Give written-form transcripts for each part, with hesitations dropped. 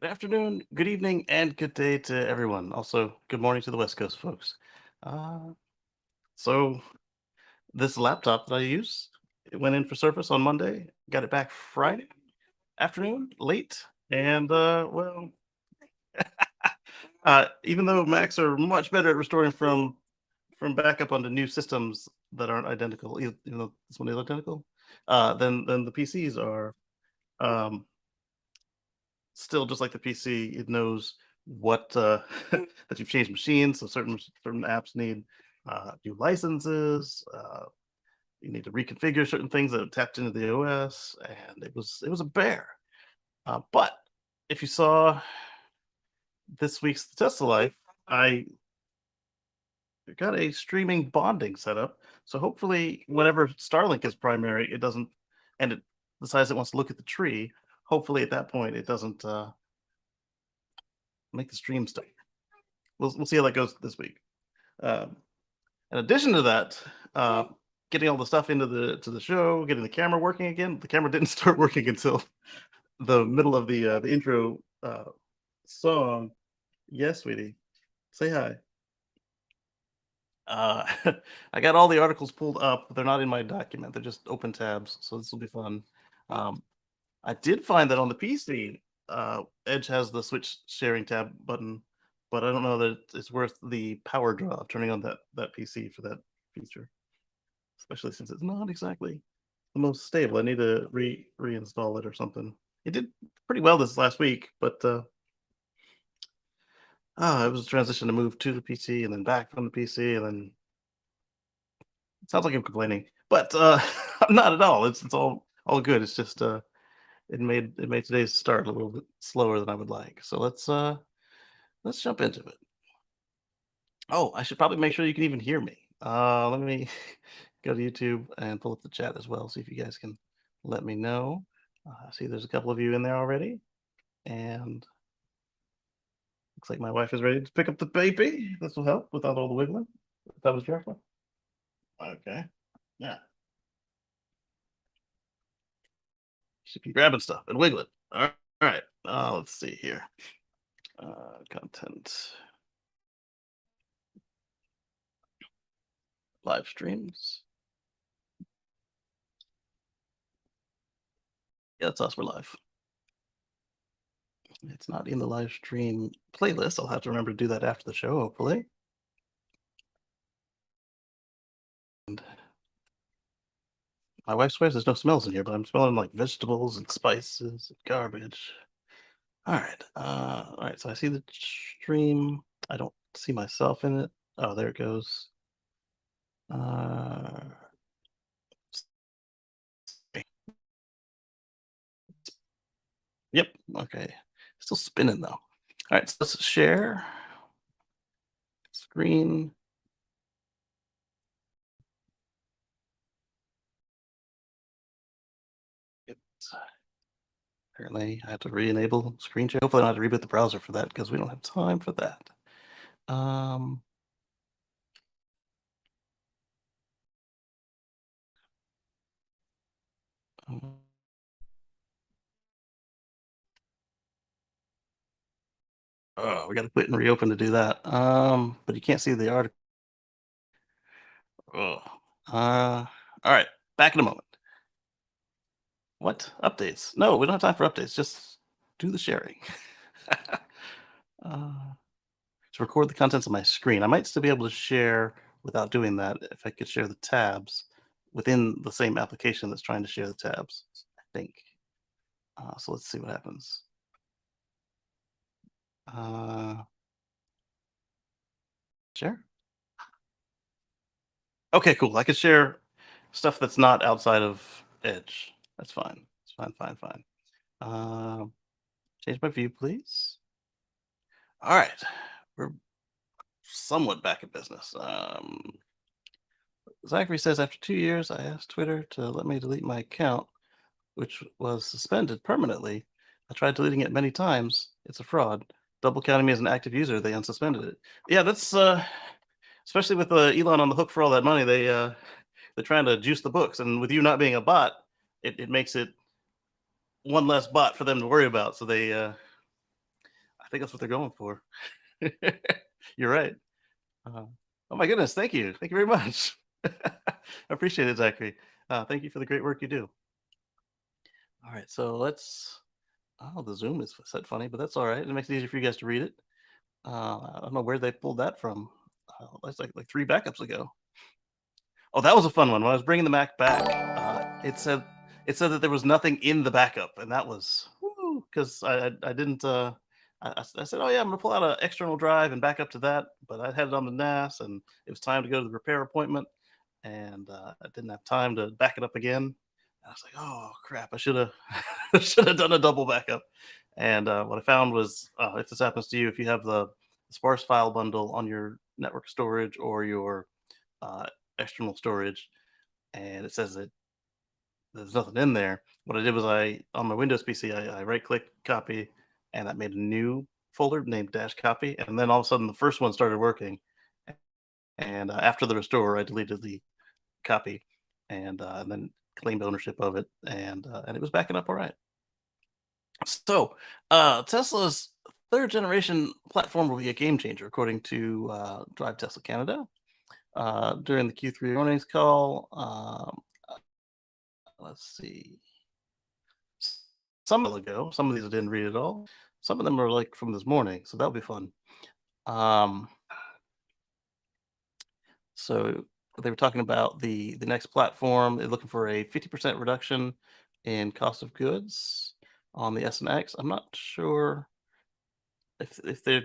afternoon, good evening, and good day to everyone. Also, good morning to the West Coast folks. Uh, so this laptop that I use, it went in for service on Monday. Got it back Friday afternoon, late, and even though Macs are much better at restoring from backup onto new systems that aren't identical, even though this one is identical, than the PCs are. Um, Still, just like the PC, it knows what that you've changed machines. So certain apps need new licenses. You need to reconfigure certain things that have tapped into the OS, and it was a bear. But if you saw this week's Tesla Life, I got a streaming bonding setup. So hopefully, whenever Starlink is primary, it doesn't, and it decides it wants to look at the tree. Hopefully, at that point, it doesn't make the stream stop. We'll see how that goes this week. Um, in addition to that, getting all the stuff into the show, getting the camera working again. The camera didn't start working until the middle of the intro song. Yes, sweetie, say hi. Uh, I got all the articles pulled up. They're not in my document. They're just open tabs, so this will be fun. Um, I did find that on the PC, Edge has the switch sharing tab button, but I don't know that it's worth the power draw of turning on that PC for that feature, especially since it's not exactly the most stable. I need to reinstall it or something. It did pretty well this last week, but it was a transition to move to the PC and then back from the PC, and then it sounds like I'm complaining, but I'm not at all. It's all good. It's just it made today's start a little bit slower than I would like. So let's jump into it. Oh, I should probably make sure you can even hear me. Let me go to YouTube and pull up the chat as well. See if you guys can let me know. I see there's a couple of you in there already, and looks like my wife is ready to pick up the baby. This will help without all the wiggling. If that was careful. Okay. Yeah. Should be grabbing stuff and wiggling. All right. Let's see here. Content. Live streams. Yeah, that's us. We're live. It's not in the live stream playlist. I'll have to remember to do that after the show, hopefully. And my wife swears there's no smells in here, but I'm smelling like vegetables and spices and garbage. All right. All right. So I see the stream. I don't see myself in it. Oh, there it goes. Uh, yep. Okay. Still spinning though. All right. So let's share screen. Apparently, I have to re-enable screen share. Hopefully, I don't have to reboot the browser for that because we don't have time for that. Um, oh, we got to quit and reopen to do that. But you can't see the article. Oh. All right, back in a moment. What updates? No, we don't have time for updates. Just do the sharing. uh, to record the contents of my screen. I might still be able to share without doing that if I could share the tabs within the same application that's trying to share the tabs, I think. So let's see what happens. Share. Okay, cool. I could share stuff that's not outside of Edge. That's fine. It's fine. Change my view, please. All right. We're somewhat back in business. Zachary says, after 2 years, I asked Twitter to let me delete my account, which was suspended permanently. I tried deleting it many times. It's a fraud. Double counting me as an active user, they unsuspended it. Yeah, that's especially with Elon on the hook for all that money. They're trying to juice the books, and with you not being a bot, it makes it one less bot for them to worry about. So I think that's what they're going for. You're right. Oh my goodness, thank you. Thank you very much. I appreciate it, Zachary. Thank you for the great work you do. All right, so let's. Oh, the Zoom is set funny, but that's all right. It makes it easier for you guys to read it. I don't know where they pulled that from. That's like 3 backups ago. Oh, that was a fun one. When I was bringing the Mac back, it said that there was nothing in the backup, and that was because I didn't. I said, oh yeah, I'm gonna pull out an external drive and back up to that, but I had it on the NAS, and it was time to go to the repair appointment, and I didn't have time to back it up again. And I was like, oh crap, I should have should have done a double backup. And what I found was, if this happens to you, if you have the sparse file bundle on your network storage or your uh, external storage, and it says that there's nothing in there. What I did was on my Windows PC, I right click copy, and that made a new folder named dash copy. And then all of a sudden, the first one started working. And after the restore, I deleted the copy and then claimed ownership of it, and it was backing up all right. So Tesla's third generation platform will be a game changer, according to Drive Tesla Canada. During the Q3 earnings call, let's see. Some ago, some of these I didn't read at all. Some of them are like from this morning, so that'll be fun. So they were talking about the next platform. They're looking for a 50% reduction in cost of goods on the S and X. I'm not sure if they're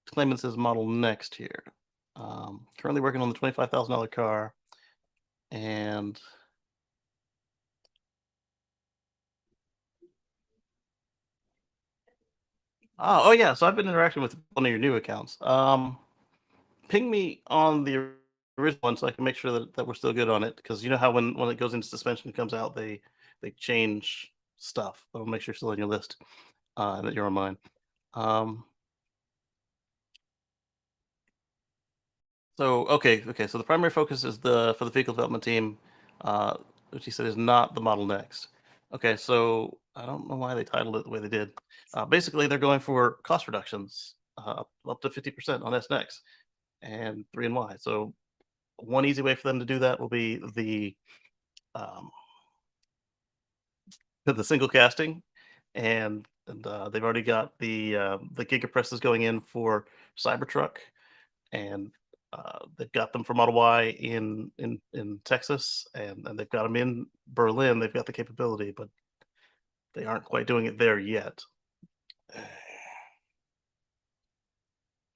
claiming this as Model Next here. Currently working on the $25,000 car, and oh yeah, so I've been interacting with one of your new accounts. Ping me on the original one so I can make sure that we're still good on it, because you know how when it goes into suspension and comes out, they change stuff. But I'll make sure you're still on your list, and that you're on mine. So okay, so the primary focus is for the vehicle development team, which he said is not the Model Next. Okay, so I don't know why they titled it the way they did. Basically, they're going for cost reductions, up to 50% on S Next and 3 and Y. So one easy way for them to do that will be um, the single casting, and they've already got the gigapresses going in for Cybertruck, and they've got them for Model Y in Texas, and they've got them in Berlin. They've got the capability, but they aren't quite doing it there yet.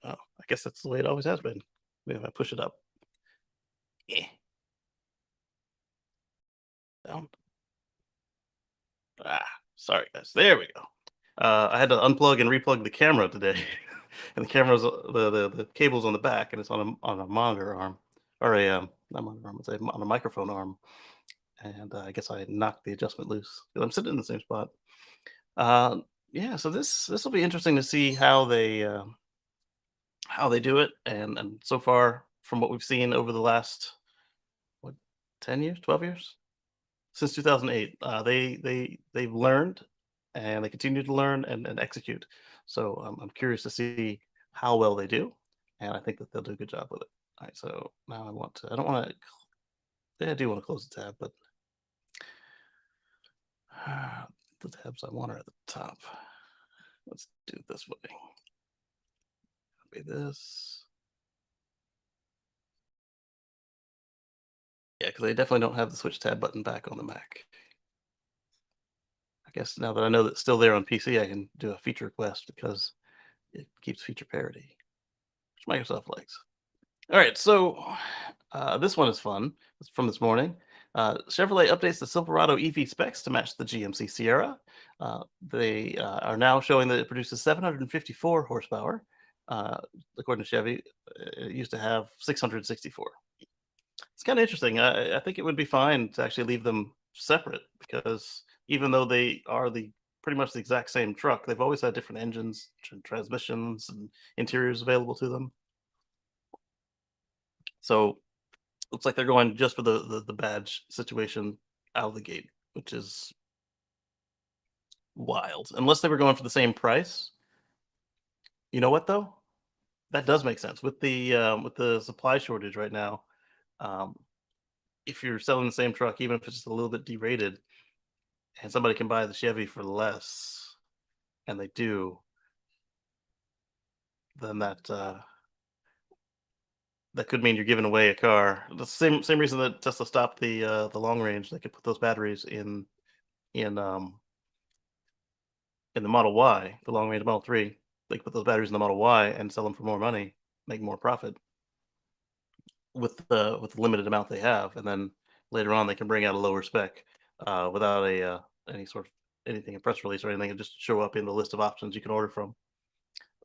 Oh, I guess that's the way it always has been. Maybe if I push it up. Yeah. Down. Sorry guys. There we go. I had to unplug and replug the camera today, and the camera's the cable's on the back, and it's on a monitor arm, or not monitor arm, it's on a microphone arm, and I guess I knocked the adjustment loose because I'm sitting in the same spot. Yeah, so this will be interesting to see how they do it, and so far from what we've seen over the last what 10 years, 12 years, since 2008, they've learned, and they continue to learn and execute. So I'm curious to see how well they do, and I think that they'll do a good job with it. All right, so now I don't want to. Yeah, I do want to close the tab, but the tabs I want are at the top. Let's do it this way. Copy this. Yeah, because they definitely don't have the switch tab button back on the Mac. I guess now that I know that it's still there on PC, I can do a feature request because it keeps feature parity, which Microsoft likes. All right, so this one is fun. It's from this morning. Chevrolet updates the Silverado EV specs to match the GMC Sierra. They are now showing that it produces 754 horsepower. According to Chevy, it used to have 664. It's kind of interesting. I think it would be fine to actually leave them separate, because even though they are pretty much the exact same truck, they've always had different engines, transmissions, and interiors available to them. So looks like they're going just for the badge situation out of the gate, which is wild. Unless they were going for the same price, You know what though? That does make sense with the supply shortage right now. Um, if you're selling the same truck, even if it's just a little bit derated, and somebody can buy the Chevy for less, and they do, then that could mean you're giving away a car. The same reason that Tesla stopped the long range. They could put those batteries in in the Model Y, the long range Model 3. They could put those batteries in the Model Y and sell them for more money, make more profit with the limited amount they have, and then later on they can bring out a lower spec without any sort of anything, a press release or anything, and just show up in the list of options you can order from.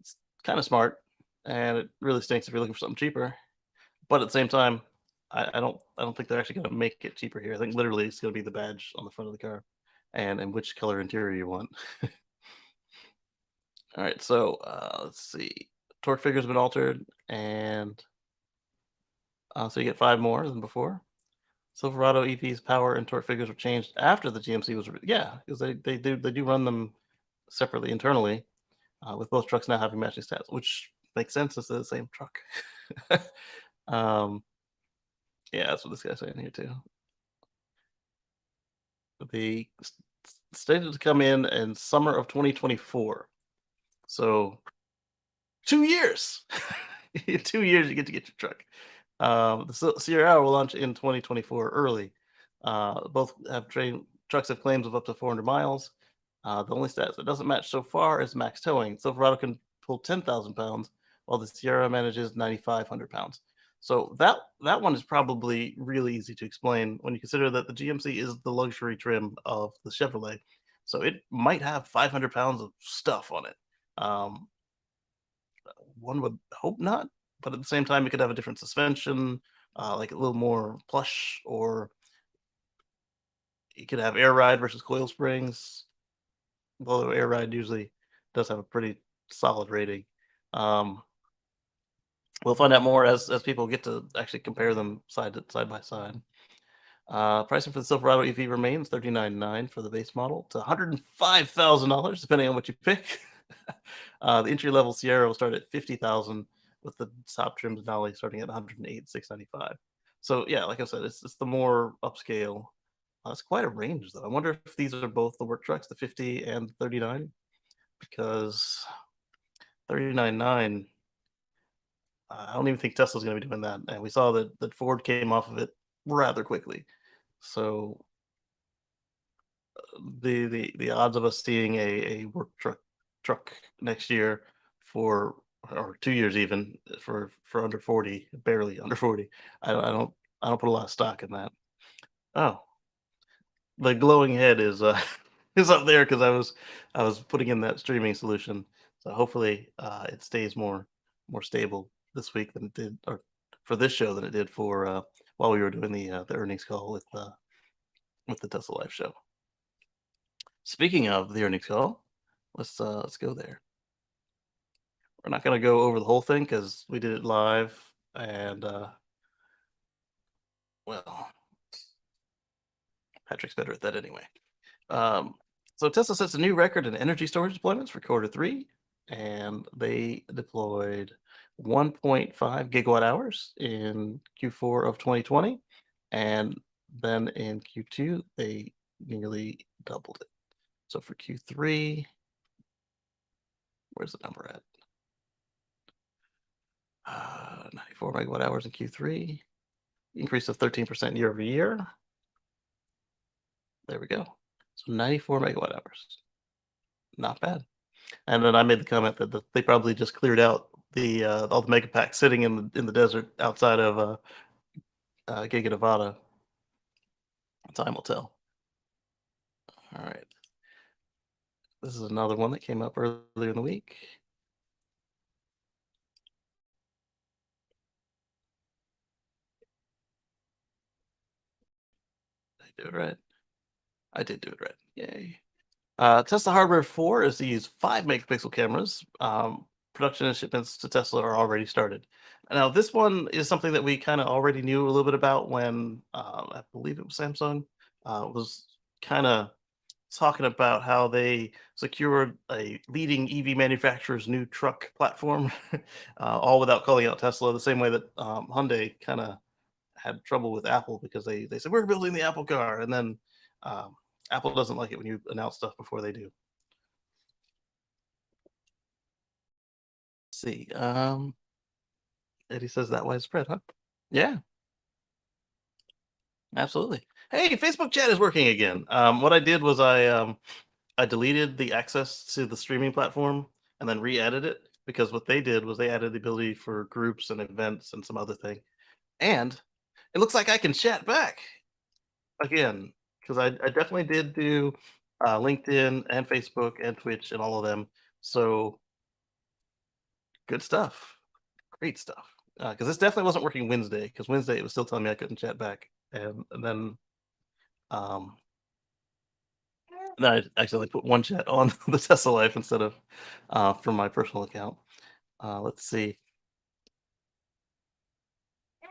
It's kind of smart, and it really stinks if you're looking for something cheaper. But at the same time, I don't think they're actually going to make it cheaper here. I think literally it's going to be the badge on the front of the car, and which color interior you want. All right, so let's see. Torque figure's been altered, and so you get 5 more than before. Silverado EV's power and torque figures were changed after the GMC was yeah, because they do run them separately internally, with both trucks now having matching stats, which makes sense since they're the same truck. um, yeah, that's what this guy's saying here too. The stated to come in summer of 2024. So 2 years. In 2 years, you get to get your truck. The Sierra will launch in 2024 early. Both have trucks have claims of up to 400 miles. The only stats that doesn't match so far is max towing. Silverado can pull 10,000 pounds, while the Sierra manages 9,500 pounds. So that one is probably really easy to explain when you consider that the GMC is the luxury trim of the Chevrolet. So it might have 500 pounds of stuff on it. Um, one would hope not, but at the same time, it could have a different suspension, like a little more plush, or it could have air ride versus coil springs. Although air ride usually does have a pretty solid rating. Um, we'll find out more as people get to actually compare them side by side. Pricing for the Silverado EV remains $39,900 for the base model to $105,000 depending on what you pick. The entry level Sierra will start at $50,000 with the top trim Denali starting at $108,695. So yeah, like I said, it's the more upscale. It's quite a range though. I wonder if these are both the work trucks, the 50 and 39, because 39.9. I don't even think Tesla's going to be doing that, and we saw that Ford came off of it rather quickly. So the odds of us seeing a work truck next year for or 2 years even for under 40, barely under 40. I don't put a lot of stock in that. Oh, the glowing head is is up there because I was putting in that streaming solution. So hopefully it stays more stable this week than it did, or for this show than it did for while we were doing the earnings call with the Tesla Live show. Speaking of the earnings call, let's go there. We're not gonna go over the whole thing because we did it live, and well, Patrick's better at that anyway. Um, so Tesla sets a new record in energy storage deployments for quarter 3, and they deployed 1.5 gigawatt hours in Q4 of 2020, and then in Q2 they nearly doubled it. So for Q3, where's the number at? 94 megawatt hours in Q3, increase of 13% year over year. There we go. So 94 megawatt hours. Not bad. And then I made the comment that they probably just cleared out the all the mega packs sitting in the desert outside of Giga Nevada. Time will tell. All right. This is another one that came up earlier in the week. Did I do it right? I did do it right. Yay. Tesla Hardware 4 is to use 5 megapixel cameras. Production and shipments to Tesla are already started. Now, this one is something that we kind of already knew a little bit about when I believe it was Samsung was kind of talking about how they secured a leading EV manufacturer's new truck platform, all without calling out Tesla, the same way that Hyundai kind of had trouble with Apple because they said we're building the Apple car, and then um, Apple doesn't like it when you announce stuff before they do. Let's see, Eddie says that widespread, huh? Yeah, absolutely. Hey, Facebook chat is working again. What I did was I deleted the access to the streaming platform and then re-added it because what they did was they added the ability for groups and events and some other thing. And it looks like I can chat back again because I definitely did do LinkedIn and Facebook and Twitch and all of them. So good stuff. Great stuff. Because this definitely wasn't working Wednesday because Wednesday it was still telling me I couldn't chat back. And then um, I accidentally put one chat on the Tesla Life instead of from my personal account. Let's see.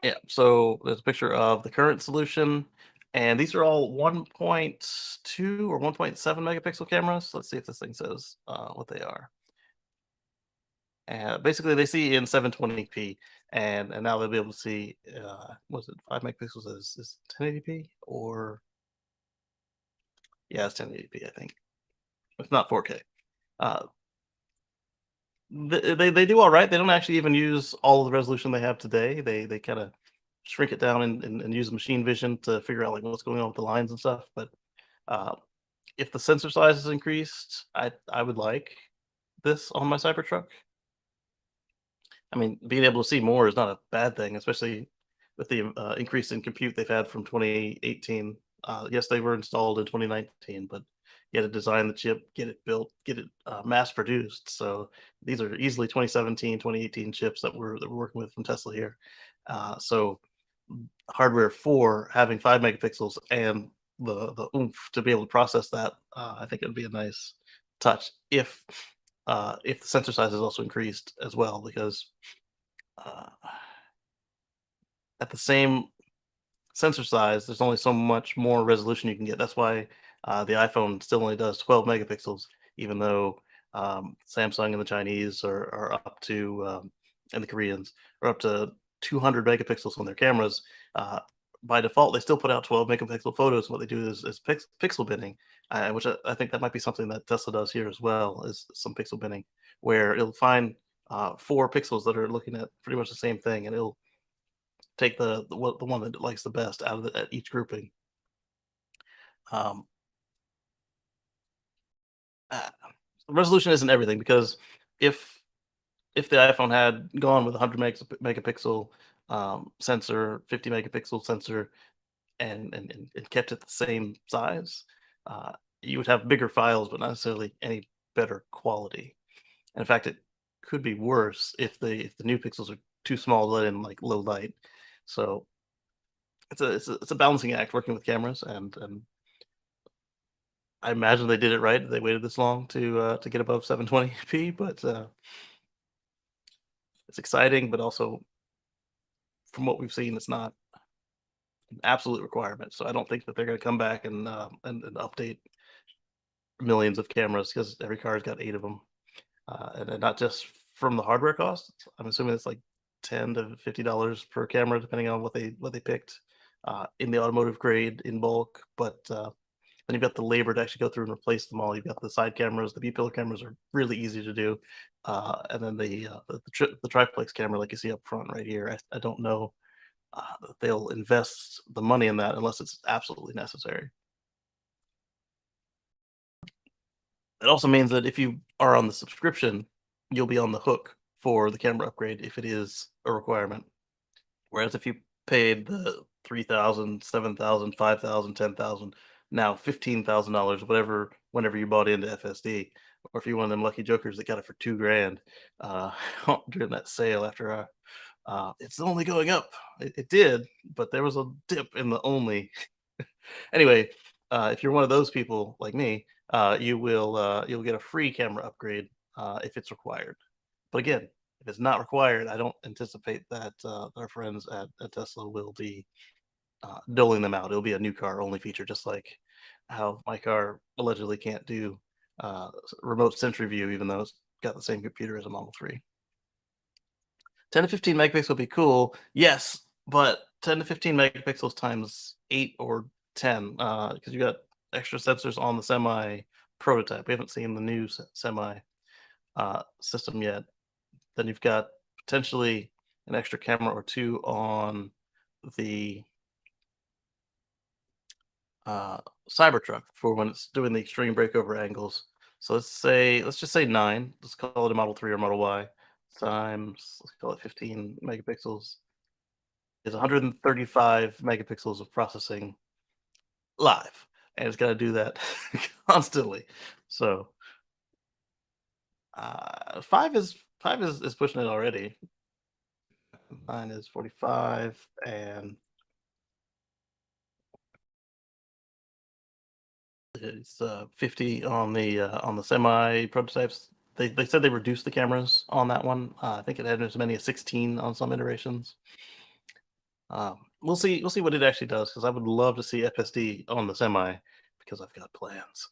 Yeah, so there's a picture of the current solution, and these are all 1.2 or 1.7 megapixel cameras. Let's see if this thing says what they are. Basically, they see in 720p, and now they'll be able to see was it 5 megapixels is 1080p or yeah, it's 1080p I think. It's not 4K. Uh, they do all right. They don't actually even use all of the resolution they have today. They kind of shrink it down and use machine vision to figure out like what's going on with the lines and stuff. But uh, if the sensor size is increased, I would like this on my Cybertruck. I mean, being able to see more is not a bad thing, especially with the increase in compute they've had from 2018. Yes, they were installed in 2019, but you had to design the chip, get it built, get it mass produced. So these are easily 2017, 2018 chips that we're working with from Tesla here. So hardware for having 5 megapixels and the oomph to be able to process that, I think it would be a nice touch if the sensor size is also increased as well, because uh, at the same sensor size, there's only so much more resolution you can get. That's why the iPhone still only does 12 megapixels, even though Samsung and the Chinese are up to, and the Koreans are up to 200 megapixels on their cameras. Uh, by default, they still put out 12 megapixel photos. What they do is pixel binning, which I think that might be something that Tesla does here as well, is some pixel binning, where it'll find 4 pixels that are looking at pretty much the same thing, and it'll take the one that it likes the best out of at each grouping. Um, uh, Resolution isn't everything because if if the iPhone had gone with 100 megapixel sensor, 50 megapixel sensor, and kept it the same size, uh, you would have bigger files, but not necessarily any better quality. And in fact, it could be worse if the new pixels are too small to let in like low light. So it's a balancing act working with cameras, and I imagine they did it right. They waited this long to get above 720p, but it's exciting, but also from what we've seen, it's not an absolute requirement. So I don't think that they're going to come back and update millions of cameras because every car's got 8 of them, and not just from the hardware cost. I'm assuming it's like $10 to $50 per camera, depending on what they picked in the automotive grade in bulk, but then you've got the labor to actually go through and replace them all. You've got the side cameras. The B-pillar cameras are really easy to do, and then the triplex camera, like you see up front right here. I don't know that they'll invest the money in that unless it's absolutely necessary. It also means that if you are on the subscription, you'll be on the hook for the camera upgrade if it is a requirement. Whereas if you paid the 3,000, 7,000, 5,000, 10,000, now $15,000, whatever, whenever you bought into FSD, or if you're one of them lucky jokers that got it for 2 grand uh, during that sale after it's only going up. It did, but there was a dip in the only. Anyway, if you're one of those people like me, you'll get a free camera upgrade if it's required. But again, if it's not required, I don't anticipate that our friends at Tesla will be doling them out. It'll be a new car only feature, just like how my car allegedly can't do remote sentry view, even though it's got the same computer as a Model 3. 10 to 15 megapixels would be cool, yes, but 10 to 15 megapixels times 8 or 10, because you got extra sensors on the semi prototype. We haven't seen the new semi system yet. Then you've got potentially an extra camera or two on the uh, Cybertruck for when it's doing the extreme breakover angles. So let's just say 9. Let's call it a Model 3 or Model Y times, let's call it 15 megapixels is 135 megapixels of processing live, and it's got to do that constantly. So 5 is pushing it already. 9 is 45, and it's 50 on the semi prototypes. They said they reduced the cameras on that one. I think it had as many as 16 on some iterations. We'll see what it actually does, because I would love to see FSD on the semi because I've got plans.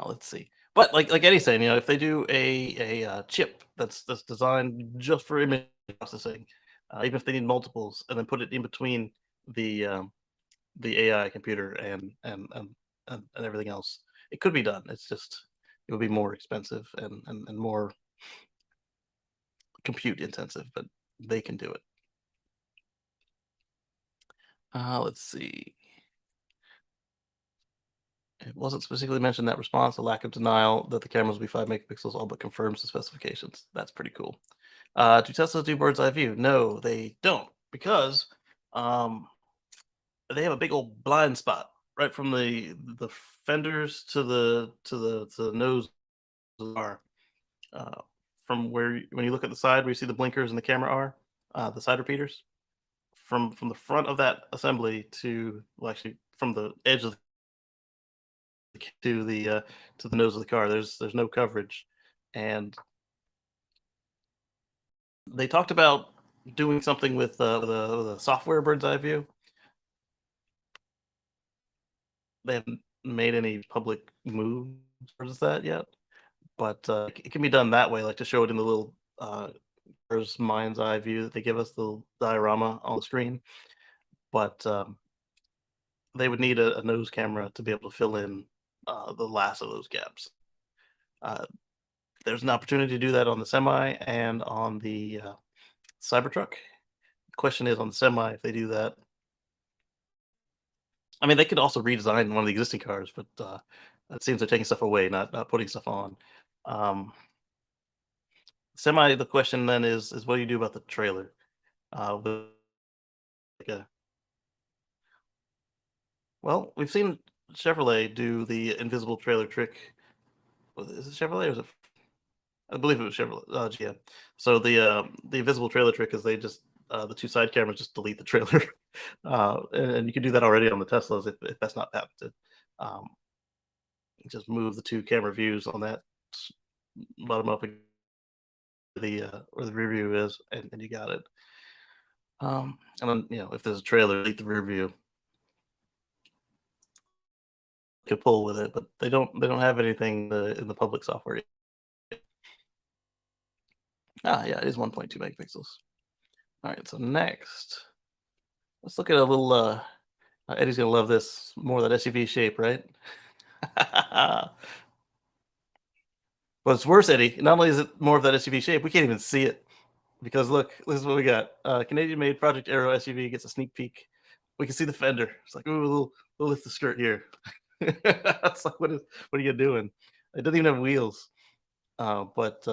Let's see. But like Eddie's saying, if they do a chip that's designed just for image processing, even if they need multiples, and then put it in between the the AI computer and everything else, it could be done. It's just it would be more expensive and more compute intensive, but they can do it. Let's see. It wasn't specifically mentioned that response, a lack of denial that the cameras will be 5 megapixels, all but confirms the specifications. That's pretty cool. Do Teslas do bird's eye view? No, they don't, because um, they have a big old blind spot right from the fenders to the nose of the car. Uh, from when you look at the side where you see the blinkers and the camera are, the side repeaters, from the front of that assembly to, well, actually from the edge of to the nose of the car. There's no coverage, and they talked about doing something with the software bird's eye view. They haven't made any public moves towards that yet, but it can be done that way, like to show it in the little bird's mind's eye view that they give us, the diorama on the screen. But they would need a nose camera to be able to fill in the last of those gaps. Uh, there's an opportunity to do that on the semi and on the Cybertruck. The question is on the semi if they do that. I mean, they could also redesign one of the existing cars, but it seems they're taking stuff away, not putting stuff on. Semi, the question then is what do you do about the trailer? With like well, we've seen Chevrolet do the invisible trailer trick. Is it Chevrolet or is it? I believe it was Chevrolet, GM. So the invisible trailer trick is they just the two side cameras just delete the trailer, and you can do that already on the Teslas if that's not patented. Um, just move the two camera views on that bottom up where the rear view is, and you got it. And then if there's a trailer, delete the rear view. Could pull with it, but they don't have anything in the public software yet. Yeah, it is 1.2 megapixels. All right, so next, let's look at a little. Eddie's gonna love this, more of that SUV shape, right? But it's worse, Eddie. Not only is it more of that SUV shape, we can't even see it because look, this is what we got. Canadian-made Project Aero SUV gets a sneak peek. We can see the fender. It's like, ooh, we'll lift the skirt here. It's like, what are you doing? It doesn't even have wheels. But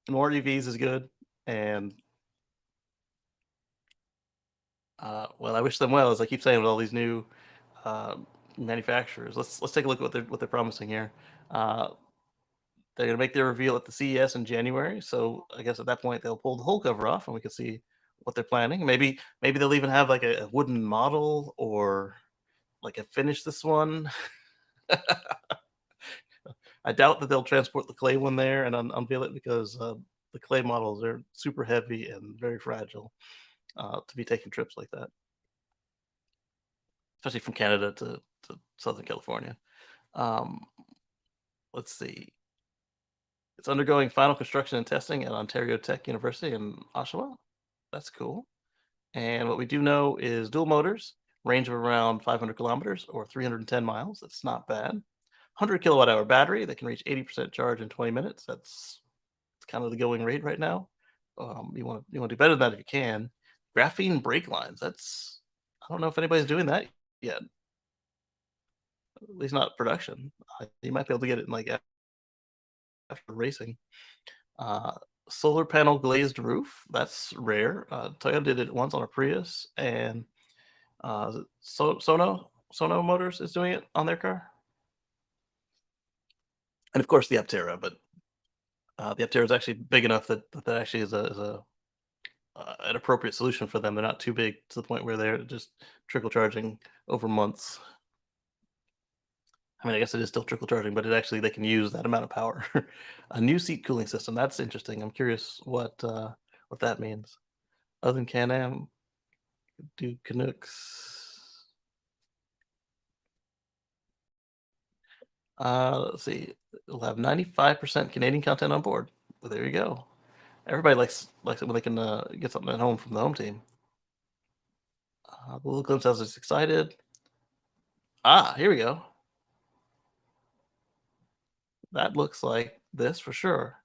more EVs is good, and well, I wish them well, as I keep saying, with all these new uh, manufacturers. Let's take a look at what they're promising here. Uh, they're going to make their reveal at the CES in January, so I guess at that point they'll pull the whole cover off, and we can see what they're planning. Maybe they'll even have like a wooden model or like a finish this one. I doubt that they'll transport the clay one there and unveil it because the clay models are super heavy and very fragile. to be taking trips like that, especially from Canada to Southern California. Um, let's see. It's undergoing final construction and testing at Ontario Tech University in Oshawa. That's cool. And what we do know is dual motors, range of around 500 kilometers or 310 miles. That's not bad. 100 kilowatt hour battery that can reach 80% charge in 20 minutes. It's kind of the going rate right now. You want to do better than that if you can. Graphene brake lines. I don't know if anybody's doing that yet. At least not production. You might be able to get it in like after racing. Uh, Solar panel glazed roof. That's rare. Toyota did it once on a Prius, and Sono Motors is doing it on their car, and of course the Aptera. But the Aptera is actually big enough that actually is a an appropriate solution for them. They're not too big to the point where they're just trickle charging over months. I mean, I guess it is still trickle charging, but they can use that amount of power. A new seat cooling system. That's interesting. I'm curious what that means. Other than Can-Am, do Canucks. Let's see. We'll have 95% Canadian content on board. Well, there you go. Everybody likes it when they can get something at home from the home team. The little glimpse house is excited. Here we go. That looks like this for sure.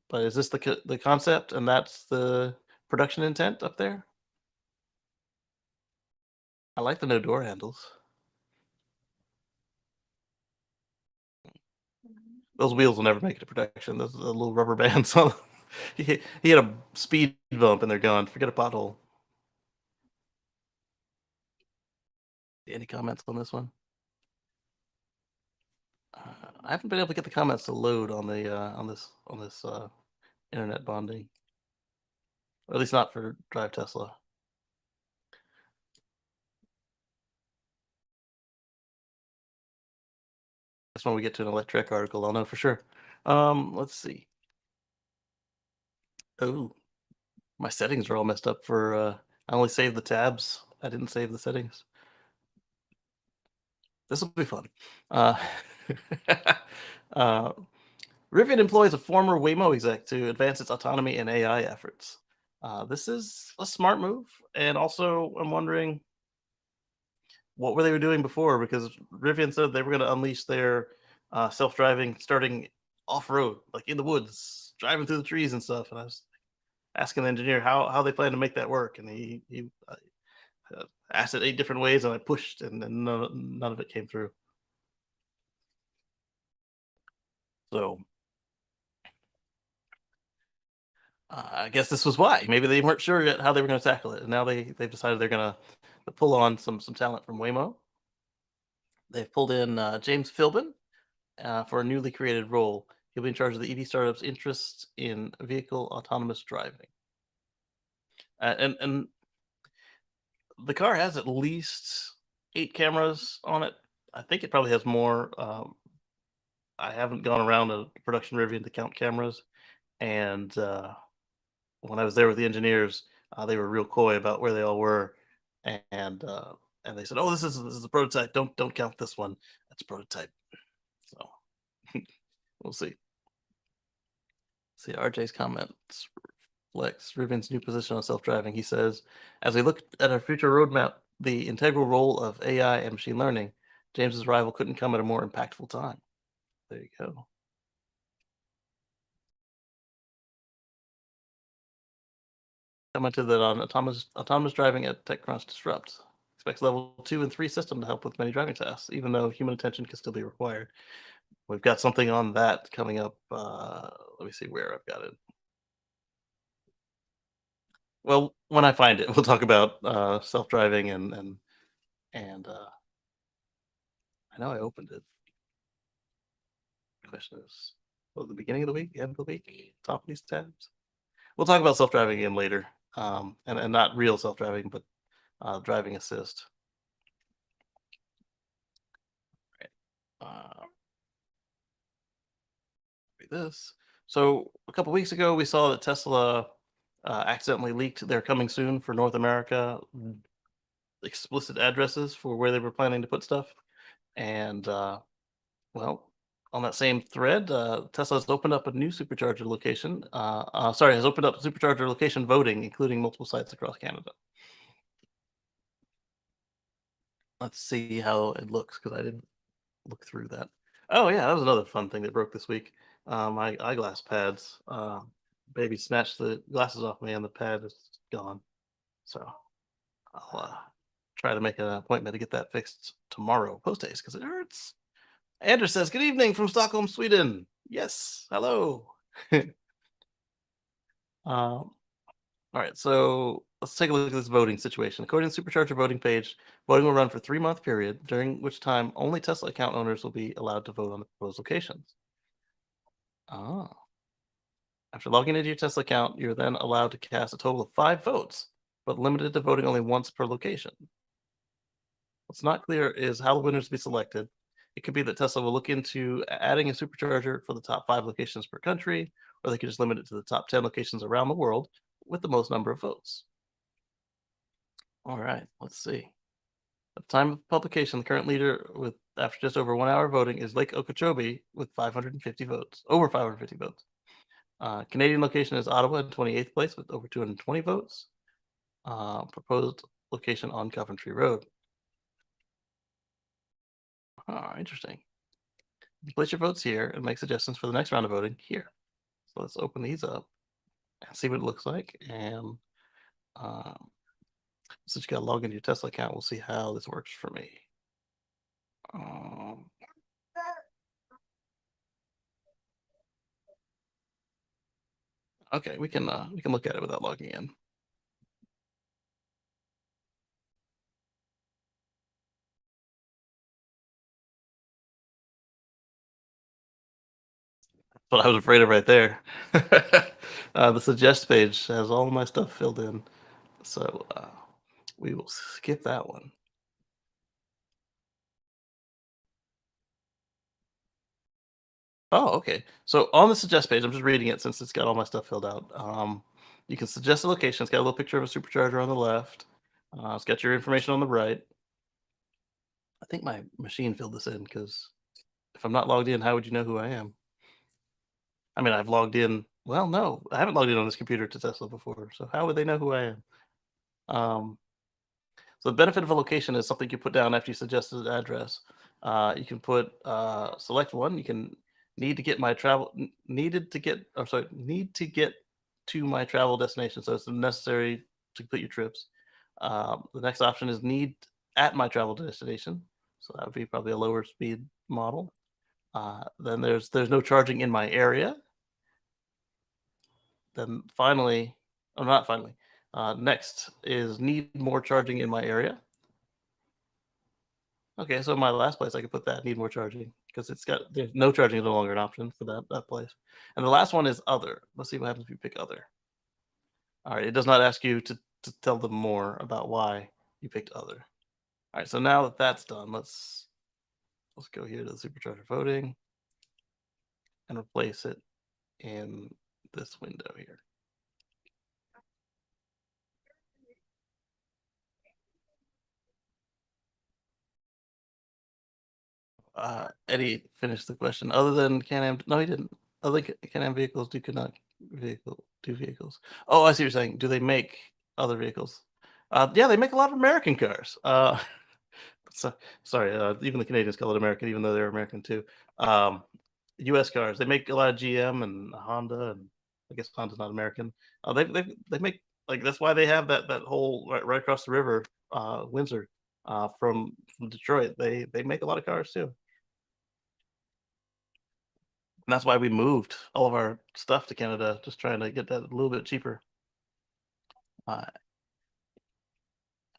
But is this the concept and that's the production intent up there? I like the no door handles. Those wheels will never make it to production. Those little rubber bands on. He had a speed bump and they're gone. Forget a pothole. Any comments on this one? I haven't been able to get the comments to load on the on this internet bonding, or at least not for Drive Tesla. That's when we get to an electric article. I'll know for sure. Let's see. Oh, my settings are all messed up. I only saved the tabs. I didn't save the settings. This will be fun. Uh, uh, Riven employs a former Waymo exec to advance its autonomy and AI efforts. This is a smart move, and also I'm wondering what were they doing before, because Rivian said they were going to unleash their self-driving starting off-road, like in the woods, driving through the trees and stuff. And I was asking the engineer how they plan to make that work, and he asked it 8 different ways, and I pushed, and none of it came through. So I guess this was why. Maybe they weren't sure yet how they were going to tackle it, and now they've decided they're going to pull on some talent from Waymo. They've pulled in James Philbin for a newly created role. He'll be in charge of the EV startup's interest in vehicle autonomous driving. And the car has at least 8 cameras on it. I think it probably has more. I haven't gone around a production Rivian to count cameras, and when I was there with the engineers, they were real coy about where they all were, and and they said, "Oh, this is a prototype. Don't count this one. That's a prototype." So we'll see. See RJ's comments. Flex Riven's new position on self-driving. He says, as we look at our future roadmap, the integral role of AI and machine learning, James's arrival couldn't come at a more impactful time. There you go. Commented that on autonomous driving at TechCrunch Disrupt. Expects level 2 and 3 system to help with many driving tasks, even though human attention can still be required. We've got something on that coming up. Let me see where I've got it. Well, when I find it, we'll talk about self-driving and I know I opened it. The question is, well, the beginning of the week, the end of the week, top of these tabs. We'll talk about self-driving again later, and not real self-driving, but driving assist. Right. This. So a couple weeks ago, we saw that Tesla accidentally leaked their coming soon for North America explicit addresses for where they were planning to put stuff. And well, on that same thread, Tesla has opened up a new supercharger location. Has opened up supercharger location voting, including multiple sites across Canada. Let's see how it looks because I didn't look through that. Oh yeah, that was another fun thing that broke this week. My eyeglass pads. Baby snatched the glasses off me, and the pad is gone. So I'll try to make an appointment to get that fixed tomorrow, post haste, because it hurts. Anders says, "Good evening from Stockholm, Sweden." Yes, hello. um, all right, so let's take a look at this voting situation. According to the Supercharger voting page, voting will run for a 3-month period, during which time only Tesla account owners will be allowed to vote on the proposed locations. Oh. After logging into your Tesla account, you're then allowed to cast a total of 5 votes, but limited to voting only once per location. What's not clear is how the winners will be selected. It could be that Tesla will look into adding a supercharger for the top 5 locations per country, or they could just limit it to the top 10 locations around the world with the most number of votes. All right, let's see. At the time of publication, the current leader with after just over 1 hour voting is Lake Okeechobee with 550 votes, over 550 votes. Canadian location is Ottawa in 28th place with over 220 votes. Proposed location on Coventry Road. Oh, interesting. Place your votes here and make suggestions for the next round of voting here. So let's open these up and see what it looks like. And since you got to log into your Tesla account, we'll see how this works for me. Okay, we can look at it without logging in. That's what I was afraid of right there. The suggest page has all of my stuff filled in, so we will skip that one. Oh, okay. So on the suggest page, I'm just reading it since it's got all my stuff filled out. You can suggest a location. It's got a little picture of a supercharger on the left. It's got your information on the right. I think my machine filled this in because if I'm not logged in, how would you know who I am? I mean, I've logged in. Well, no, I haven't logged in on this computer to Tesla before, so how would they know who I am? Um, So the benefit of a location is something you put down after you suggest an address. You can put select one. You can need to get my travel needed to get or sorry need to get to my travel destination. So it's necessary to complete your trips. The next option is need at my travel destination. So that would be probably a lower speed model. Then there's no charging in my area. Then finally, oh not finally. Next is need more charging in my area. Okay, so my last place, I could put that need more charging because there's no charging is no longer an option for that place. And the last one is other. Let's see what happens if you pick other. All right, it does not ask you to tell them more about why you picked other. All right, so now that that's done, let's go here to the Supercharger voting and replace it in this window here. Eddie finished the question. Other than Can-Am, no, he didn't. Other than Can-Am vehicles do vehicles. Oh, I see what you're saying. Do they make other vehicles? Yeah, they make a lot of American cars. So, sorry, even the Canadians call it American, even though they're American too. U.S. cars. They make a lot of GM and Honda, and I guess Honda's not American. They make like that's why they have that whole right across the river, Windsor, from Detroit. They make a lot of cars too. And that's why we moved all of our stuff to Canada, just trying to get that a little bit cheaper. Uh,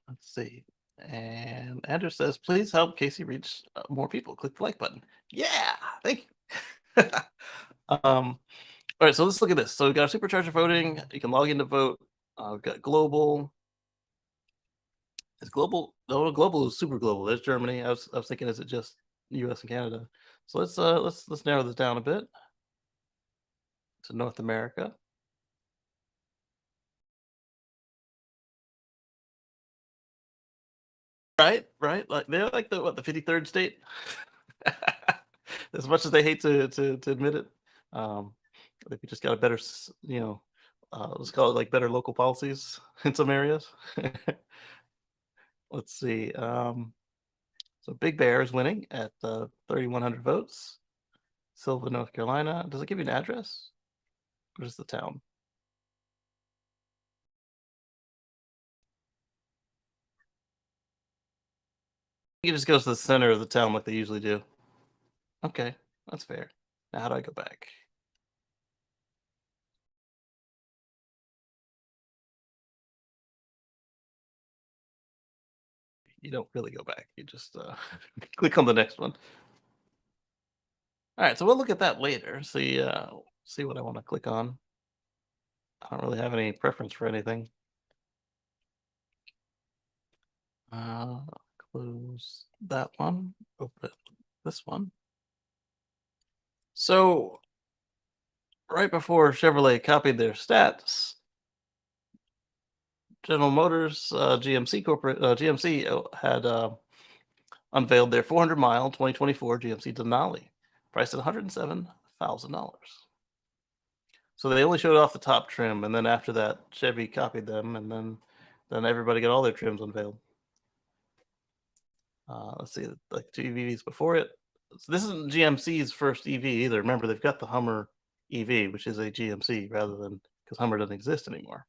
let's see. And Andrew says, please help Kacey reach more people. Click the like button. Yeah, thank you. All right, so let's look at this. So we've got Supercharger voting. You can log in to vote. We've got global. Is global? No, global is super global. There's Germany. I was thinking, is it just U.S. and Canada? So let's narrow this down a bit to North America. Right. Like they're like the 53rd state. As much as they hate to admit it, um, they've just got a better, let's call it like better local policies in some areas. Let's see. So Big Bear is winning at 3,100 votes. Silva, North Carolina. Does it give you an address? Or just the town? It just goes to the center of the town like they usually do. Okay, that's fair. Now, how do I go back? You don't really go back. You just click on the next one. All right, so we'll look at that later. See what I want to click on. I don't really have any preference for anything. Uh, Close that one. Open this one. So right before Chevrolet copied their stats, General Motors, GMC had unveiled their 400-mile 2024 GMC Denali, priced at $107,000. So they only showed off the top trim, and then after that, Chevy copied them, and then everybody got all their trims unveiled. Let's see, like 2 EVs before it. So this isn't GMC's first EV either. Remember, they've got the Hummer EV, which is a GMC rather than because Hummer doesn't exist anymore.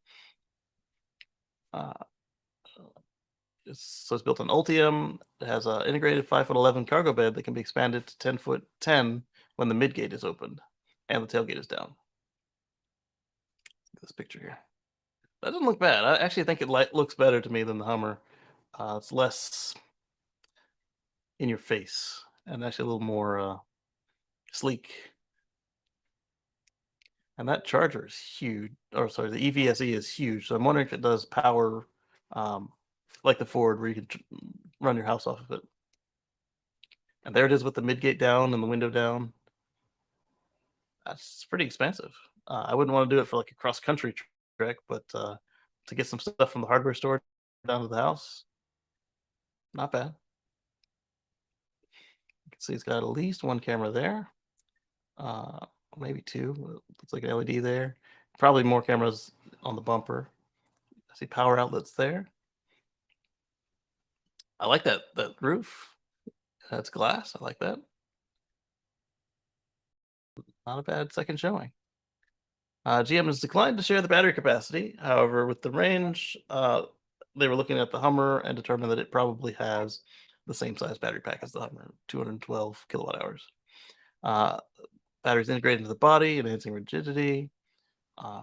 Uh, so it's built on Ultium. It has an integrated 5'11" cargo bed that can be expanded to 10'10" when the midgate is opened and the tailgate is down. This picture here. That doesn't look bad. I actually think it looks better to me than the Hummer. It's less in your face and actually a little more sleek. And that charger is huge. Or sorry, the EVSE is huge. So I'm wondering if it does power like the Ford where you can run your house off of it. And there it is with the midgate down and the window down. That's pretty expensive. I wouldn't want to do it for like a cross country trek, but to get some stuff from the hardware store down to the house, not bad. You can see it's got at least one camera there, maybe two. Looks like an LED there. Probably more cameras on the bumper. I see power outlets there. I like that roof. That's glass. I like that. Not a bad second showing. GM has declined to share the battery capacity. However, with the range, they were looking at the Hummer and determined that it probably has the same size battery pack as the Hummer, 212 kilowatt hours. Batteries integrated into the body, enhancing rigidity.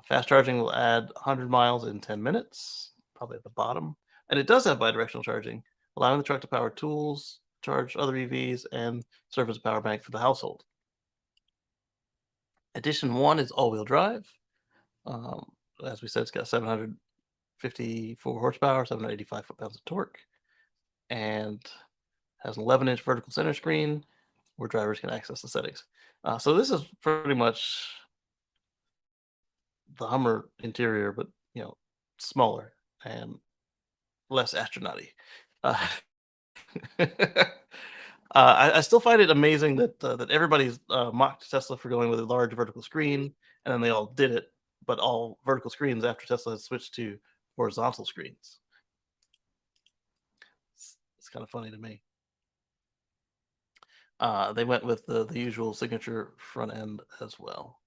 Fast charging will add 100 miles in 10 minutes, probably at the bottom. And it does have bidirectional charging, allowing the truck to power tools, charge other EVs, and serve as a power bank for the household. Edition 1 is all-wheel drive. As we said, it's got 754 horsepower, 785 foot-pounds of torque, and has an 11-inch vertical center screen where drivers can access the settings. So this is pretty much the Hummer interior, but smaller and less astronauty. I still find it amazing that everybody's mocked Tesla for going with a large vertical screen, and then they all did it, but all vertical screens after Tesla had switched to horizontal screens. It's kind of funny to me. They went with the usual signature front end as well.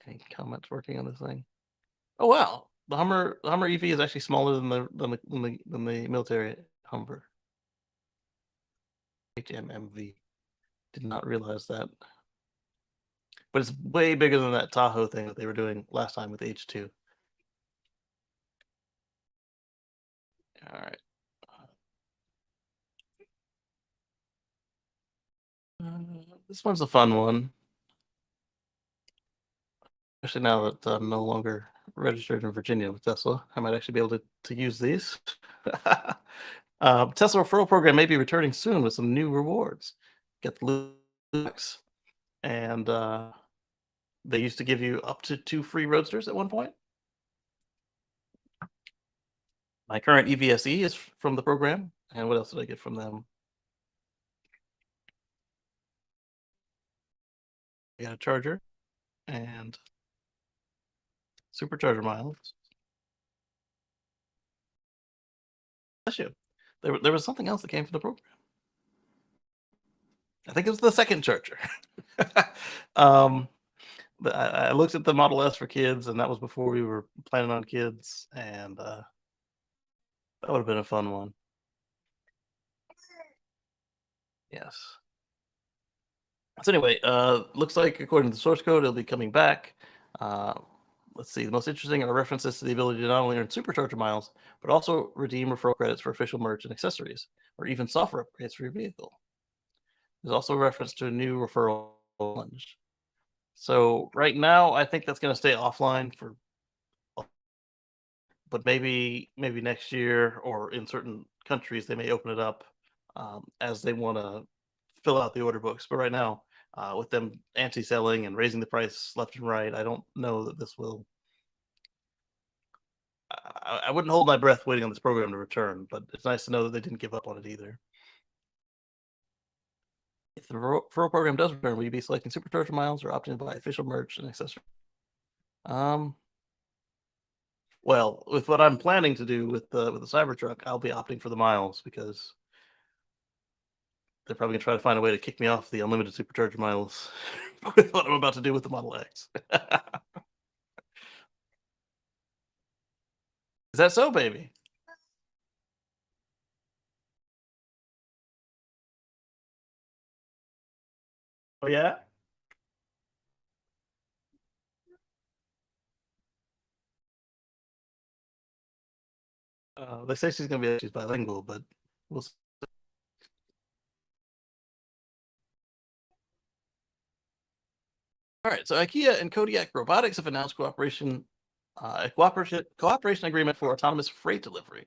Any comments working on this thing? Oh wow, the Hummer EV is actually smaller than the military Hummer. HMMV. Did not realize that. But it's way bigger than that Tahoe thing that they were doing last time with H2. All right. This one's a fun one. Especially now that I'm no longer registered in Virginia with Tesla. I might actually be able to use these. Tesla referral program may be returning soon with some new rewards. Get the Lux. And they used to give you up to 2 free roadsters at one point. My current EVSE is from the program. And what else did I get from them? I got a charger and supercharger miles. Bless you. There was something else that came from the program. I think it was the second charger. um, I looked at the Model S for kids, and that was before we were planning on kids, and that would have been a fun one. Yes. So anyway, looks like according to the source code, it'll be coming back. Uh, let's see. The most interesting are references to the ability to not only earn supercharger miles, but also redeem referral credits for official merch and accessories, or even software upgrades for your vehicle. There's also a reference to a new referral challenge. So right now, I think that's going to stay offline for, but maybe next year or in certain countries they may open it up as they want to fill out the order books. But right now, with them anti-selling and raising the price left and right, I don't know that this will. I wouldn't hold my breath waiting on this program to return, but it's nice to know that they didn't give up on it either. If the referral program does return, will you be selecting supercharger miles or opting to buy official merch and accessories? Well, with what I'm planning to do with the Cybertruck, I'll be opting for the miles because they're probably gonna try to find a way to kick me off the unlimited supercharger miles with what I'm about to do with the Model X. Is that so, baby? Oh yeah. They say she's bilingual, but we'll see. All right. So IKEA and Kodiak Robotics have announced a cooperation agreement for autonomous freight delivery.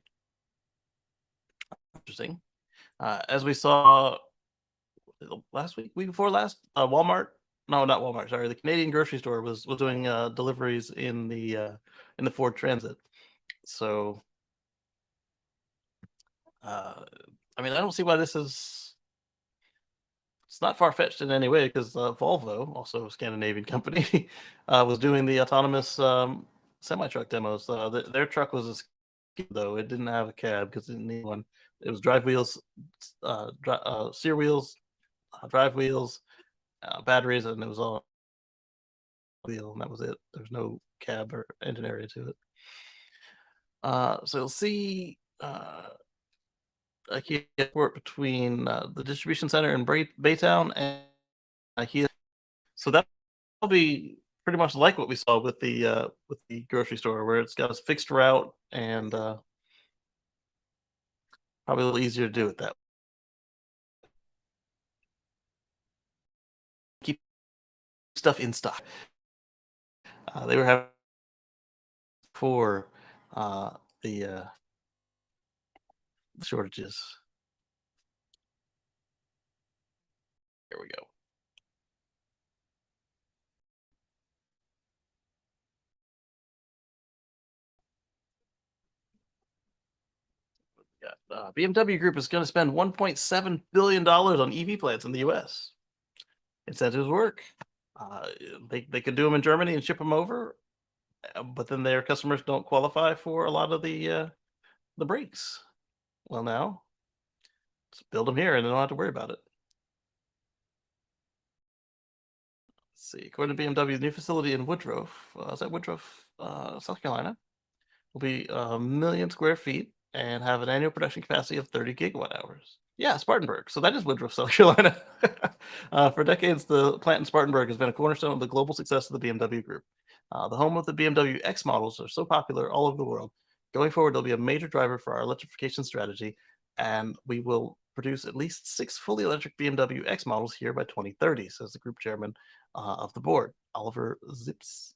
Interesting. As we saw last week before last, Walmart. No, not Walmart. Sorry, the Canadian grocery store was doing deliveries in the Ford Transit. So, uh, I mean, I don't see why this is. It's not far fetched in any way because Volvo, also a Scandinavian company, was doing the autonomous semi truck demos. Their truck was a skid, though it didn't have a cab because it didn't need one. It was drive wheels, steer wheels, drive wheels, batteries, and it was all wheel, and that was it. There's no cab or engine area to it. So you'll see IKEA airport between the distribution center in Baytown and IKEA. So that'll be pretty much like what we saw with the grocery store, where it's got a fixed route and probably a little easier to do it that way. Keep stuff in stock. They were having for the shortages. Here we go. Yeah, BMW Group is going to spend $1.7 billion on EV plants in the US. Incentives work. They could do them in Germany and ship them over, but then their customers don't qualify for a lot of the brakes. Well, now just build them here and they don't have to worry about it. Let's see. According to BMW, the new facility in Woodruff, is that Woodruff, South Carolina, will be a million square feet and have an annual production capacity of 30 gigawatt hours. Yeah, Spartanburg. So that is Woodruff, South Carolina. For decades, the plant in Spartanburg has been a cornerstone of the global success of the BMW Group. The home of the BMW X models are so popular all over the world. Going forward, they'll be a major driver for our electrification strategy, and we will produce at least 6 fully electric BMW X models here by 2030, says the group chairman of the board, Oliver Zipes.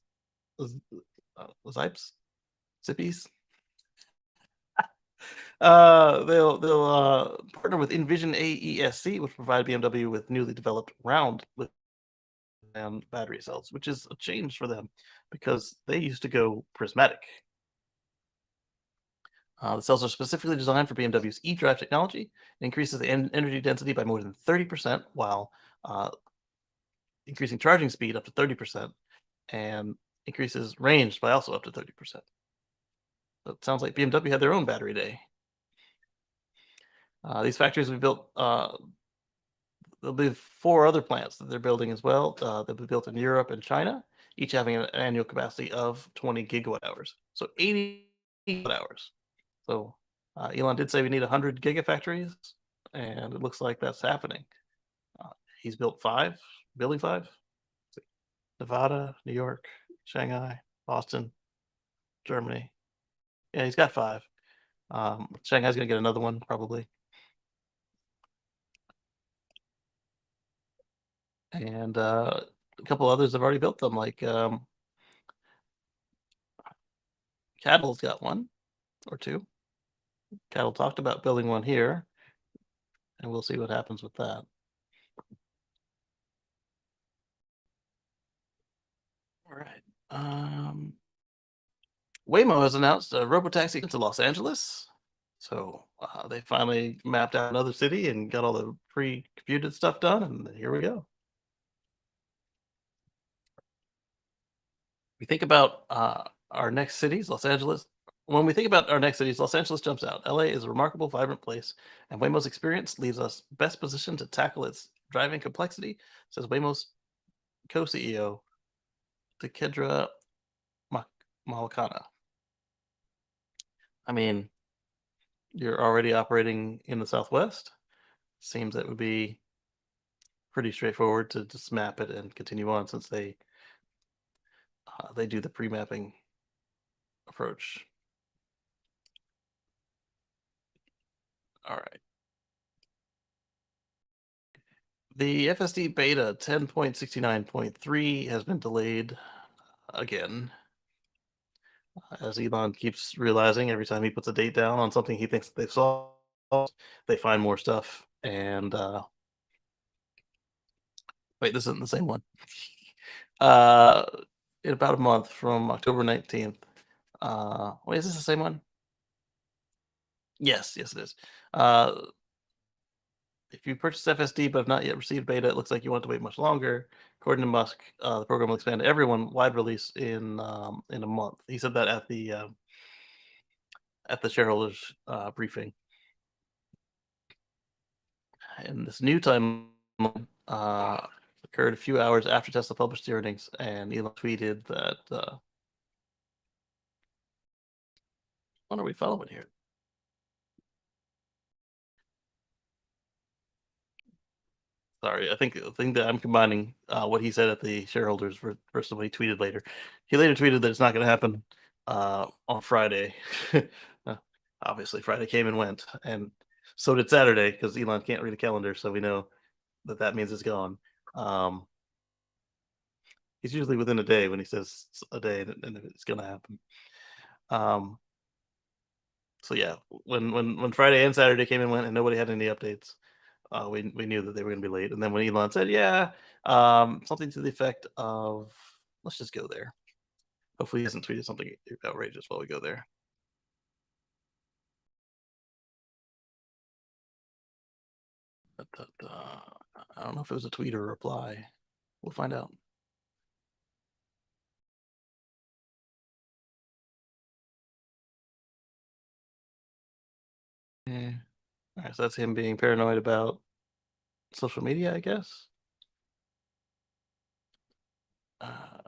Zippies. They'll partner with Envision AESC, which provide BMW with newly developed round and battery cells, which is a change for them because they used to go prismatic. The cells are specifically designed for BMW's eDrive technology. It increases the energy density by more than 30% while uh, increasing charging speed up to 30% and increases range by also up to 30%. So it sounds like BMW had their own battery day. These factories will be built. There'll be 4 other plants that they're building as well. They'll be built in Europe and China, each having an annual capacity of 20 gigawatt hours. So 80 gigawatt hours. So Elon did say we need 100 gigafactories, and it looks like that's happening. Uh, he's built 5, building 5. Nevada, New York, Shanghai, Boston, Germany. Yeah, he's got 5. Shanghai's gonna get another one probably, and a couple others have already built them. Like Cattle's got 1 or 2. Cattle talked about building one here, and we'll see what happens with that. All right. Waymo has announced a robotaxi to Los Angeles. So they finally mapped out another city and got all the pre-computed stuff done, and here we go. We think about our next cities, Los Angeles. When we think about our next cities, Los Angeles jumps out. LA is a remarkable, vibrant place, and Waymo's experience leaves us best positioned to tackle its driving complexity, says Waymo's co-CEO, Takedra Malakana. I mean, you're already operating in the Southwest. Seems that would be pretty straightforward to just map it and continue on since they do the pre-mapping approach. All right. The FSD beta 10.69.3 has been delayed again, as Elon keeps realizing every time he puts a date down on something he thinks they've solved, they find more stuff. And wait, this isn't the same one. Uh, in about a month from October 19th. Wait, is this the same one? Yes, yes, it is. If you purchased FSD but have not yet received beta, it looks like you want to wait much longer. According to Musk, the program will expand to everyone wide release in a month. He said that at the shareholders briefing. And this new time occurred a few hours after Tesla published the earnings, and Elon tweeted that. What are we following here? Sorry, I think that I'm combining what he said at the shareholders versus what he tweeted later. He later tweeted that it's not going to happen on Friday. Uh, Obviously, Friday came and went, and so did Saturday because Elon can't read a calendar, so we know that that means it's gone. Um, he's usually within a day when he says a day, and it's going to happen. Um, so yeah, when Friday and Saturday came and went, and nobody had any updates, we knew that they were going to be late. And then when Elon said, "Yeah," something to the effect of, "Let's just go there." Hopefully, he hasn't tweeted something outrageous while we go there. I don't know if it was a tweet or a reply. We'll find out. Yeah. All right, so that's him being paranoid about social media, I guess. Uh,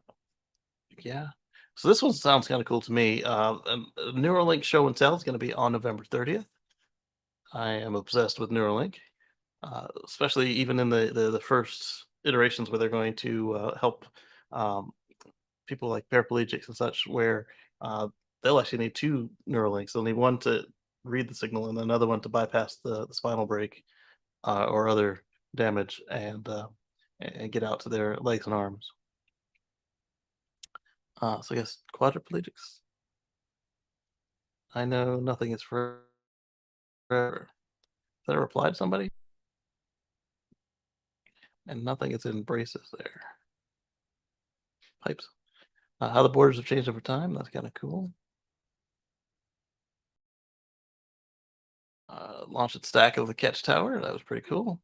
yeah. So this one sounds kind of cool to me. Neuralink show and tell is going to be on November 30th. I am obsessed with Neuralink, especially even in the first iterations where they're going to help um, people like paraplegics and such, where uh, they'll actually need 2 Neuralinks. They'll need one to read the signal and another one to bypass the spinal break or other damage and get out to their legs and arms. So I guess quadriplegics. I know nothing is forever. Did I reply to somebody? And nothing is in braces there. Pipes. How the borders have changed over time. That's kind of cool. Launched its stack of the Catch Tower. That was pretty cool.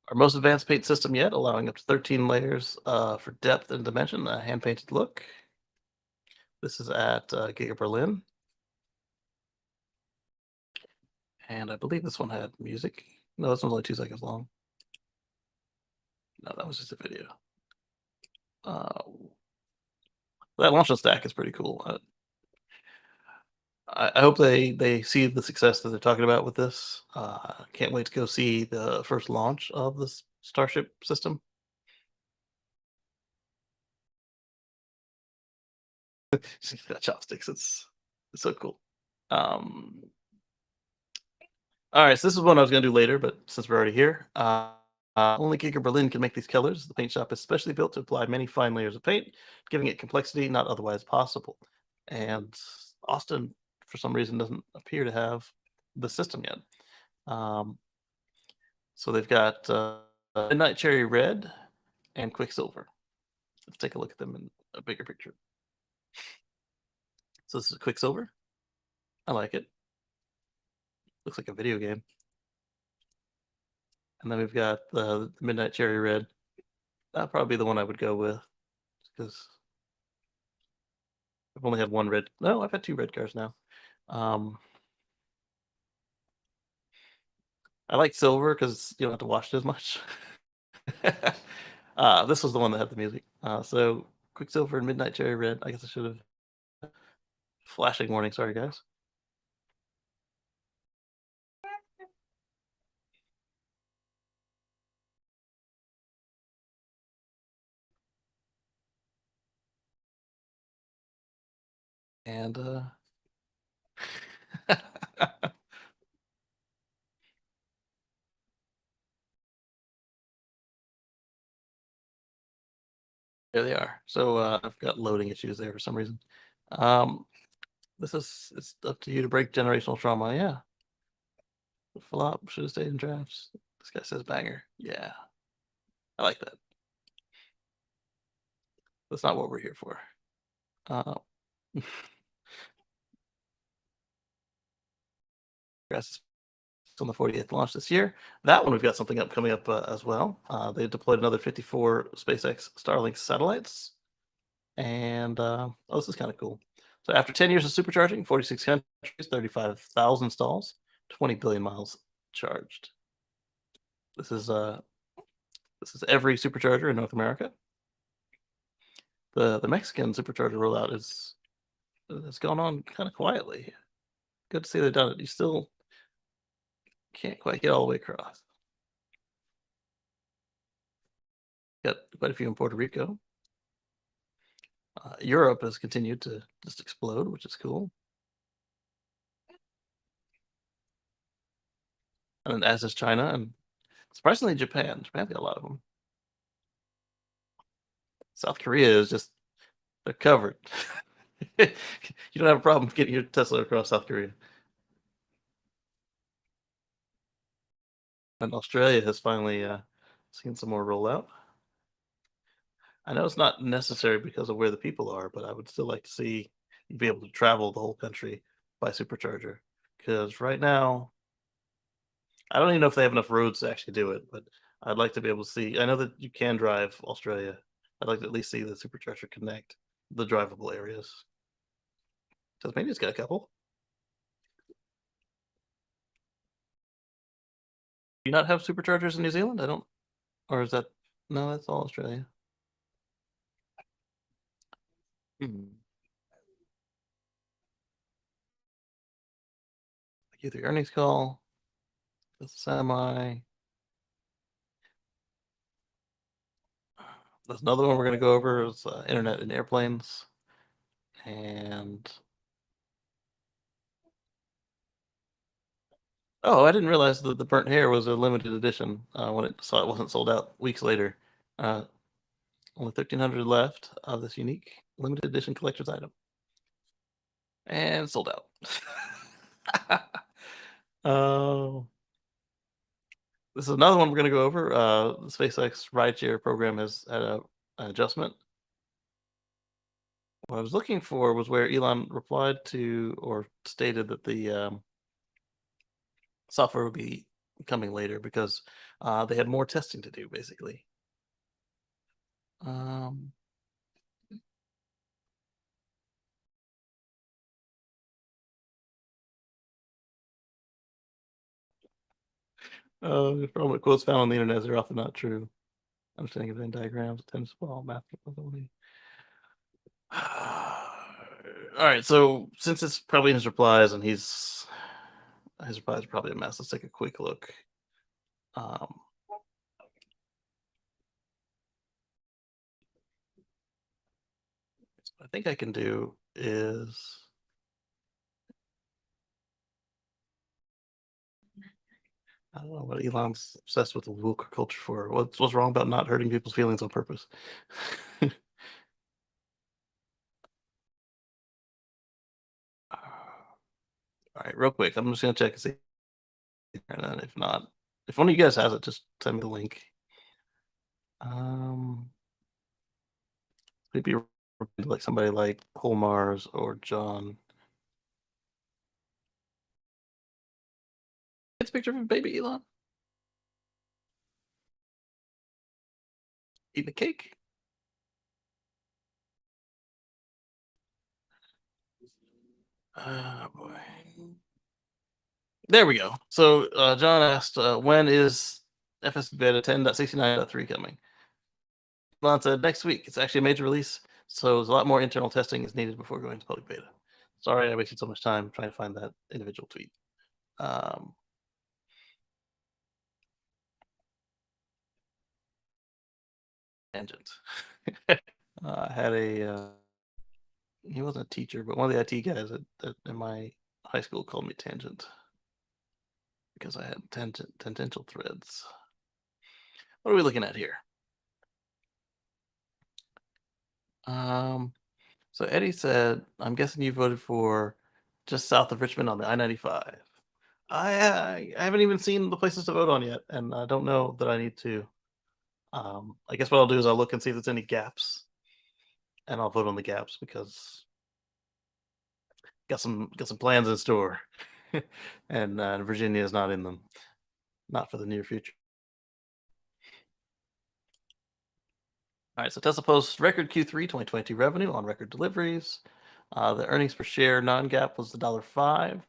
Our most advanced paint system yet, allowing up to 13 layers for depth and dimension, a hand-painted look. This is at Giga Berlin. And I believe this one had music. No, this one's only 2 seconds long. No, that was just a video. That launch stack is pretty cool. I hope they see the success that they're talking about with this. Can't wait to go see the first launch of this Starship system. She's got chopsticks. It's so cool. All right, so this is one I was going to do later, but since we're already here, only Giga Berlin can make these colors. The paint shop is specially built to apply many fine layers of paint, giving it complexity not otherwise possible. And Austin, for some reason, doesn't appear to have the system yet. So they've got Midnight Cherry Red and Quicksilver. Let's take a look at them in a bigger picture. So this is Quicksilver. I like it. Looks like a video game. And then we've got the Midnight Cherry Red. That'll probably be the one I would go with, because I've only had one red. No, I've had 2 red cars now. I like silver because you don't have to wash it as much. This was the one that had the music. So Quicksilver and Midnight Cherry Red. I guess I should have. Flashing warning. Sorry, guys. And there they are. So I've got loading issues there for some reason. It's up to you to break generational trauma. Yeah. The flop should have stayed in drafts. This guy says banger. Yeah. I like that. That's not what we're here for. Grass on the 40th launch this year. That one we've got something coming up as well. They deployed another 54 SpaceX Starlink satellites. And oh, this is kind of cool. So after 10 years of supercharging, 46 countries, 35,000 stalls, 20 billion miles charged. This is every supercharger in North America. The Mexican supercharger rollout has gone on kind of quietly. Good to see they've done it. You still can't quite get all the way across. Got quite a few in Puerto Rico. Europe has continued to just explode, which is cool. And as is China, and surprisingly Japan. Japan's got a lot of them. South Korea is just, they're covered. You don't have a problem getting your Tesla across South Korea. And Australia has finally seen some more rollout. I know it's not necessary because of where the people are, but I would still like to see you be able to travel the whole country by supercharger. Because right now, I don't even know if they have enough roads to actually do it, but I'd like to be able to see. I know that you can drive Australia. I'd like to at least see the supercharger connect the drivable areas. Tasmania's got a couple. Do you not have superchargers in New Zealand? I don't. Or is that. No, that's all Australia. Q3 earnings call. The semi. There's another one we're going to go over is internet in airplanes. And oh, I didn't realize that the burnt hair was a limited edition when it wasn't sold out weeks later. Only 1,300 left of this unique limited edition collector's item. And sold out. Oh. This is another one we're going to go over. The SpaceX rideshare program has had an adjustment. what I was looking for was where Elon replied to or stated that the software would be coming later because they had more testing to do, basically. Um, from quotes found on the internet, they're often not true. Understanding of Venn diagrams, attempts to follow math ability. All right, so since it's probably in his replies and his replies are probably a mess, let's take a quick look. Um, what I think I can do is I don't know what Elon's obsessed with the woke culture for. What's wrong about not hurting people's feelings on purpose? All right, real quick, I'm just gonna check and see, and then if not, if one of you guys has it, just send me the link. Um, maybe like somebody like Paul Mars or John. It's a picture of a baby Elon eating a cake. Oh boy. There we go. So John asked, when is FS Beta 10.69.3 coming? Elon said next week. It's actually a major release, so there's a lot more internal testing is needed before going to public beta. Sorry, I wasted so much time trying to find that individual tweet. Tangent. I had a he wasn't a teacher, but one of the IT guys in my high school called me Tangent because I had tangential threads. What are we looking at here? So Eddie said, "I'm guessing you voted for just south of Richmond on the I-95." I haven't even seen the places to vote on yet, and I don't know that I need to. I guess what I'll do is I'll look and see if there's any gaps, and I'll vote on the gaps because got some plans in store, and Virginia is not in them, not for the near future. All right, so Tesla posts record Q3 2022 revenue on record deliveries. The earnings per share non-GAAP was $1.05,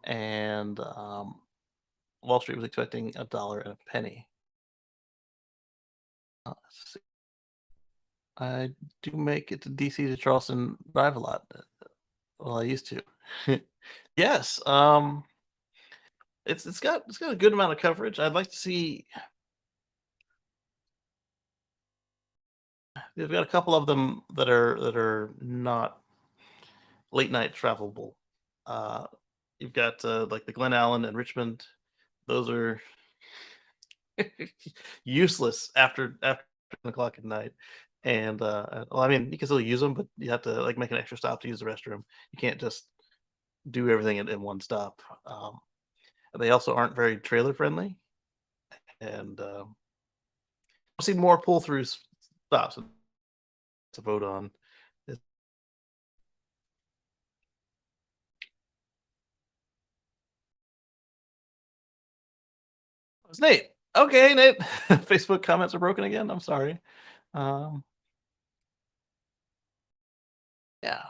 and Wall Street was expecting $1.01. Let's see. I do make it to DC to Charleston Drive a lot. Well, I used to. Yes, it's got a good amount of coverage. I'd like to see. They've got a couple of them that are not late night travelable. Uh, you've got like the Glen Allen and Richmond. Those are useless after 10 o'clock at night. And well, I mean, you can still use them, but you have to like make an extra stop to use the restroom. You can't just do everything in one stop. They also aren't very trailer friendly, and I'll see more pull through stops to vote on. It's Nate. Okay, Nate. Facebook comments are broken again. I'm sorry. Um, yeah,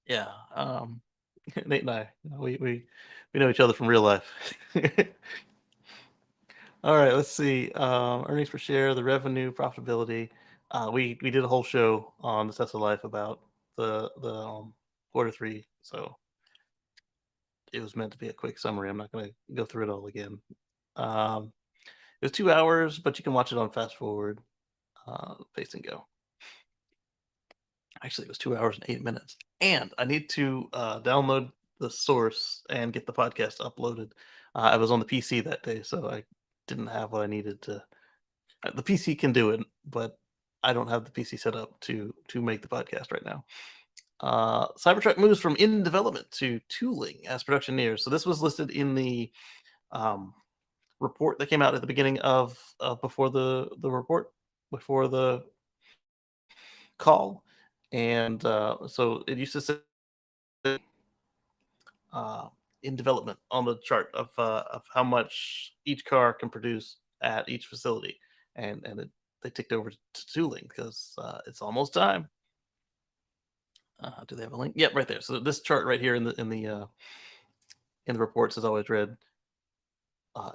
yeah. Nate and I, we know each other from real life. All right, let's see. Earnings per share, the revenue, profitability. We did a whole show on the Tesla Life about the quarter 3, so it was meant to be a quick summary. I'm not going to go through it all again. It was 2 hours, but you can watch it on fast forward, paste and go. Actually, it was 2 hours and 8 minutes. And I need to download the source and get the podcast uploaded. I was on the PC that day, so I didn't have what I needed to. The PC can do it, but I don't have the PC set up to make the podcast right now. Cybertruck moves from in development to tooling as production nears. So this was listed in the report that came out at the beginning of before the report, before the call, and so it used to say uh, in development on the chart of how much each car can produce at each facility, and they ticked over to tooling because it's almost time. Do they have a link? Yep, right there. So this chart right here in the reports is always read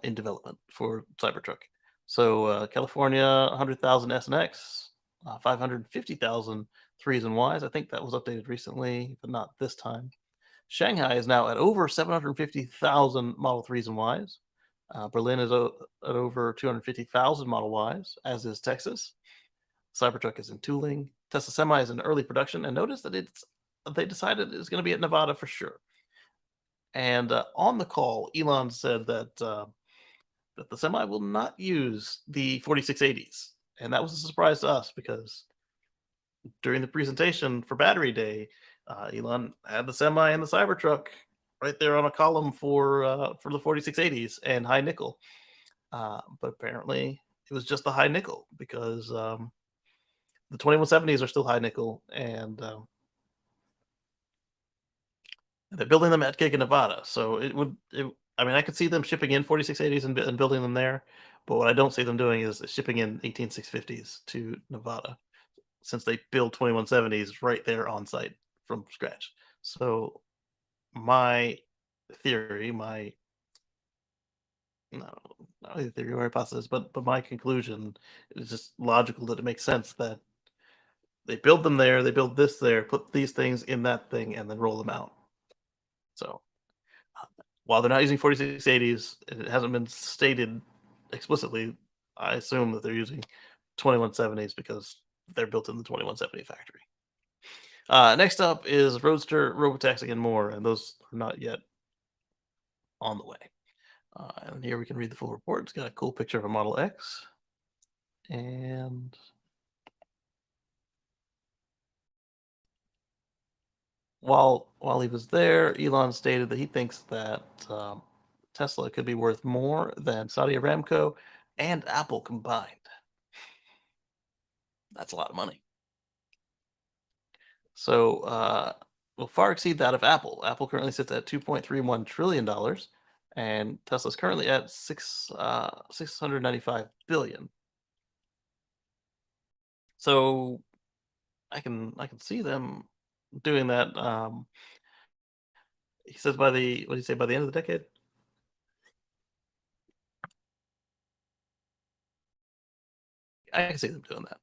in development for Cybertruck. So California, 100,000 S and X, 550,000 threes and Ys. I think that was updated recently, but not this time. Shanghai is now at over 750,000 Model 3s and Ys. Berlin is at over 250,000 Model Ys, as is Texas. Cybertruck is in tooling. Tesla Semi is in early production, and notice that they decided it's going to be at Nevada for sure. And on the call, Elon said that that the Semi will not use the 4680s, and that was a surprise to us because during the presentation for Battery Day, Elon had the Semi and the Cybertruck right there on a column for the 4680s and high nickel. But apparently, it was just the high nickel because the 2170s are still high nickel, and they're building them at Giga Nevada. So I mean, I could see them shipping in 4680s and building them there, but what I don't see them doing is shipping in 18650s to Nevada, since they build 2170s right there on site from scratch. So my theory, my no, not really theory or hypothesis, but my conclusion is just logical that it makes sense that they build them there, they build this there, put these things in that thing, and then roll them out. So while they're not using 4680s, it hasn't been stated explicitly. I assume that they're using 2170s because they're built in the 2170 factory. Next up is Roadster, Robotaxi, and more, and those are not yet on the way. And here we can read the full report. It's got a cool picture of a Model X. And while he was there, Elon stated that he thinks that Tesla could be worth more than Saudi Aramco and Apple combined. That's a lot of money. So will far exceed that of Apple. Apple currently sits at $2.31 trillion, and Tesla's currently at 695 billion. So I can see them doing that. He says what did he say, by the end of the decade? I can see them doing that.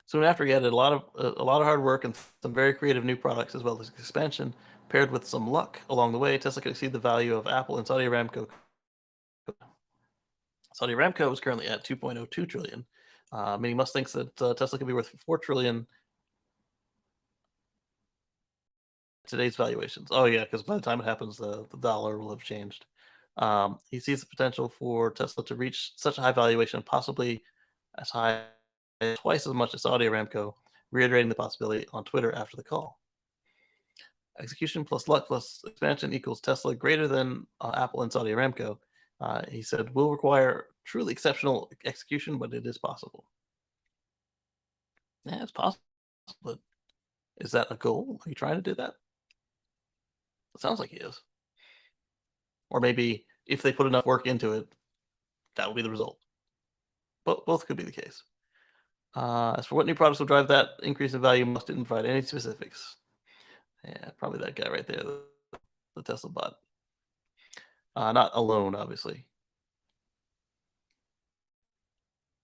Soon after, he added a lot of hard work and some very creative new products, as well as expansion, paired with some luck along the way. Tesla could exceed the value of Apple and Saudi Aramco. Saudi Aramco is currently at 2.02 trillion, meaning Musk thinks that Tesla could be worth 4 trillion today's valuations. Oh yeah, because by the time it happens, the dollar will have changed. He sees the potential for Tesla to reach such a high valuation, possibly as high as twice as much as Saudi Aramco, reiterating the possibility on Twitter after the call. Execution plus luck plus expansion equals Tesla greater than Apple and Saudi Aramco. He said, will require truly exceptional execution, but it is possible. Yeah, it's possible, but is that a goal? Are you trying to do that? It sounds like he is. Or maybe if they put enough work into it, that will be the result. But both could be the case. As for what new products will drive that increase in value, Musk didn't provide any specifics. Yeah, probably that guy right there, the Tesla bot. Not alone, obviously.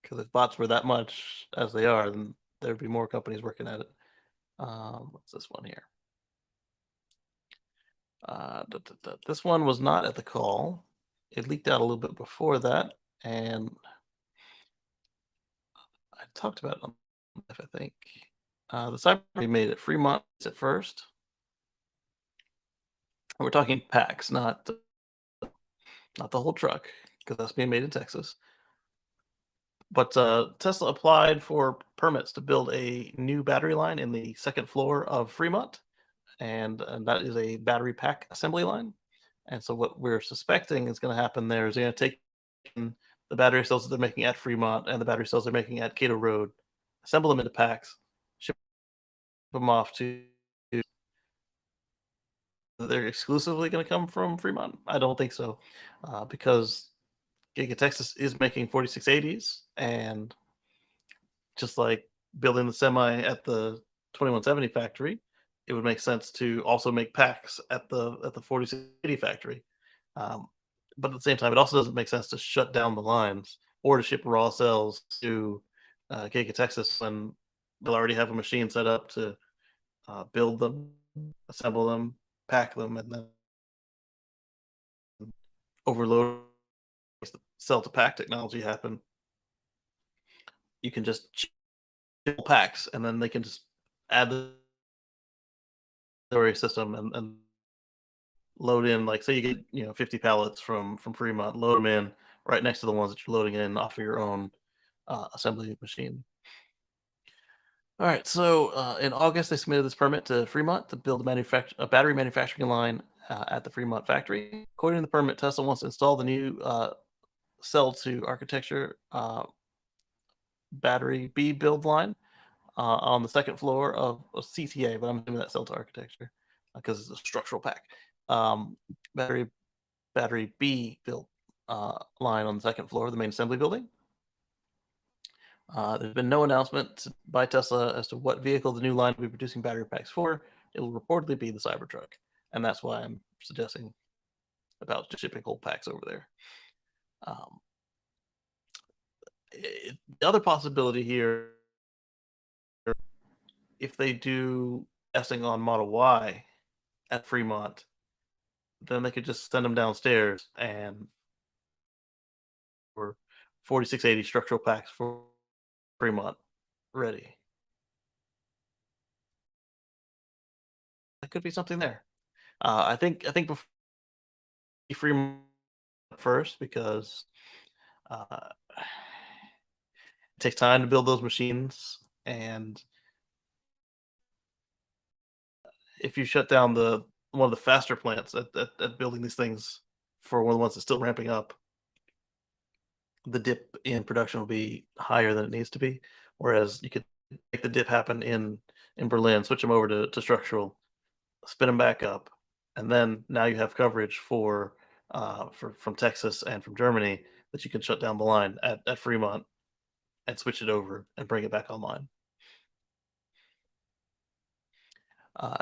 Because if bots were that much as they are, then there'd be more companies working at it. What's this one here? This one was not at the call. It leaked out a little bit before that, and I talked about it on live, I think. The Cyber made it Fremont at first. And we're talking packs, not the whole truck, because that's being made in Texas. But Tesla applied for permits to build a new battery line in the second floor of Fremont, and that is a battery pack assembly line. And so what we're suspecting is going to happen there is they're going to take the battery cells that they're making at Fremont and the battery cells they're making at Cato Road, assemble them into packs, ship them off to they're exclusively going to come from Fremont? I don't think so, because Giga Texas is making 4680s, and just like building the semi at the 2170 factory, it would make sense to also make packs at the 4680 factory. Um, but at the same time, it also doesn't make sense to shut down the lines or to ship raw cells to Giga Texas when they'll already have a machine set up to build them, assemble them, pack them, and then overload the cell to pack technology happen. You can just ship packs, and then they can just add the storage system and load in, like, say you get 50 pallets from Fremont, load them in right next to the ones that you're loading in off of your own assembly machine. All right, so in August they submitted this permit to Fremont to build a battery manufacturing line at the Fremont factory. According to the permit, Tesla wants to install the new cell to architecture battery B build line on the second floor of CTA, but I'm assuming that's cell to architecture because it's a structural pack. Um, battery battery B built line on the second floor of the main assembly building. There's been no announcement by Tesla as to what vehicle the new line will be producing battery packs for. It will reportedly be the Cybertruck, and that's why I'm suggesting about just shipping whole packs over there. Um, the other possibility here, if they do testing on Model Y at Fremont, then they could just send them downstairs and for 4680 structural packs for Fremont ready. That could be something there. I think before Fremont first because uh, it takes time to build those machines, and if you shut down the one of the faster plants at building these things for one of the ones that's still ramping up, the dip in production will be higher than it needs to be. Whereas you could make the dip happen in Berlin, switch them over to structural, spin them back up, and then now you have coverage for from Texas and from Germany that you can shut down the line at Fremont and switch it over and bring it back online.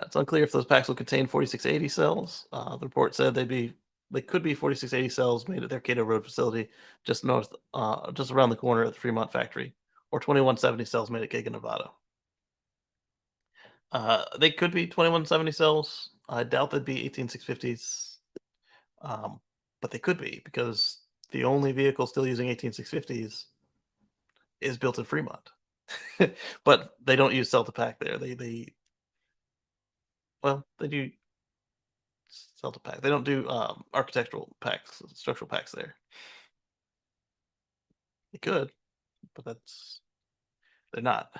It's unclear if those packs will contain 4680 cells. The report said they could be 4680 cells made at their Cato Road facility just around the corner at the Fremont factory, or 2170 cells made at Giga Nevada. They could be 2170 cells. I doubt they'd be 18650s, but they could be because the only vehicle still using 18650s is built in Fremont. But they don't use cell to pack there. They do cell to pack. They don't do architectural packs, structural packs there. They could, but they're not.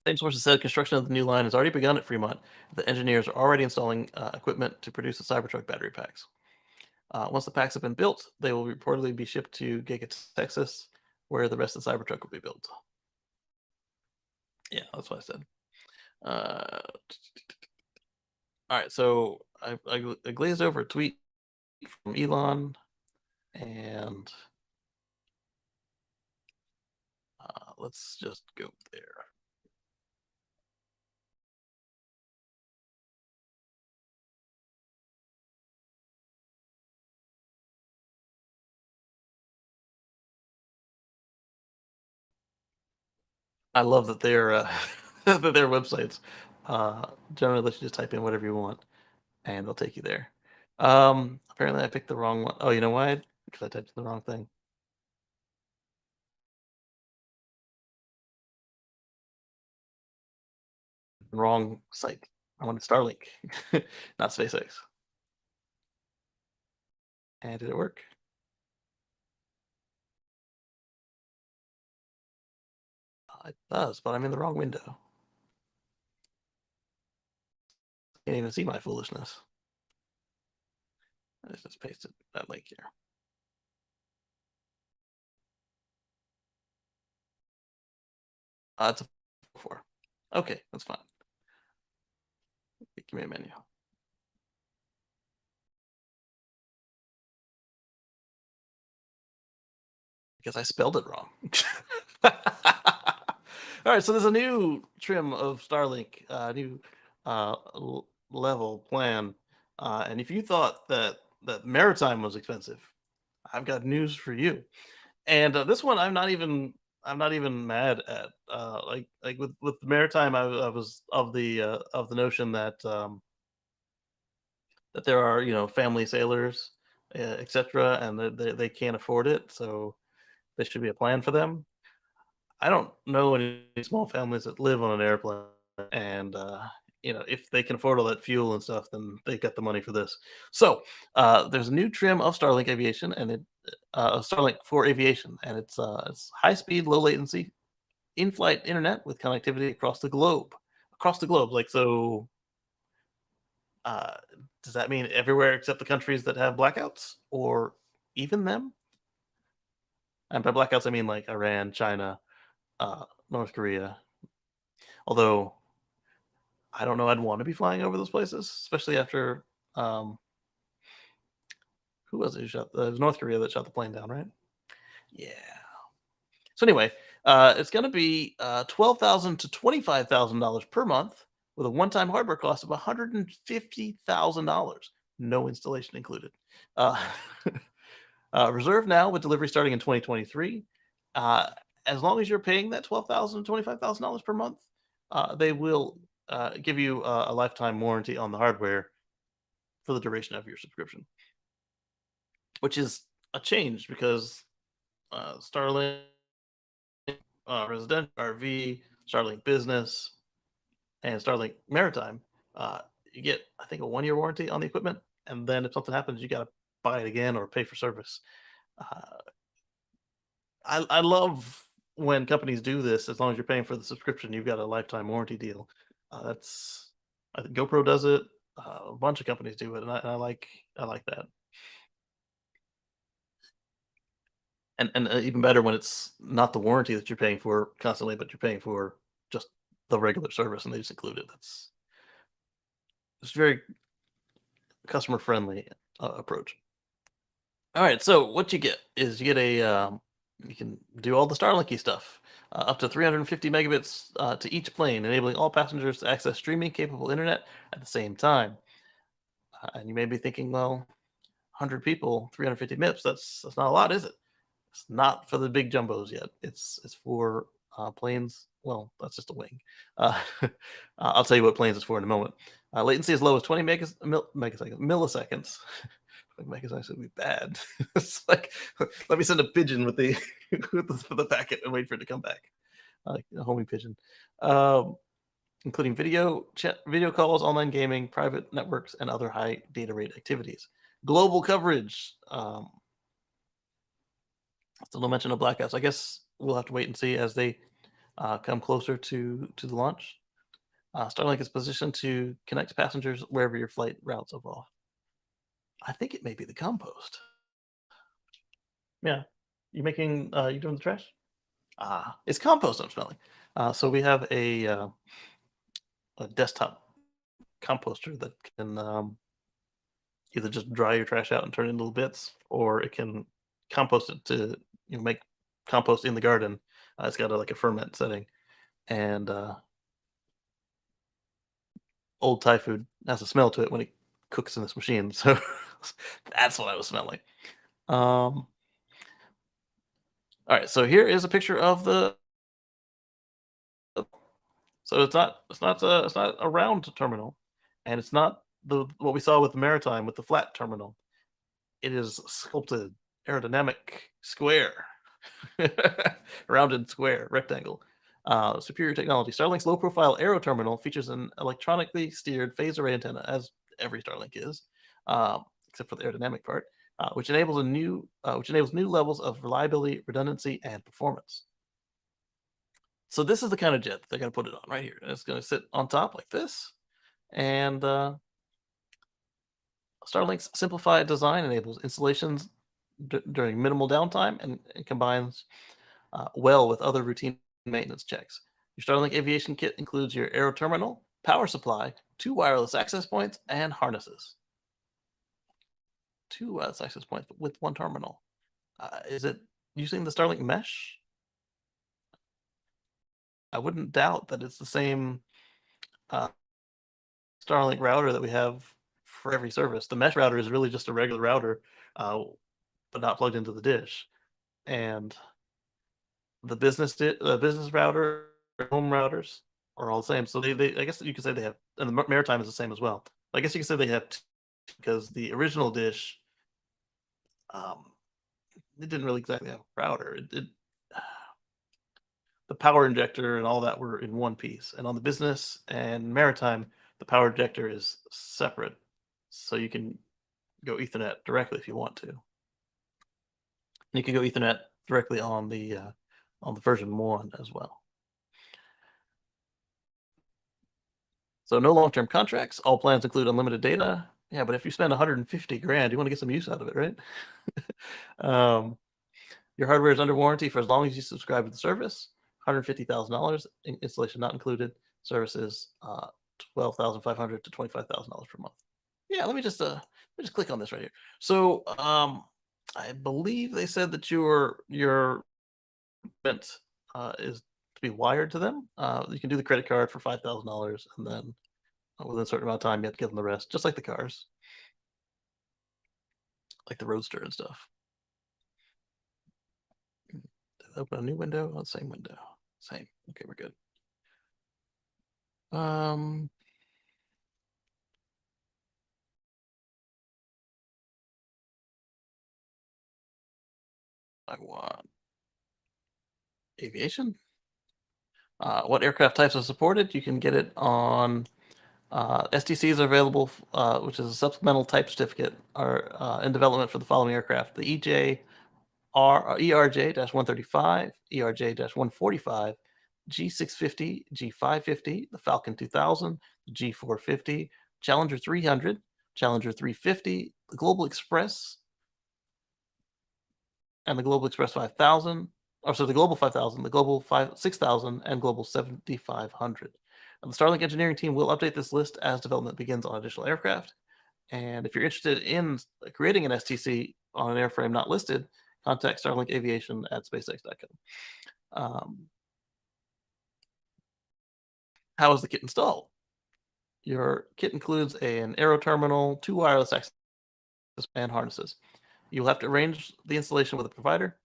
Same sources said construction of the new line has already begun at Fremont. The engineers are already installing equipment to produce the Cybertruck battery packs. Once the packs have been built, they will reportedly be shipped to Giga Texas, where the rest of the Cybertruck will be built. Yeah, that's what I said. All right, so I glazed over a tweet from Elon, and let's just go there. I love that that their websites generally let you just type in whatever you want, and they'll take you there. Apparently, I picked the wrong one. Oh, you know why? Because I typed in the wrong thing. Wrong site. I wanted Starlink, not SpaceX. And did it work? It does, but I'm in the wrong window. Can't even see my foolishness. I just pasted that link here. It's a 4. Okay, that's fine. Give me a menu. Because I spelled it wrong. All right, so there's a new trim of Starlink, new level plan, and if you thought that maritime was expensive, I've got news for you. And this one, I'm not even mad at. Like with maritime, I was of the notion that there are family sailors, etc., and they can't afford it, so there should be a plan for them. I don't know any small families that live on an airplane, and if they can afford all that fuel and stuff, then they got the money for this. So there's a new trim of Starlink Aviation, and Starlink for aviation, and it's high speed, low latency, in flight internet with connectivity across the globe. Across the globe, like so. Uh, does that mean everywhere except the countries that have blackouts, or even them? And by blackouts, I mean like Iran, China, North Korea. Although I don't know, I'd want to be flying over those places, especially after um, who was it who shot? It was North Korea that shot the plane down, right? Yeah. So anyway, it's going to be $12,000 to $25,000 per month with a one-time hardware cost of $150,000, no installation included. Uh, reserve now with delivery starting in 2023. Uh, as long as you're paying that $12,000 to $25,000 per month, they will give you a lifetime warranty on the hardware for the duration of your subscription, which is a change because Starlink Residential RV, Starlink Business, and Starlink Maritime, uh, you get I think a 1 year warranty on the equipment, and then if something happens, you got to buy it again or pay for service. Uh, I love when companies do this. As long as you're paying for the subscription, you've got a lifetime warranty deal. That's I think GoPro does it. A bunch of companies do it, and I like that. And even better when it's not the warranty that you're paying for constantly, but you're paying for just the regular service, and they just include it. That's it's very customer friendly approach. All right, so what you get is you get you can do all the Starlinky stuff, up to 350 megabits to each plane, enabling all passengers to access streaming capable internet at the same time. And you may be thinking, well, 100 people, 350 MIPS, that's not a lot, is it? It's not for the big jumbos yet. It's for planes. Well, that's just a wing. I'll tell you what planes it's for in a moment. Latency as low as 20 megaseconds, milliseconds. Like megaseconds would be bad. It's like let me send a pigeon with the with the packet and wait for it to come back. Like a homing pigeon. Um, including video chat, video calls, online gaming, private networks, and other high data rate activities. Global coverage. Still no mention of blackouts. I guess we'll have to wait and see as they come closer to the launch. Starlink is positioned to connect passengers wherever your flight routes evolve. I think it may be the compost. Yeah, you doing the trash? It's compost I'm smelling. So we have a desktop composter that can either just dry your trash out and turn it into little bits, or it can compost it to make compost in the garden. It's got like a ferment setting, and old Thai food has a smell to it when it cooks in this machine. So that's what I was smelling. All right, so here is a picture of the. So it's not a round terminal, and it's not the what we saw with the maritime with the flat terminal. It is sculpted, aerodynamic, square, rounded square, rectangle. Superior technology. Starlink's low-profile aero terminal features an electronically steered phased array antenna, as every Starlink is, except for the aerodynamic part, which enables new levels of reliability, redundancy, and performance. So this is the kind of jet that they're going to put it on right here. And it's going to sit on top like this, and Starlink's simplified design enables installations during minimal downtime and combines well with other routine maintenance checks. Your Starlink aviation kit includes your aero terminal, power supply, 2 wireless access points, and harnesses. 2 wireless access points with 1 terminal. Is it using the Starlink mesh? I wouldn't doubt that it's the same uh, Starlink router that we have for every service. The mesh router is really just a regular router, but not plugged into the dish. And the business router, home routers are all the same. So they I guess you could say they have, and the maritime is the same as well. I guess you could say they have because the original dish, um, it didn't really exactly have a router. The power injector and all that were in one piece. And on the business and maritime, the power injector is separate. So you can go Ethernet directly if you want to. And you can go Ethernet directly on the version 1 as well. So no long-term contracts. All plans include unlimited data. Yeah, but if you spend 150 grand, you want to get some use out of it, right? Your hardware is under warranty for as long as you subscribe to the service. $150,000 installation not included. Services $12,500 to $25,000 per month. Yeah, let me just click on this right here. So I believe they said that your rent is to be wired to them. You can do the credit card for $5,000, and then within a certain amount of time, you have to give them the rest, just like the cars, like the Roadster and stuff. Open a new window. Oh, same window. Same. Okay, we're good. I want aviation. What aircraft types are supported? You can get it on STCs are available, which is a supplemental type certificate, are in development for the following aircraft: the ERJ-135, ERJ-145, G650, G550, the Falcon 2000, the G450, Challenger 300, Challenger 350, the Global Express, and the Global Express 5000, or so the Global 5000, the Global 6000, and Global 7500. And the Starlink engineering team will update this list as development begins on additional aircraft. And if you're interested in creating an STC on an airframe not listed, contact Starlink Aviation at SpaceX.com. How is the kit installed? Your kit includes an aero terminal, 2 wireless access and harnesses. You'll have to arrange the installation with a provider.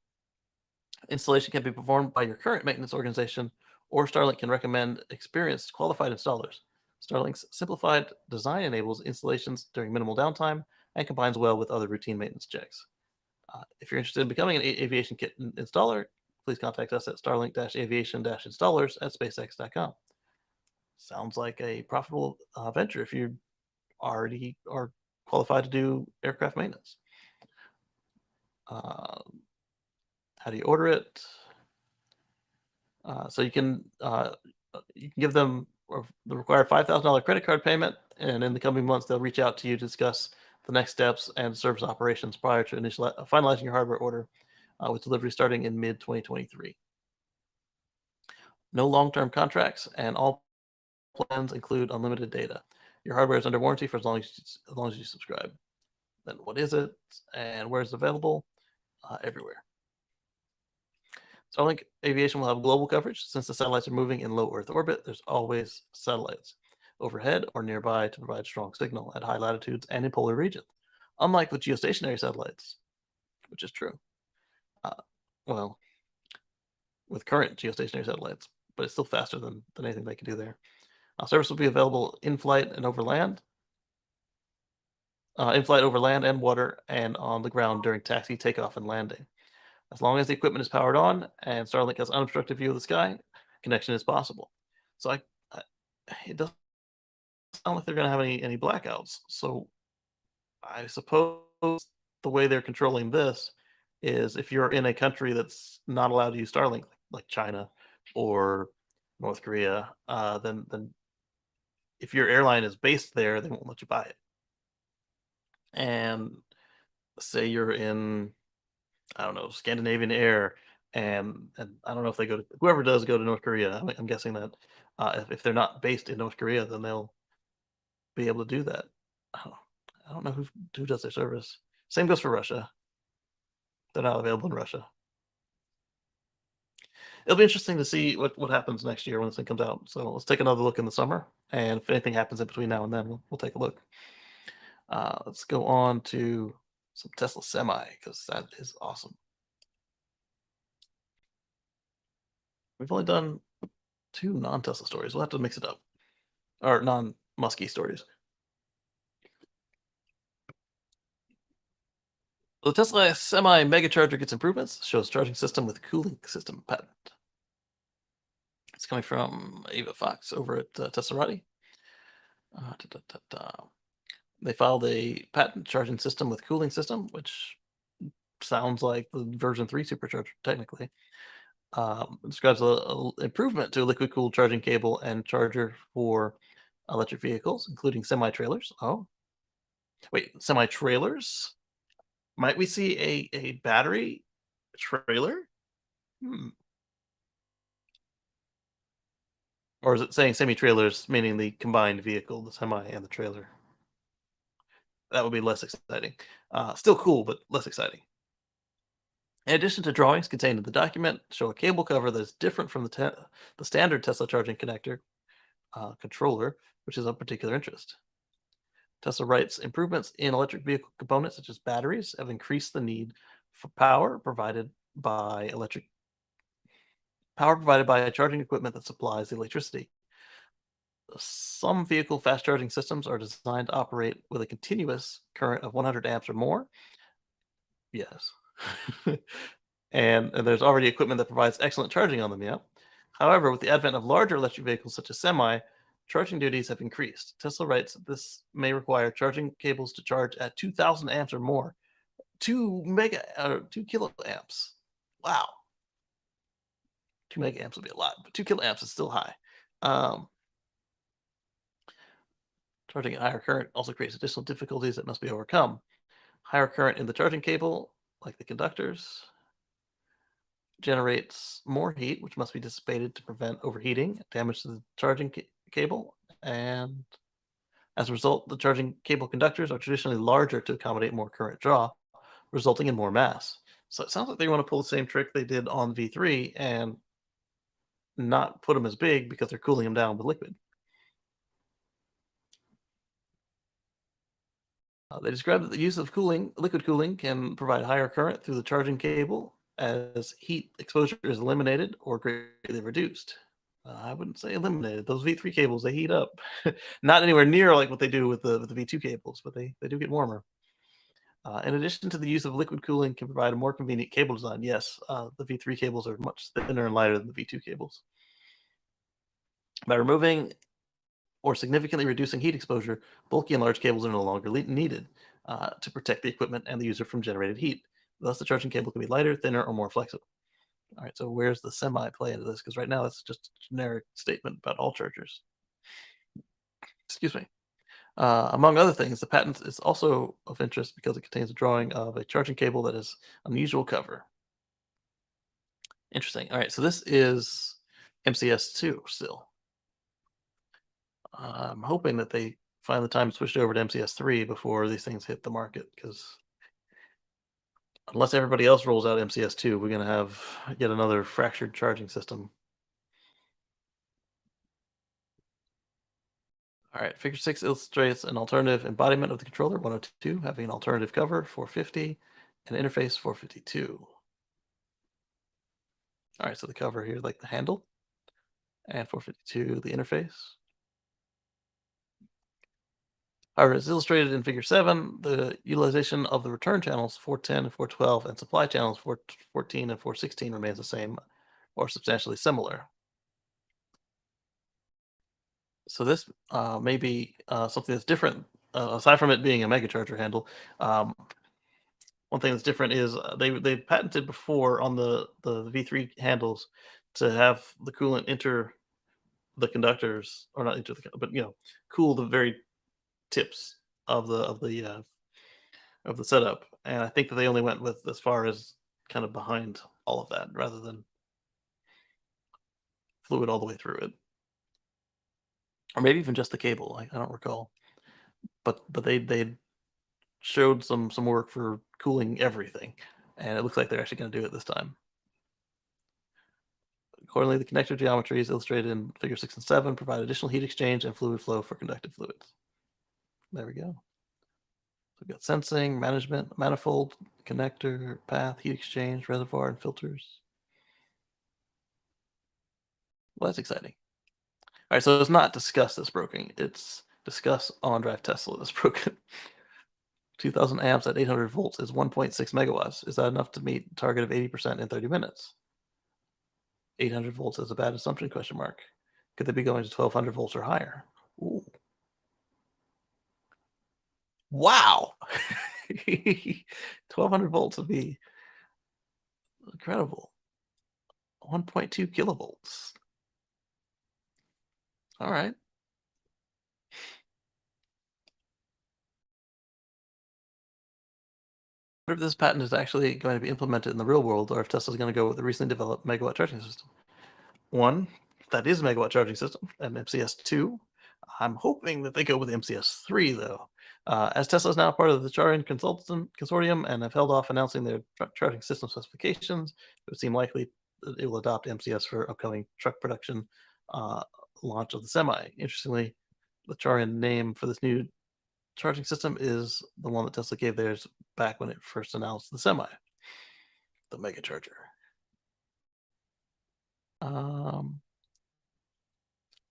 Installation can be performed by your current maintenance organization, or Starlink can recommend experienced, qualified installers. Starlink's simplified design enables installations during minimal downtime and combines well with other routine maintenance checks. If you're interested in becoming an aviation kit installer, please contact us at starlink-aviation-installers at spacex.com. Sounds like a profitable venture if you already are qualified to do aircraft maintenance. How do you order it? So you can give them the required $5,000 credit card payment, and in the coming months they'll reach out to you to discuss the next steps and service operations prior to finalizing your hardware order, with delivery starting in mid-2023. No long-term contracts, and all plans include unlimited data. Your hardware is under warranty for as long as you subscribe. Then what is it, and where is it available? Everywhere. Starlink Aviation will have global coverage. Since the satellites are moving in low Earth orbit, there's always satellites overhead or nearby to provide strong signal at high latitudes and in polar regions. Unlike with geostationary satellites, which is true. Well, with current geostationary satellites, but it's still faster than anything they can do there. Service will be available in flight and over land. In flight over land and water, and on the ground during taxi, takeoff, and landing. As long as the equipment is powered on and Starlink has unobstructed view of the sky, connection is possible. So it doesn't sound like they're going to have any blackouts. So I suppose the way they're controlling this is if you're in a country that's not allowed to use Starlink, like China or North Korea, then if your airline is based there, they won't let you buy it. And say you're in, I don't know, Scandinavian Air, and I don't know if they go to whoever does go to North Korea. I'm guessing that if they're not based in North Korea, then they'll be able to do that. Oh, I don't know who does their service. Same goes for Russia. They're not available in Russia. It'll be interesting to see what happens next year when this thing comes out. So let's take another look in the summer, and if anything happens in between now and then, we'll take a look. Let's go on to some Tesla Semi because that is awesome. We've only done 2 non-Tesla stories. We'll have to mix it up, or non-Musky stories. The Tesla Semi Megacharger gets improvements. Shows charging system with cooling system patent. It's coming from Ava Fox over at Teslarati. They filed a patent charging system with cooling system, which sounds like the version 3 supercharger technically. It describes a improvement to a liquid cooled charging cable and charger for electric vehicles, including semi trailers. Oh, wait, semi trailers? Might we see a battery trailer? Hmm. Or is it saying semi trailers, meaning the combined vehicle, the semi and the trailer? That would be less exciting. Still cool, but less exciting. In addition to drawings contained in the document, show a cable cover that is different from the standard Tesla charging connector controller, which is of particular interest. Tesla writes improvements in electric vehicle components such as batteries have increased the need for power provided by charging equipment that supplies the electricity. Some vehicle fast charging systems are designed to operate with a continuous current of 100 amps or more. Yes. and there's already equipment that provides excellent charging on them, yeah. However, with the advent of larger electric vehicles such as semi, charging duties have increased. Tesla writes that this may require charging cables to charge at 2,000 amps or more. 2 kiloamps. Wow. 2 mega amps would be a lot, but 2 kiloamps is still high. Charging at higher current also creates additional difficulties that must be overcome. Higher current in the charging cable, like the conductors, generates more heat, which must be dissipated to prevent overheating, damage to the charging cable, and as a result, the charging cable conductors are traditionally larger to accommodate more current draw, resulting in more mass. So it sounds like they want to pull the same trick they did on V3 and not put them as big because they're cooling them down with liquid. They describe that the use of liquid cooling, can provide higher current through the charging cable as heat exposure is eliminated or greatly reduced. I wouldn't say eliminated. Those V3 cables, they heat up. Not anywhere near like what they do with the V2 cables, but they do get warmer. In addition to the use of liquid cooling can provide a more convenient cable design. Yes, the V3 cables are much thinner and lighter than the V2 cables. By removing or significantly reducing heat exposure, bulky and large cables are no longer needed to protect the equipment and the user from generated heat. Thus, the charging cable can be lighter, thinner, or more flexible. All right, so where's the semi play into this? Because right now it's just a generic statement about all chargers. Excuse me. Among other things, the patent is also of interest because it contains a drawing of a charging cable that is unusual cover. Interesting. All right, so this is MCS2 still. I'm hoping that they find the time to switch over to MCS3 before these things hit the market, because unless everybody else rolls out MCS2, we're going to have yet another fractured charging system. All right, Figure 6 illustrates an alternative embodiment of the controller, 102, having an alternative cover, 450, and interface, 452. All right, so the cover here, like the handle, and 452, the interface. However, as illustrated in Figure 7, the utilization of the return channels 410 and 412 and supply channels 414 and 416 remains the same or substantially similar. So this may be something that's different, aside from it being a megacharger handle. One thing that's different is they patented before on the V3 handles to have the coolant enter the conductors, or not enter the, but cool the very tips of the setup. And I think that they only went with as far as kind of behind all of that rather than fluid all the way through it, or maybe even just the cable. I don't recall, but they showed some work for cooling everything, and it looks like they're actually going to do it this time. Accordingly, the connector geometries illustrated in Figure 6 and 7 provide additional heat exchange and fluid flow for conductive fluids. There we go. So we've got sensing, management, manifold, connector, path, heat exchange, reservoir, and filters. Well, that's exciting. All right, so it's not discuss that's broken. It's discuss on-drive Tesla that's broken. 2,000 amps at 800 volts is 1.6 megawatts. Is that enough to meet the target of 80% in 30 minutes? 800 volts is a bad assumption, question mark. Could they be going to 1,200 volts or higher? Ooh. Wow. 1,200 volts would be incredible. 1.2 kilovolts. All right. What if this patent is actually going to be implemented in the real world, or if Tesla's going to go with the recently developed megawatt charging system? One, that is a megawatt charging system, and MCS2. I'm hoping that they go with MCS3, though. As Tesla is now part of the Charging Consortium and have held off announcing their charging system specifications, it would seem likely that it will adopt MCS for upcoming truck production launch of the Semi. Interestingly, the Charian name for this new charging system is the one that Tesla gave theirs back when it first announced the Semi, the Mega Charger.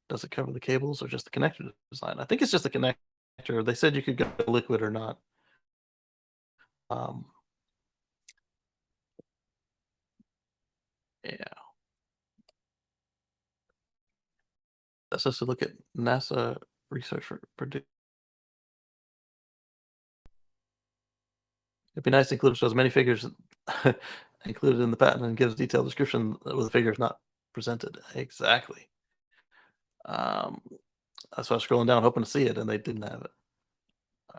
Does it cover the cables or just the connector design? I think it's just the connector. They said you could go liquid or not. Yeah. That's just to look at NASA research for predict. It'd be nice to include as many figures included in the patent and gives detailed description with the figures not presented. Exactly. That's why I was scrolling down hoping to see it, and they didn't have it.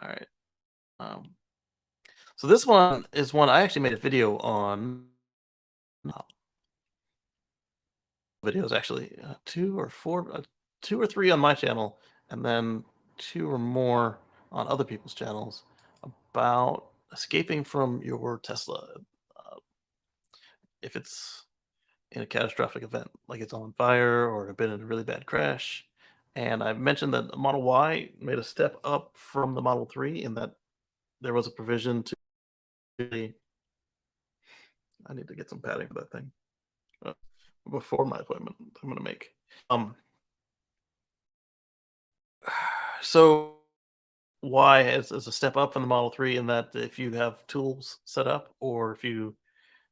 All right. So this one is one I actually made a video on. Videos actually, 2 or 4, 2 or 3 on my channel, and then 2 or more on other people's channels about escaping from your Tesla if it's in a catastrophic event, like it's on fire or been in a really bad crash. And I mentioned that the Model Y made a step up from the Model 3 in that there was a provision to. I need to get some padding for that thing before my appointment I'm going to make. So Y is a step up from the Model 3 in that if you have tools set up or if you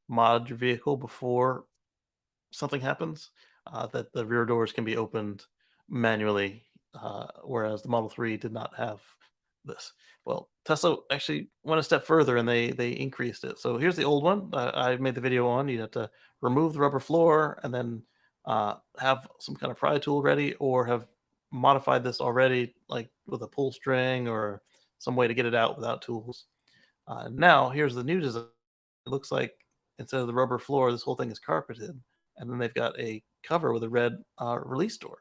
mod your vehicle before something happens, that the rear doors can be opened manually, whereas the Model 3 did not have this. Well, Tesla actually went a step further and they increased it. So here's the old one I made the video on. You'd have to remove the rubber floor and then have some kind of pry tool ready, or have modified this already, like with a pull string or some way to get it out without tools. Now here's the new design. It looks like instead of the rubber floor, this whole thing is carpeted, and then they've got a cover with a red release door.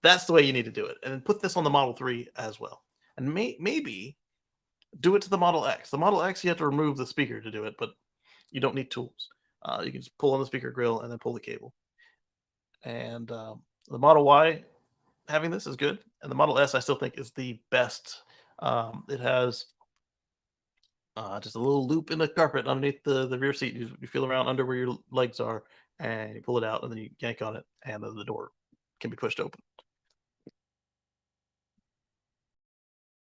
That's the way you need to do it, and then put this on the Model 3 as well, and maybe do it to the Model X. The Model X, you have to remove the speaker to do it, but you don't need tools. You can just pull on the speaker grill and then pull the cable. And the Model Y having this is good, and the Model S I still think is the best. It has just a little loop in the carpet underneath the rear seat. You feel around under where your legs are, and you pull it out, and then you yank on it, and then the door can be pushed open.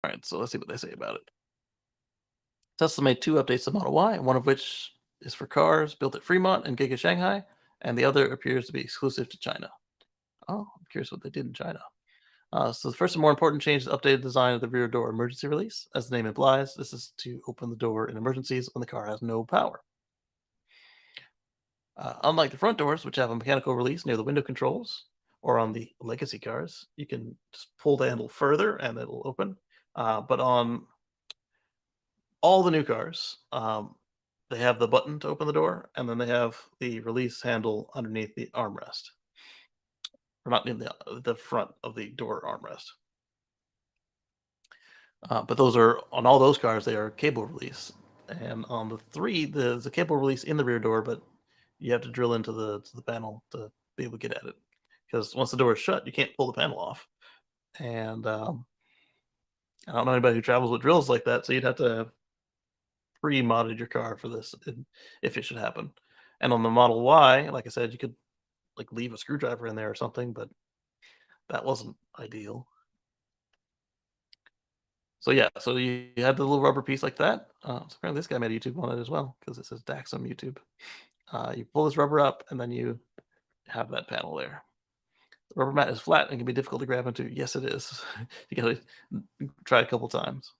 All right, so let's see what they say about it. Tesla made 2 updates to Model Y, one of which is for cars built at Fremont and Giga Shanghai, and the other appears to be exclusive to China. Oh, I'm curious what they did in China. So the first and more important change is the updated design of the rear door emergency release. As the name implies, this is to open the door in emergencies when the car has no power. Unlike the front doors, which have a mechanical release near the window controls, or on the legacy cars, you can just pull the handle further and it will open. But on all the new cars, they have the button to open the door, and then they have the release handle underneath the armrest, or not in the front of the door armrest. But those are on all those cars. They are cable release, and on the 3, there's a cable release in the rear door, but you have to drill into the panel to be able to get at it. Because once the door is shut, you can't pull the panel off. And I don't know anybody who travels with drills like that, so you'd have to have pre-modded your car for this if it should happen. And on the Model Y, like I said, you could like leave a screwdriver in there or something, but that wasn't ideal. So yeah, so you had the little rubber piece like that. So apparently this guy made a YouTube on it as well because it says Daxum YouTube. You pull this rubber up, and then you have that panel there. The rubber mat is flat and can be difficult to grab into. Yes, it is. You gotta try a couple times.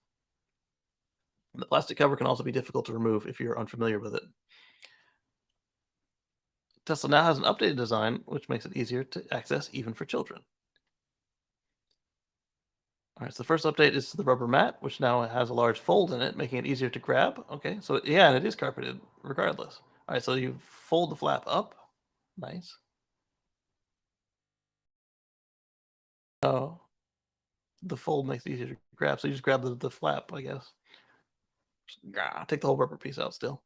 And the plastic cover can also be difficult to remove if you're unfamiliar with it. Tesla now has an updated design, which makes it easier to access even for children. All right, so the first update is to the rubber mat, which now has a large fold in it, making it easier to grab. Okay, so yeah, and it is carpeted regardless. All right, so you fold the flap up. Nice. Oh, the fold makes it easier to grab, so you just grab the flap, I guess. Take the whole rubber piece out still.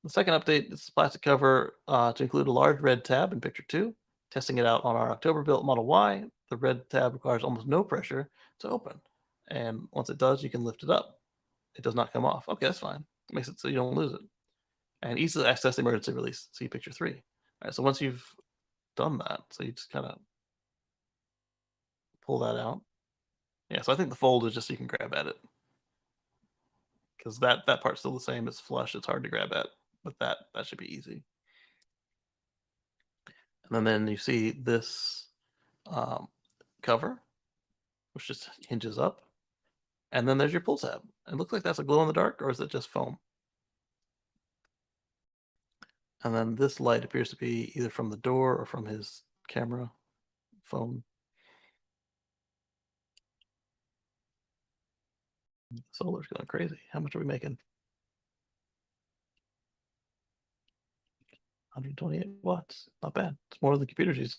The second update is the plastic cover to include a large red tab in picture 2. Testing it out on our October-built Model Y, the red tab requires almost no pressure to open. And once it does, you can lift it up. It does not come off. Okay, that's fine. It makes it so you don't lose it. And easily access the emergency release. See picture 3. All right, so once you've done that, so you just kind of pull that out. Yeah, so I think the fold is just so you can grab at it. Because that part's still the same. It's flush. It's hard to grab at. But that should be easy. And then you see this cover, which just hinges up. And then there's your pull tab. It looks like that's a glow in the dark, or is it just foam? And then this light appears to be either from the door or from his camera phone. Solar's going crazy. How much are we making? 128 watts. Not bad. It's more than the computers use.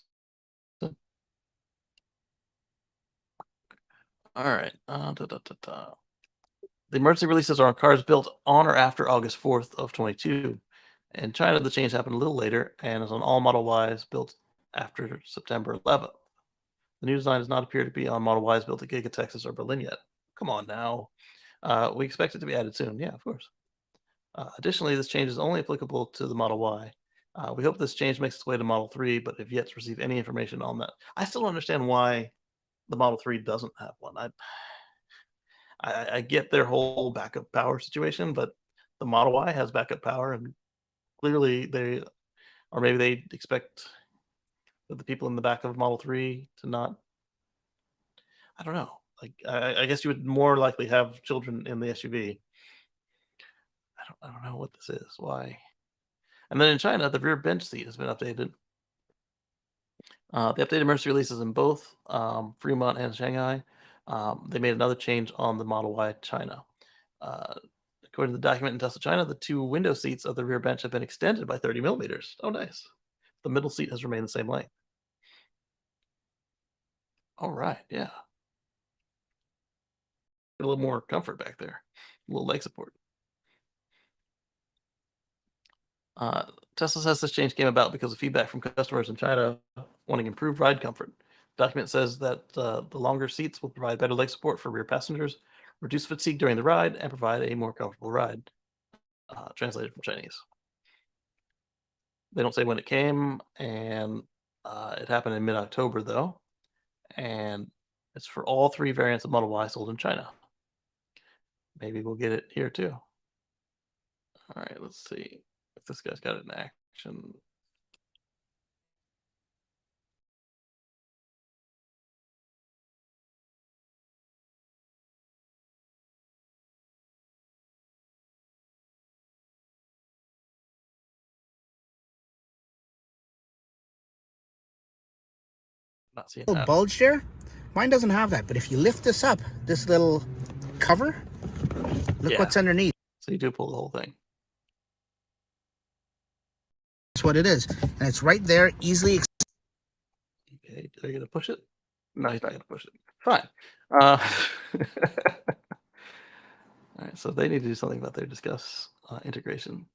All right. The emergency releases are on cars built on or after August 4th of 22. In China, the change happened a little later and is on all Model Ys built after September 11th. The new design does not appear to be on Model Ys built at Giga Texas or Berlin yet. Come on now. We expect it to be added soon. Yeah, of course. Additionally, this change is only applicable to the Model Y. We hope this change makes its way to Model 3, but have yet to receive any information on that. I still don't understand why the Model 3 doesn't have one. I get their whole backup power situation, but the Model Y has backup power, and clearly or maybe they expect the people in the back of Model 3 to not. I don't know. Like, I guess you would more likely have children in the SUV. I don't know what this is. Why? And then in China, the rear bench seat has been updated. The updated emergency releases in both Fremont and Shanghai. They made another change on the Model Y China. According to the document in Tesla China, the 2 window seats of the rear bench have been extended by 30 millimeters. Oh, nice. The middle seat has remained the same length. All right, yeah. A little more comfort back there. A little leg support. Tesla says this change came about because of feedback from customers in China wanting improved ride comfort. The document says that the longer seats will provide better leg support for rear passengers, reduce fatigue during the ride, and provide a more comfortable ride. Translated from Chinese. They don't say when it came, and it happened in mid-October, though. And it's for all 3 variants of Model Y sold in China. Maybe we'll get it here, too. All right, let's see if this guy's got it in action. Not seeing that. Bulge there. Mine doesn't have that, but if you lift this up, this little cover, look what's underneath. So you do pull the whole thing. what it is. And it's right there, easily. Okay, are you gonna push it? No, he's not gonna push it. Fine. All right, so they need to do something about their discuss integration.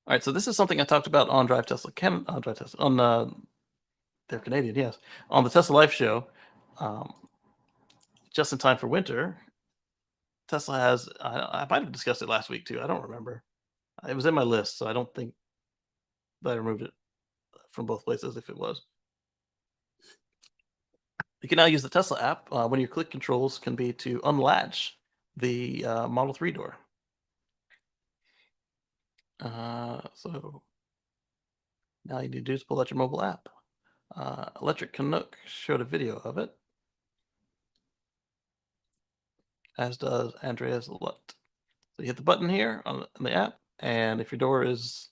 All right, so this is something I talked about on Drive Tesla. On Drive Tesla on they're Canadian, yes, on the Tesla Life show. Just in time for winter, Tesla has. I might have discussed it last week too. I don't remember. It was in my list, so I don't think that I removed it from both places. If it was, you can now use the Tesla app. One of your click controls can be to unlatch the Model 3 door. So now you need to do is pull out your mobile app. Electric Canuck showed a video of it, as does Andreas Lutt. So you hit the button here on the app, and if your door is,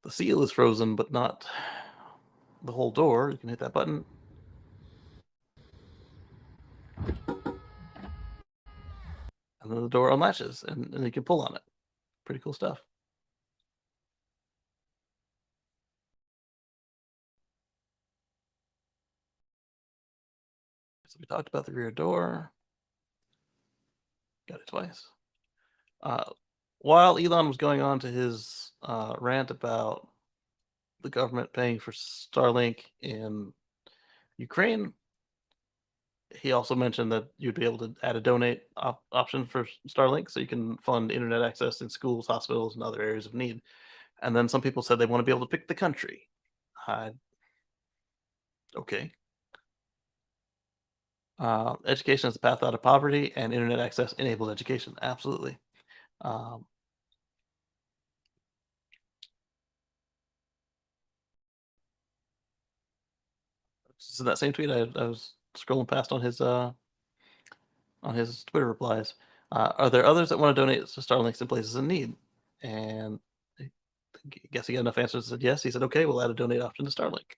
the seal is frozen, but not the whole door, you can hit that button. And then the door unlatches, and you can pull on it. Pretty cool stuff. So we talked about the rear door. Got it twice. While Elon was going on to his rant about the government paying for Starlink in Ukraine, he also mentioned that you'd be able to add a donate option for Starlink, so you can fund internet access in schools, hospitals, and other areas of need. And then some people said they want to be able to pick the country. Okay. Education is the path out of poverty, and internet access enables education. Absolutely. So that same tweet, I was scrolling past on his Twitter replies. Are there others that want to donate to Starlinks in places in need? And I guess he got enough answers that said yes. He said, okay, we'll add a donate option to Starlink.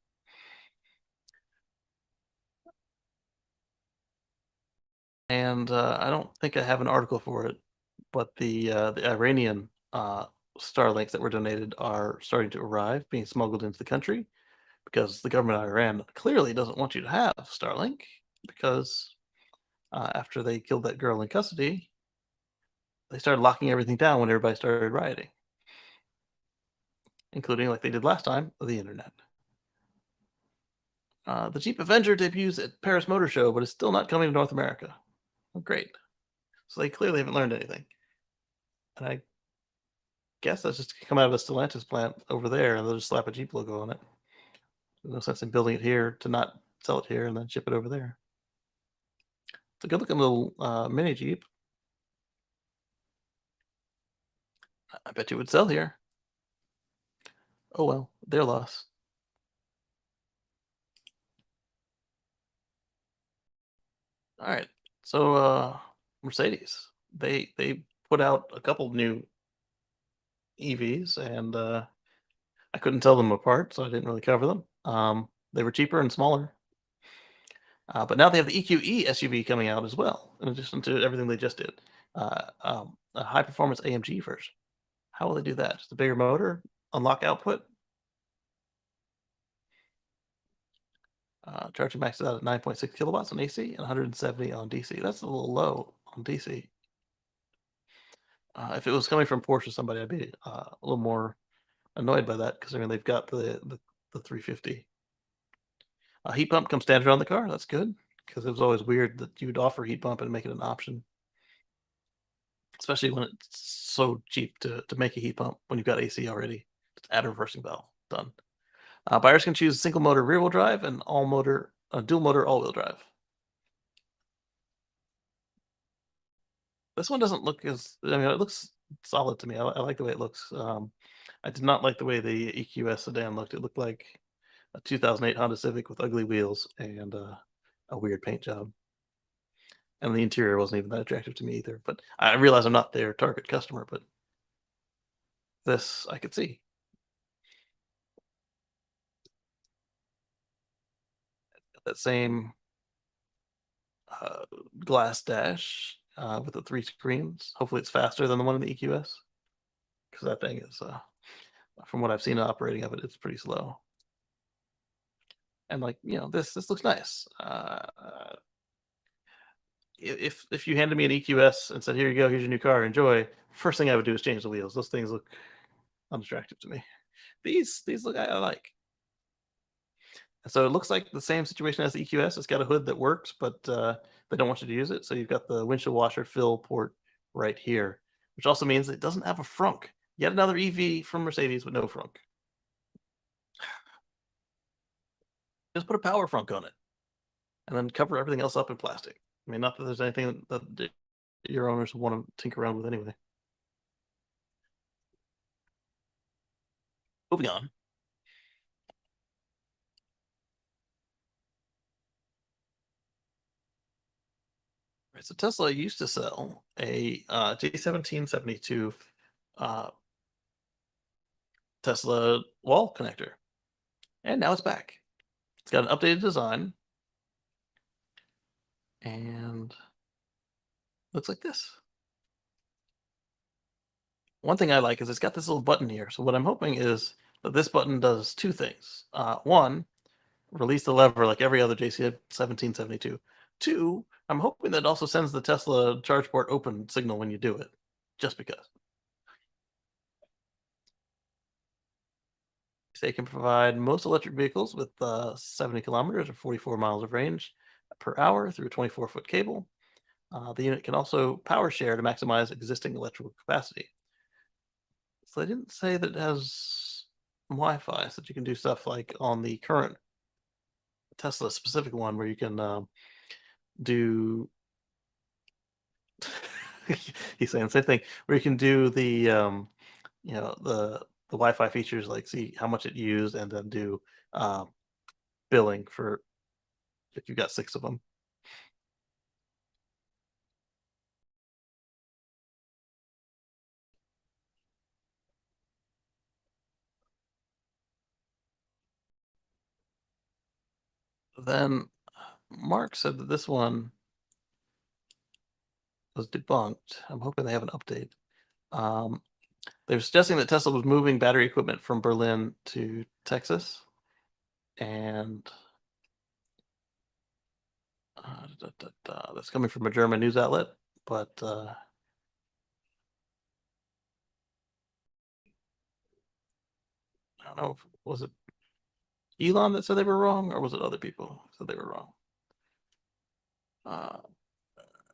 And I don't think I have an article for it, but the Iranian Starlinks that were donated are starting to arrive, being smuggled into the country, because the government of Iran clearly doesn't want you to have Starlink, because after they killed that girl in custody, they started locking everything down when everybody started rioting, including, like they did last time, the internet. The Jeep Avenger debuts at Paris Motor Show, but is still not coming to North America. Oh, great. So they clearly haven't learned anything. And I guess that's just come out of a Stellantis plant over there, and they'll just slap a Jeep logo on it. There's no sense in building it here to not sell it here and then ship it over there. It's a good looking little mini Jeep. I bet you would sell here. Oh well, their loss. All right. So Mercedes, they put out a couple new EVs, and I couldn't tell them apart, so I didn't really cover them. They were cheaper and smaller. But now they have the EQE SUV coming out as well, in addition to everything they just did. A high performance AMG version. How will they do that? Just a bigger motor, unlock output. Charging maxes out at 9.6 kilowatts on AC and 170 on DC. That's a little low on DC. If it was coming from Porsche, somebody, I'd be a little more annoyed by that, because I mean they've got the 350. Heat pump comes standard on the car. That's good, because it was always weird that you'd offer heat pump and make it an option, especially when it's so cheap to make a heat pump when you've got AC already. Just add a reversing valve. Done. Buyers can choose single motor rear wheel drive and dual motor all wheel drive. This one doesn't look as, I mean, it looks solid to me. I like the way it looks. I did not like the way the EQS sedan looked. It looked like a 2008 Honda Civic with ugly wheels and a weird paint job. And the interior wasn't even that attractive to me either. But I realize I'm not their target customer, but this I could see. That same glass dash with the 3 screens. Hopefully it's faster than the one in the EQS. because that thing is, from what I've seen operating of it, it's pretty slow. And like, this looks nice. If you handed me an EQS and said, "Here you go, here's your new car, enjoy," first thing I would do is change the wheels. Those things look unattractive to me. These look I like. So it looks like the same situation as the EQS. It's got a hood that works, but they don't want you to use it. So you've got the windshield washer fill port right here, which also means it doesn't have a frunk. Yet another EV from Mercedes with no frunk. Just put a power frunk on it, and then cover everything else up in plastic. I mean, not that there's anything that your owners want to tinker around with anyway. Moving on. Right, so Tesla used to sell a J1772 Tesla wall connector, and now it's back. It's got an updated design, and looks like this. One thing I like is it's got this little button here. So what I'm hoping is that this button does two things. One, release the lever like every other JC1772. Two, I'm hoping that it also sends the Tesla charge port open signal when you do it, just because. They can provide most electric vehicles with 70 kilometers or 44 miles of range per hour through a 24-foot cable. The unit can also power share to maximize existing electrical capacity. So they didn't say that it has Wi-Fi, so that you can do stuff like on the current Tesla specific one where you can do he's saying the same thing, where you can do the the Wi-Fi features, like see how much it used and then do billing for if you've got 6 of them. Then Mark said that this one was debunked. I'm hoping they have an update. They were suggesting that Tesla was moving battery equipment from Berlin to Texas, and that's coming from a German news outlet, but I don't know. Was it Elon that said they were wrong, or was it other people who said they were wrong?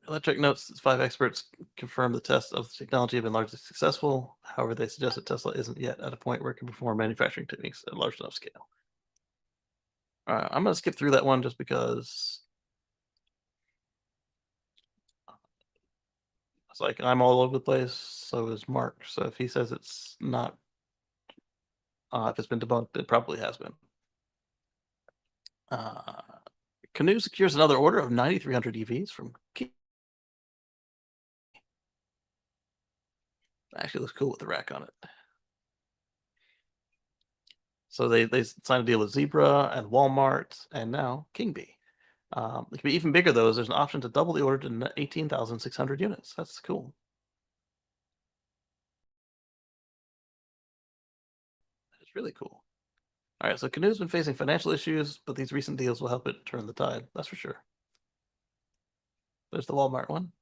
Electric notes 5 experts confirmed the tests of the technology have been largely successful. However, they suggest that Tesla isn't yet at a point where it can perform manufacturing techniques at a large enough scale. I'm going to skip through that one just because it's like I'm all over the place. So is Mark. So if he says it's not, if it's been debunked, it probably has been. Canoe secures another order of 9,300 EVs from Key. Actually looks cool with the rack on it. So they signed a deal with Zebra and Walmart and now King Bee. It can be even bigger though, as there's an option to double the order to 18,600 units. That's cool. It's really cool. All right, so Canoe's been facing financial issues, but these recent deals will help it turn the tide. That's for sure. There's the Walmart one.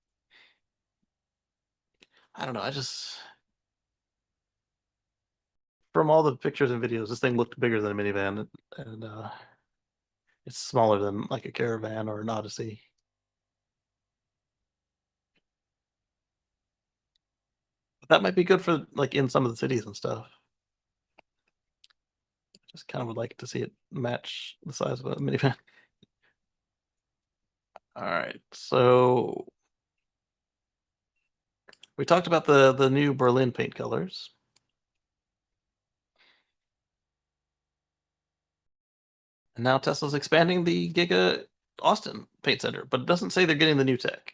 I don't know. I just, from all the pictures and videos, this thing looked bigger than a minivan, and it's smaller than like a Caravan or an Odyssey. But that might be good for like in some of the cities and stuff. Just kind of would like to see it match the size of a minivan. All right, so we talked about the new Berlin paint colors. And now Tesla's expanding the Giga Austin paint center, but it doesn't say they're getting the new tech.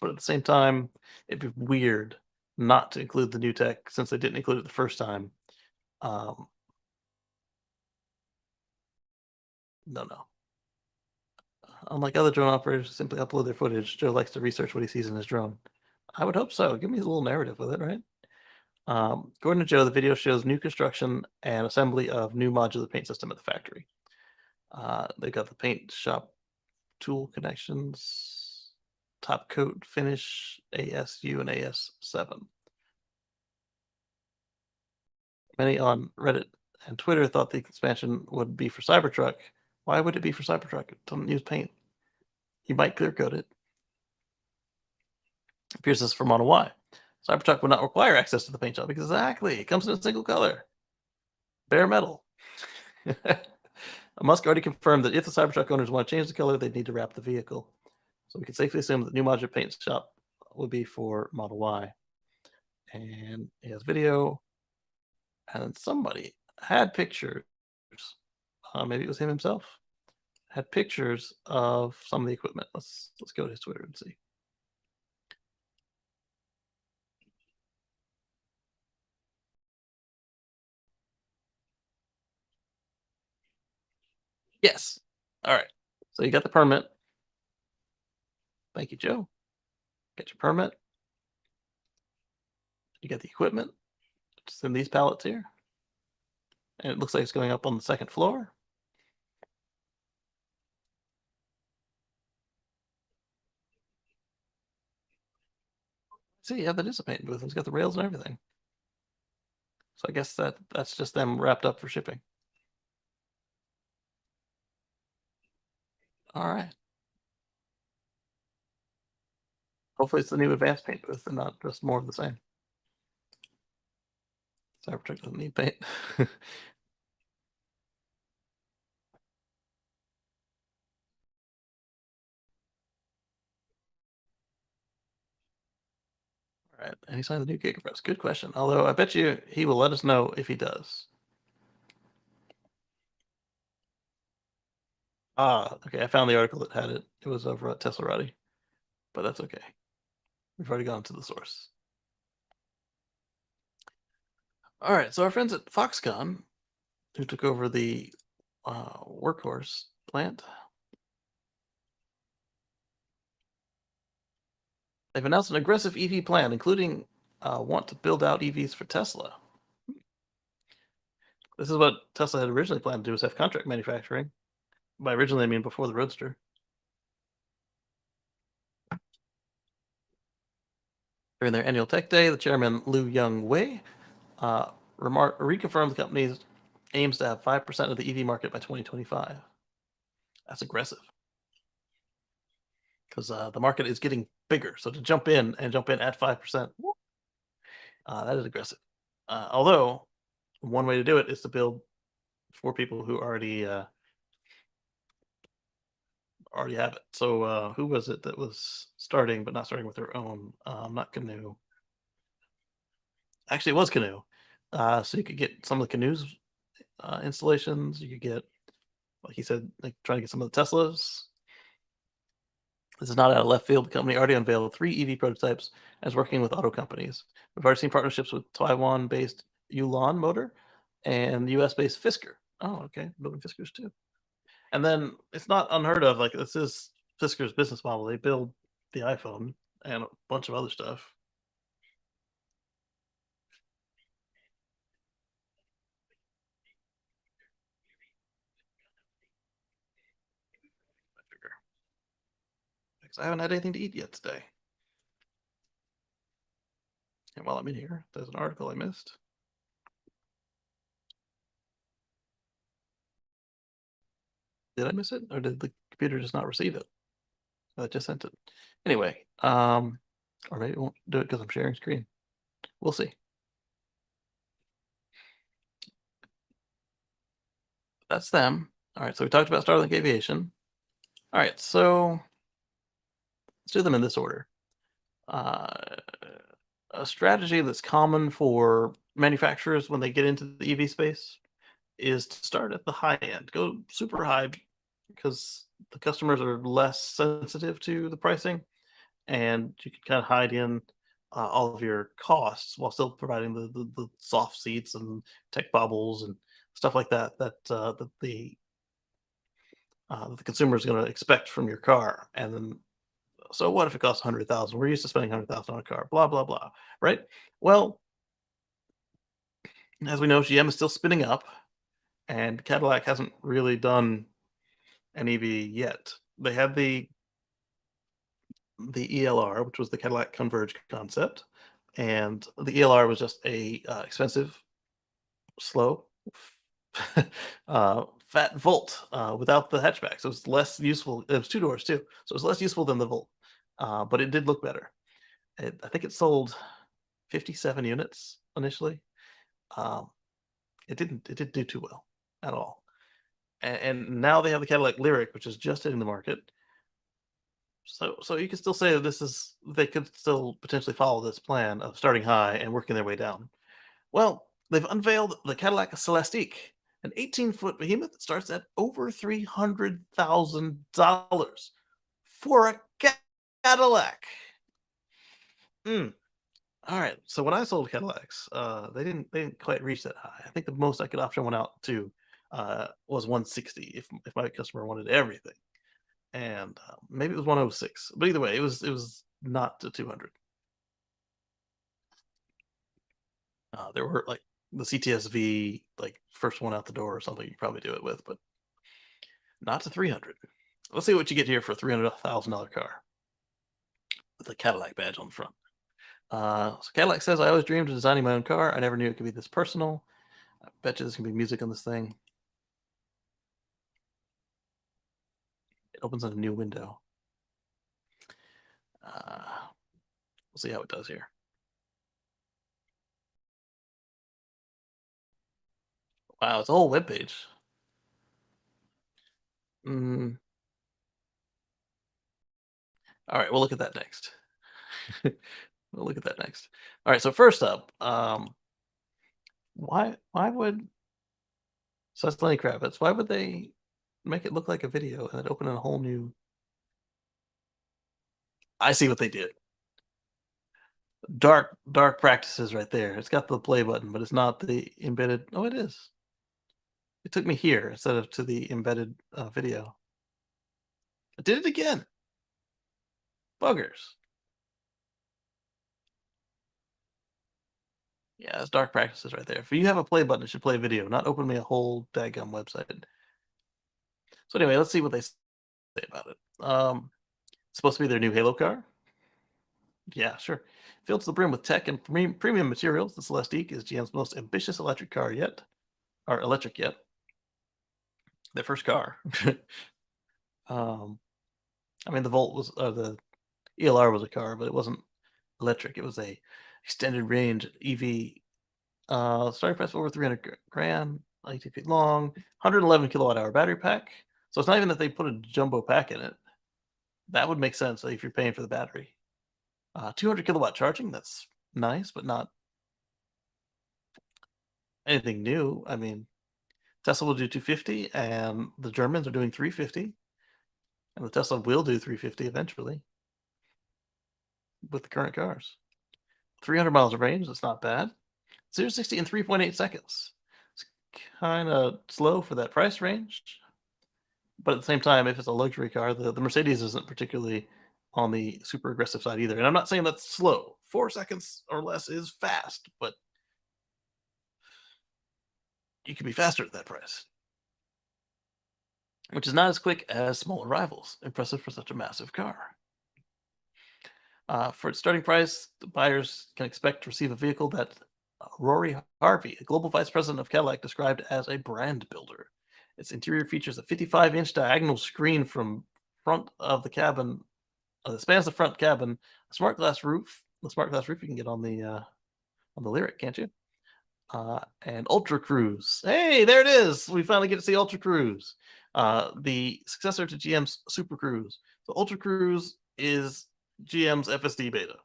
But at the same time, it'd be weird not to include the new tech since they didn't include it the first time. No. Unlike other drone operators who simply upload their footage, Joe likes to research what he sees in his drone. I would hope so. Give me a little narrative with it, right? According to Joe, the video shows new construction and assembly of new modular paint system at the factory. They've got the paint shop tool connections, top coat finish, ASU and AS7. Many on Reddit and Twitter thought the expansion would be for Cybertruck. Why would it be for Cybertruck? It doesn't use paint. You might clear coat it. Appears this is for Model Y. Cybertruck would not require access to the paint shop because exactly, it comes in a single color. Bare metal. Musk already confirmed that if the Cybertruck owners want to change the color, they'd need to wrap the vehicle. So we can safely assume that new modular paint shop would be for Model Y. And he has video. And somebody had pictures. Maybe it was him himself. Had pictures of some of the equipment. Let's go to his Twitter and see. Yes. All right. So you got the permit. Thank you, Joe. Get your permit. You get the equipment. It's in these pallets here. And it looks like it's going up on the second floor. See, yeah, that is a paint booth. It's got the rails and everything. So I guess that's just them wrapped up for shipping. All right. Hopefully it's the new advanced paint booth and not just more of the same. Cybertruck doesn't need paint. All right, and he signed the new Gigapress. Good question. Although I bet you he will let us know if he does. Okay. I found the article that had it. It was over at Teslarati, but that's okay. We've already gone to the source. All right, so our friends at Foxconn, who took over the Workhorse plant, they've announced an aggressive EV plan, including want to build out EVs for Tesla. This is what Tesla had originally planned to do, was have contract manufacturing. By originally, I mean before the Roadster. During their annual tech day, the chairman, Liu Young Wei, reconfirmed the company's aims to have 5% of the EV market by 2025. That's aggressive. Because the market is getting bigger. So to jump in at 5%, that is aggressive. Although, one way to do it is to build for people who already have it. So who was it that was starting, but not starting with their own? Not Canoe. Actually, it was Canoe. So you could get some of the Canoe's installations. You could get, like he said, like trying to get some of the Teslas. This is not out of left field. The company already unveiled 3 EV prototypes and is working with auto companies. We've already seen partnerships with Taiwan-based Yulon Motor and US-based Fisker. Oh, okay, building Fiskers too. And then it's not unheard of. Like, this is Fisker's business model. They build the iPhone and a bunch of other stuff. Because I haven't had anything to eat yet today. And while I'm in here, there's an article I missed. Did I miss it, or did the computer just not receive it? I just sent it. Anyway, or maybe it won't do it because I'm sharing screen. We'll see. That's them. All right, so we talked about Starlink Aviation. All right, so let's do them in this order. A strategy that's common for manufacturers when they get into the EV space is to start at the high end, go super high, because the customers are less sensitive to the pricing, and you can kind of hide in all of your costs while still providing the soft seats and tech bubbles and stuff like that that the consumer is going to expect from your car. And then, so what if it costs 100,000? We're used to spending 100,000 on a car. Blah blah blah. Right? Well, As we know, GM is still spinning up, and Cadillac hasn't really done an EV yet. They had the ELR, which was the Cadillac Converge concept, and the ELR was just a expensive, slow, fat Volt without the hatchback. So it's less useful. It was two doors too, so it's less useful than the Volt, but it did look better. I think it sold 57 units initially. Um, it didn't do too well at all. And now they have the Cadillac Lyric, which is just hitting the market. So you can still say that they could still potentially follow this plan of starting high and working their way down. Well, they've unveiled the Cadillac Celestiq, an 18-foot behemoth that starts at over $300,000 for a Cadillac. All right. So when I sold Cadillacs, they didn't quite reach that high. I think the most I could option one out to was 160 if my customer wanted everything, and maybe it was 106. But either way, it was not to 200. There were like the CTSV, like first one out the door or something. You probably do it with, but not to 300. Let's see what you get here for a $300,000 car with a Cadillac badge on the front. So Cadillac says, "I always dreamed of designing my own car. I never knew it could be this personal. I bet you there's gonna be music on this thing." It opens on a new window. We'll see how it does here. Wow, it's a whole web page. Mm. All right, we'll look at that next. We'll look at that next. All right, so first up, why would so that's Lenny Kravitz? Why would they make it look like a video and then open in a whole new? I see what they did. Dark practices right there. It's got the play button, but it's not the embedded. Oh, it is. It took me here instead of to the embedded video. I did it again. Buggers. Yeah, it's dark practices right there. If you have a play button, it should play video, not open me a whole daggum website. So anyway, let's see what they say about it. It's supposed to be their new Halo car. Yeah, sure. Filled to the brim with tech and premium materials, the Celestiq is GM's most ambitious electric car yet, or electric yet. Their first car. I mean, the Volt was, the ELR was a car, but it wasn't electric. It was a extended range EV. Starting price of over 300 grand, 80 feet long, 111 kilowatt hour battery pack. So it's not even that they put a jumbo pack in it. That would make sense if you're paying for the battery. 200 kilowatt charging, that's nice, but not anything new. I mean, Tesla will do 250, and the Germans are doing 350, and the Tesla will do 350 eventually with the current cars. 300 miles of range, that's not bad. 0 to 60 in 3.8 seconds. It's kind of slow for that price range. But at the same time, if it's a luxury car, the Mercedes isn't particularly on the super aggressive side either. And I'm not saying that's slow. 4 seconds or less is fast, but you can be faster at that price, which is not as quick as smaller rivals. Impressive for such a massive car. For its starting price, the buyers can expect to receive a vehicle that Rory Harvey, a global vice president of Cadillac, described as a brand builder. Its interior features a 55-inch diagonal screen from front of the cabin that spans the front cabin, a smart glass roof. The smart glass roof you can get on the Lyric, can't you? And Ultra Cruise. Hey, there it is. We finally get to see Ultra Cruise, the successor to GM's Super Cruise. So Ultra Cruise is GM's FSD beta.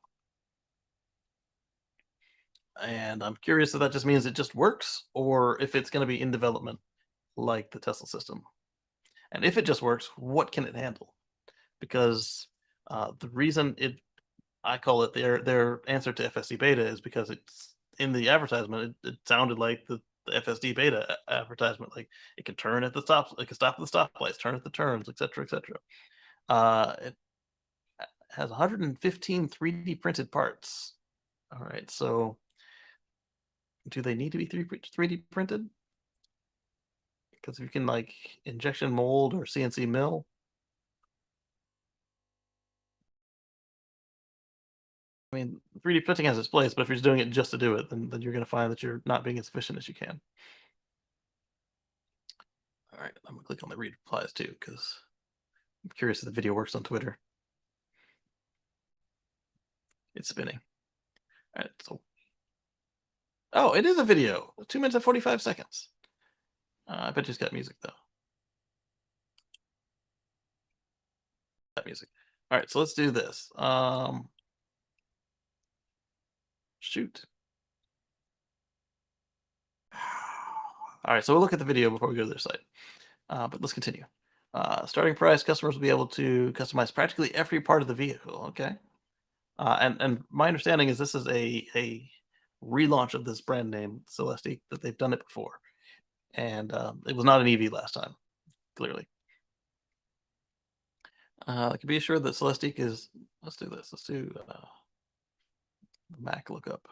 And I'm curious if that just means it just works or if it's going to be in development like the Tesla system. And if it just works, what can it handle? Because the reason I call it their answer to FSD beta is because it's in the advertisement. It sounded like the FSD beta advertisement, like it can turn at the stops, it can stop at the stoplights, turn at the turns, etc., etc. It has 115 3D printed parts. All right, so Do they need to be 3D printed? Because if you can like injection mold or CNC mill, I mean, 3D printing has its place, but if you're just doing it just to do it, then you're going to find that you're not being as efficient as you can. All right, I'm going to click on the read replies too, because I'm curious if the video works on Twitter. It's spinning. All right, so. Oh, it is a video. 2 minutes and 45 seconds. I bet it's got music, though. That music. All right, so let's do this. Shoot. All right, so we'll look at the video before we go to their site. But let's continue. Starting price, customers will be able to customize practically every part of the vehicle. Okay. And my understanding is this is a relaunch of this brand name, Celestiq, that they've done it before. And it was not an EV last time, clearly. I can be assured that Celestiq is, let's do this. Let's do Mac lookup.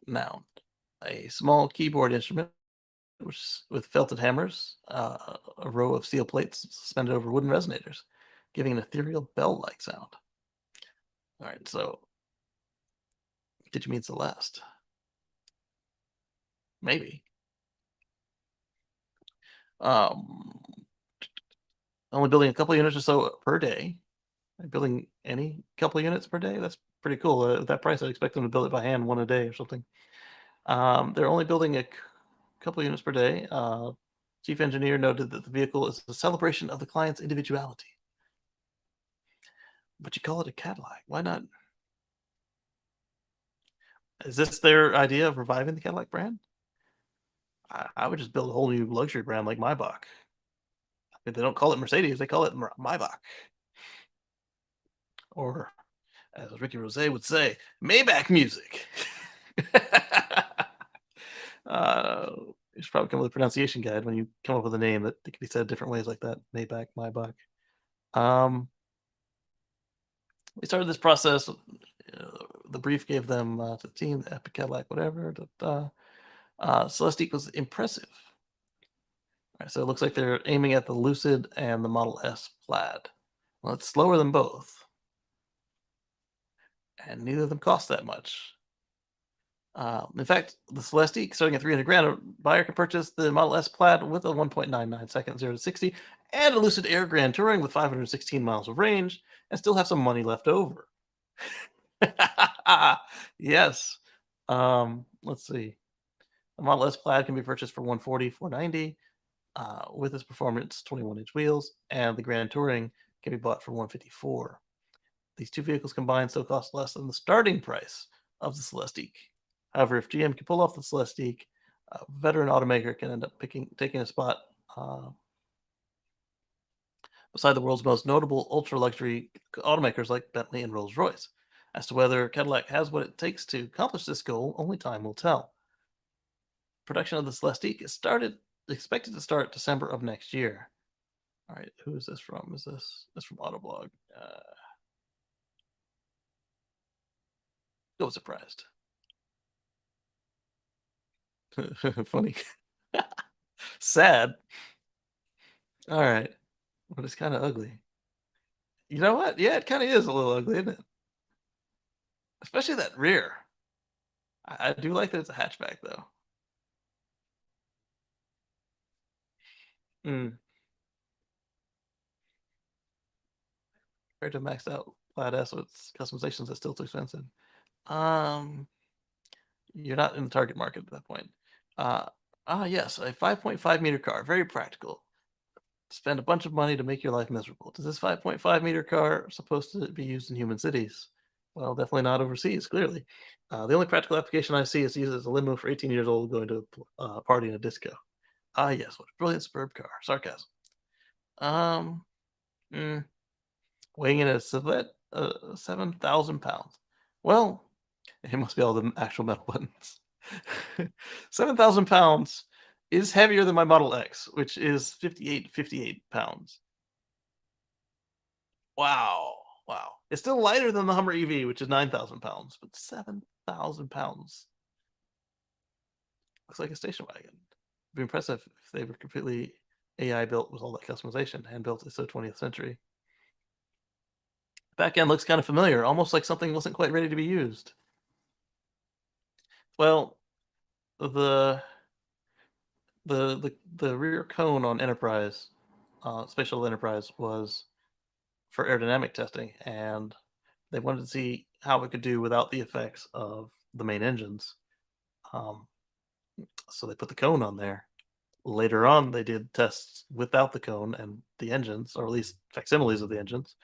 Noun, a small keyboard instrument which with felted hammers, a row of steel plates suspended over wooden resonators, giving an ethereal bell-like sound. All right, so did you mean Celeste? Maybe. Only building a couple units or so per day. Building any couple units per day? That's pretty cool. At that price, I'd expect them to build it by hand, one a day or something. They're only building a couple units per day. Chief engineer noted that the vehicle is a celebration of the client's individuality. But you call it a Cadillac. Why not? Is this their idea of reviving the Cadillac brand? I would just build a whole new luxury brand like Maybach. If they don't call it Mercedes, they call it Maybach. Or, as Ricky Rose would say, Maybach music. You should probably come with a pronunciation guide when you come up with a name that can be said different ways like that. Maybach, Maybach. We started this process. The brief gave them to the team, the Epic Cadillac, whatever. Celestiq was impressive. All right, so it looks like they're aiming at the Lucid and the Model S Plaid. Well, it's slower than both. And neither of them cost that much. In fact, the Celestiq, starting at $300,000, a buyer can purchase the Model S Plaid with a 1.99 second 0 to 60 and a Lucid Air Grand Touring with 516 miles of range and still have some money left over. Yes. Let's see. The Model S Plaid can be purchased for $140, $490 with its performance 21-inch wheels, and the Grand Touring can be bought for $154. These two vehicles combined still cost less than the starting price of the Celestiq. However, if GM can pull off the Celestiq, a veteran automaker can end up taking a spot beside the world's most notable ultra-luxury automakers like Bentley and Rolls-Royce. As to whether Cadillac has what it takes to accomplish this goal, only time will tell. Production of the Celestiq is expected to start December of next year. All right, who is this from? Is this from Autoblog? Go surprised. Funny. Sad. All right. But it's kind of ugly. You know what? Yeah, it kind of is a little ugly, isn't it? Especially that rear. I do like that it's a hatchback, though. Compared to maxed out Plaid S with customizations, that's still too expensive. You're not in the target market at that point. Yes, a 5.5 meter car, very practical. Spend a bunch of money to make your life miserable. Is this 5.5 meter car supposed to be used in human cities? Well, definitely not overseas, clearly. The only practical application I see is used as a limo for 18 years old going to a party in a disco. Yes, what a brilliant superb car. Sarcasm. Weighing in at 7,000 pounds. Well, it must be all the actual metal buttons. 7,000 pounds is heavier than my Model X, which is 58 pounds. Wow. It's still lighter than the Hummer EV, which is 9,000 pounds, but 7,000 pounds. Looks like a station wagon. It'd be impressive if they were completely AI built with all that customization, hand built. It's so 20th century. Back end looks kind of familiar, almost like something wasn't quite ready to be used. Well, the rear cone on Enterprise, Spatial Enterprise, was for aerodynamic testing, and they wanted to see how it could do without the effects of the main engines. So they put the cone on there. Later on, they did tests without the cone and the engines, or at least facsimiles of the engines,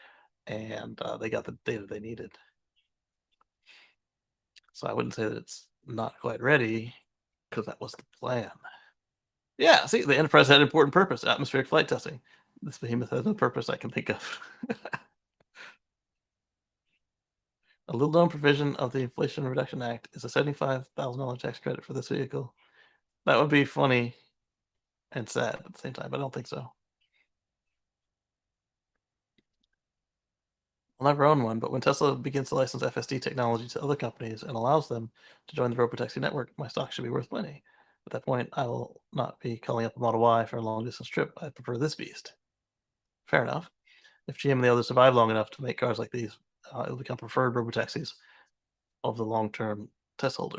and they got the data they needed. So I wouldn't say that it's not quite ready, because that was the plan. Yeah, see, the Enterprise had an important purpose: atmospheric flight testing. This behemoth has no purpose I can think of. A little known provision of the Inflation Reduction Act is a $75,000 tax credit for this vehicle. That would be funny and sad at the same time, but I don't think so. I'll never own one, but when Tesla begins to license FSD technology to other companies and allows them to join the robotaxi network, my stock should be worth plenty. At that point, I will not be calling up a Model Y for a long distance trip. I prefer this beast. Fair enough. If GM and the others survive long enough to make cars like these, it'll become preferred robotaxis of the long-term Tesla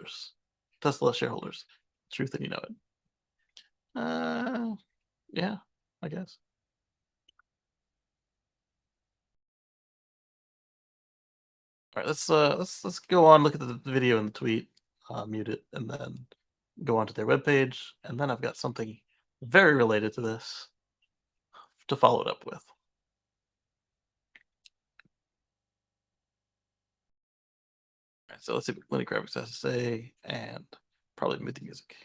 shareholders. Truth and you know it. Yeah, I guess. All right, let's go on, look at the video and the tweet, mute it, and then go on to their webpage, and then I've got something very related to this to follow it up with. All right, so let's see what Lenny Kravitz has to say, and probably mute the music.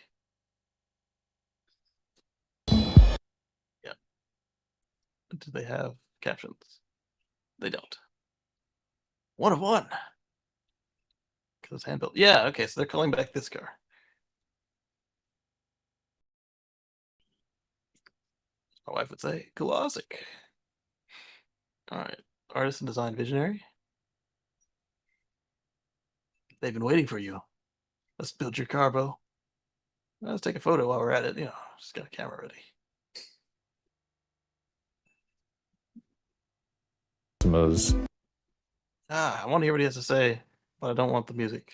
Yeah. Do they have captions? They don't. One of one. Because it's hand built. Yeah, okay, so they're calling back this car. My wife would say, classic. All right, artist and design visionary. They've been waiting for you. Let's build your car, Bo. Let's take a photo while we're at it. You know, just got a camera ready. I want to hear what he has to say, but I don't want the music.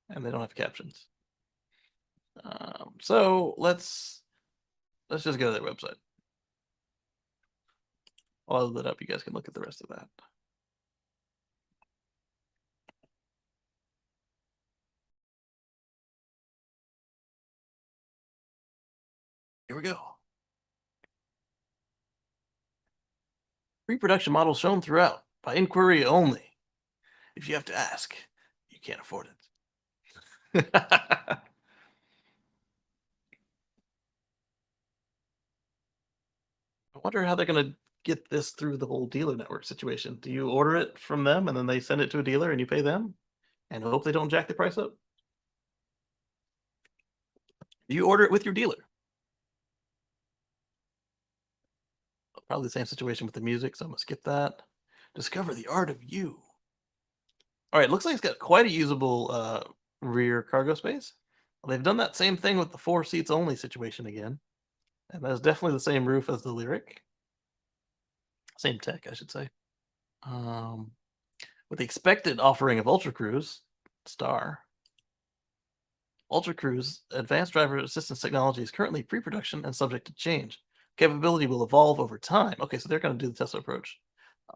And they don't have captions. So let's just go to their website. I'll load it up. You guys can look at the rest of that. Here we go. Pre-production models shown throughout by inquiry only. If you have to ask, you can't afford it. I wonder how they're going to get this through the whole dealer network situation. Do you order it from them and then they send it to a dealer and you pay them and hope they don't jack the price up? Do you order it with your dealer? Probably the same situation with the music, so I'm going to skip that. Discover the art of you. All right, looks like it's got quite a usable rear cargo space. Well, they've done that same thing with the 4 seats only situation again. And that's definitely the same roof as the Lyric. Same tech, I should say. With the expected offering of Ultra Cruise, Star. Ultra Cruise advanced driver assistance technology is currently pre-production and subject to change. Capability will evolve over time. Okay, so they're going to do the Tesla approach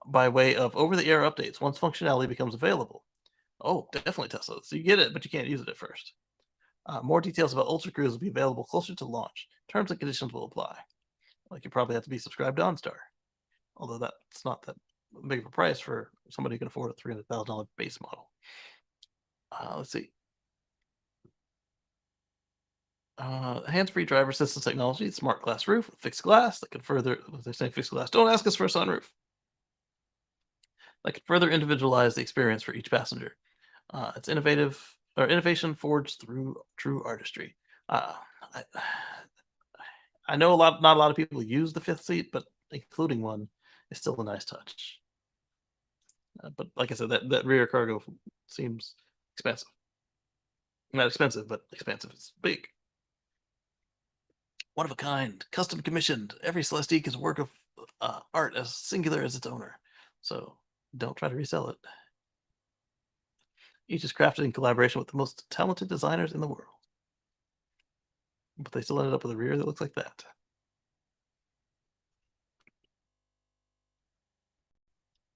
by way of over-the-air updates once functionality becomes available. Oh, definitely Tesla. So you get it, but you can't use it at first. More details about Ultra Cruise will be available closer to launch. Terms and conditions will apply. Like you probably have to be subscribed to OnStar, although that's not that big of a price for somebody who can afford a $300,000 base model. Let's see. Hands-free driver assistance technology, smart glass roof, fixed glass that could further. They're saying fixed glass. Don't ask us for a sunroof. That could further individualize the experience for each passenger. It's innovation forged through true artistry. I know not a lot of people use the 5th seat, but including one is still a nice touch. But like I said, that rear cargo seems expensive. Not expensive, but expansive. It's big. One of a kind, custom commissioned. Every Celestique is a work of art as singular as its owner. So don't try to resell it. Each is crafted in collaboration with the most talented designers in the world. But they still ended up with a rear that looks like that.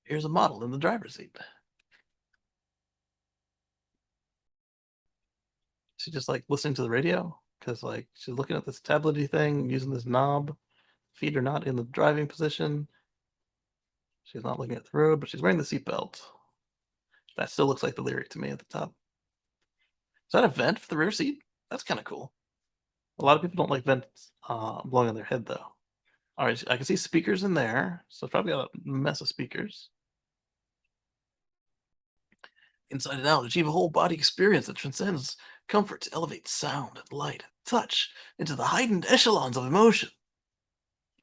Here's a model in the driver's seat. She's just like listening to the radio because like she's looking at this tablety thing using this knob. Feet are not in the driving position. She's not looking at the road, but she's wearing the seatbelt. That still looks like the lyric to me at the top. Is that a vent for the rear seat? That's kind of cool. A lot of people don't like vents blowing on their head though. All right, I can see speakers in there, so it's probably got a mess of speakers. Inside and out, achieve a whole body experience that transcends comfort to elevate sound and light and touch into the heightened echelons of emotion.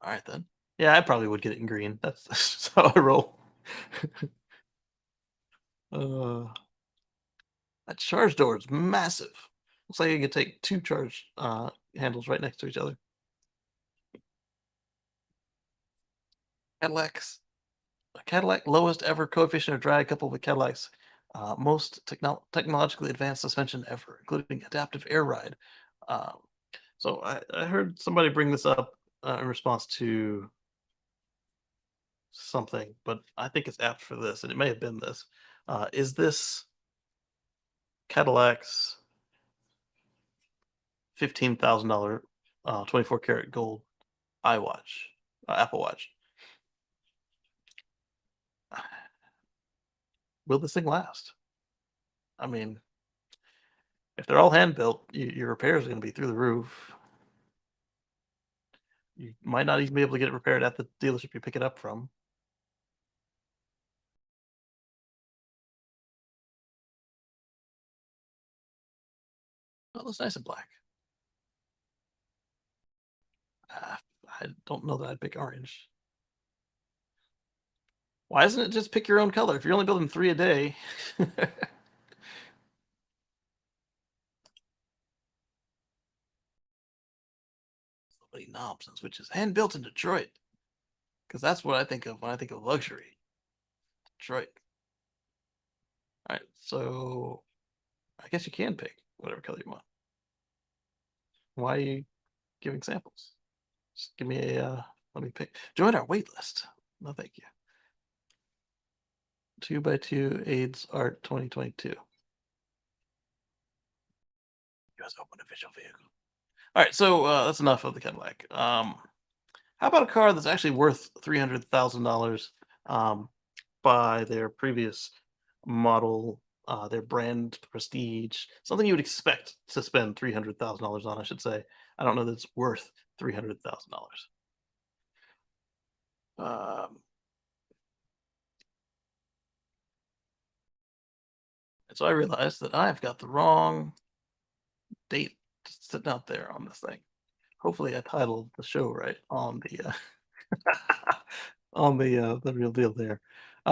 All right then. Yeah, I probably would get it in green. That's just how I roll. That charge door is massive. Looks like you could take two charge handles right next to each other. Cadillac lowest ever coefficient of drag coupled with Cadillac's most technologically advanced suspension ever, including adaptive air ride. So I heard somebody bring this up in response to something, but I think it's apt for this, and it may have been this. Is this Cadillac's $15,000 24 karat gold iWatch, Apple Watch? Will this thing last? I mean, if they're all hand built, your repairs are going to be through the roof. You might not even be able to get it repaired at the dealership you pick it up from. Oh, that's nice and black. I don't know that I'd pick orange. Why isn't it just pick your own color? If you're only building 3 a day. So many knobs and switches. Hand built in Detroit. Because that's what I think of when I think of luxury. Detroit. All right, so I guess you can pick whatever color you want. Why are you giving samples? Just give me a, let me pick. Join our wait list. No, thank you. 2x2 AIDS Art 2022. US open official vehicle. All right, so that's enough of the Cadillac. How about a car that's actually worth $300,000 by their previous model, their brand prestige, something you would expect to spend $300,000 on, I should say. I don't know that it's worth $300,000. And so I realized that I've got the wrong date sitting out there on this thing. Hopefully, I titled the show right on the on the real deal there.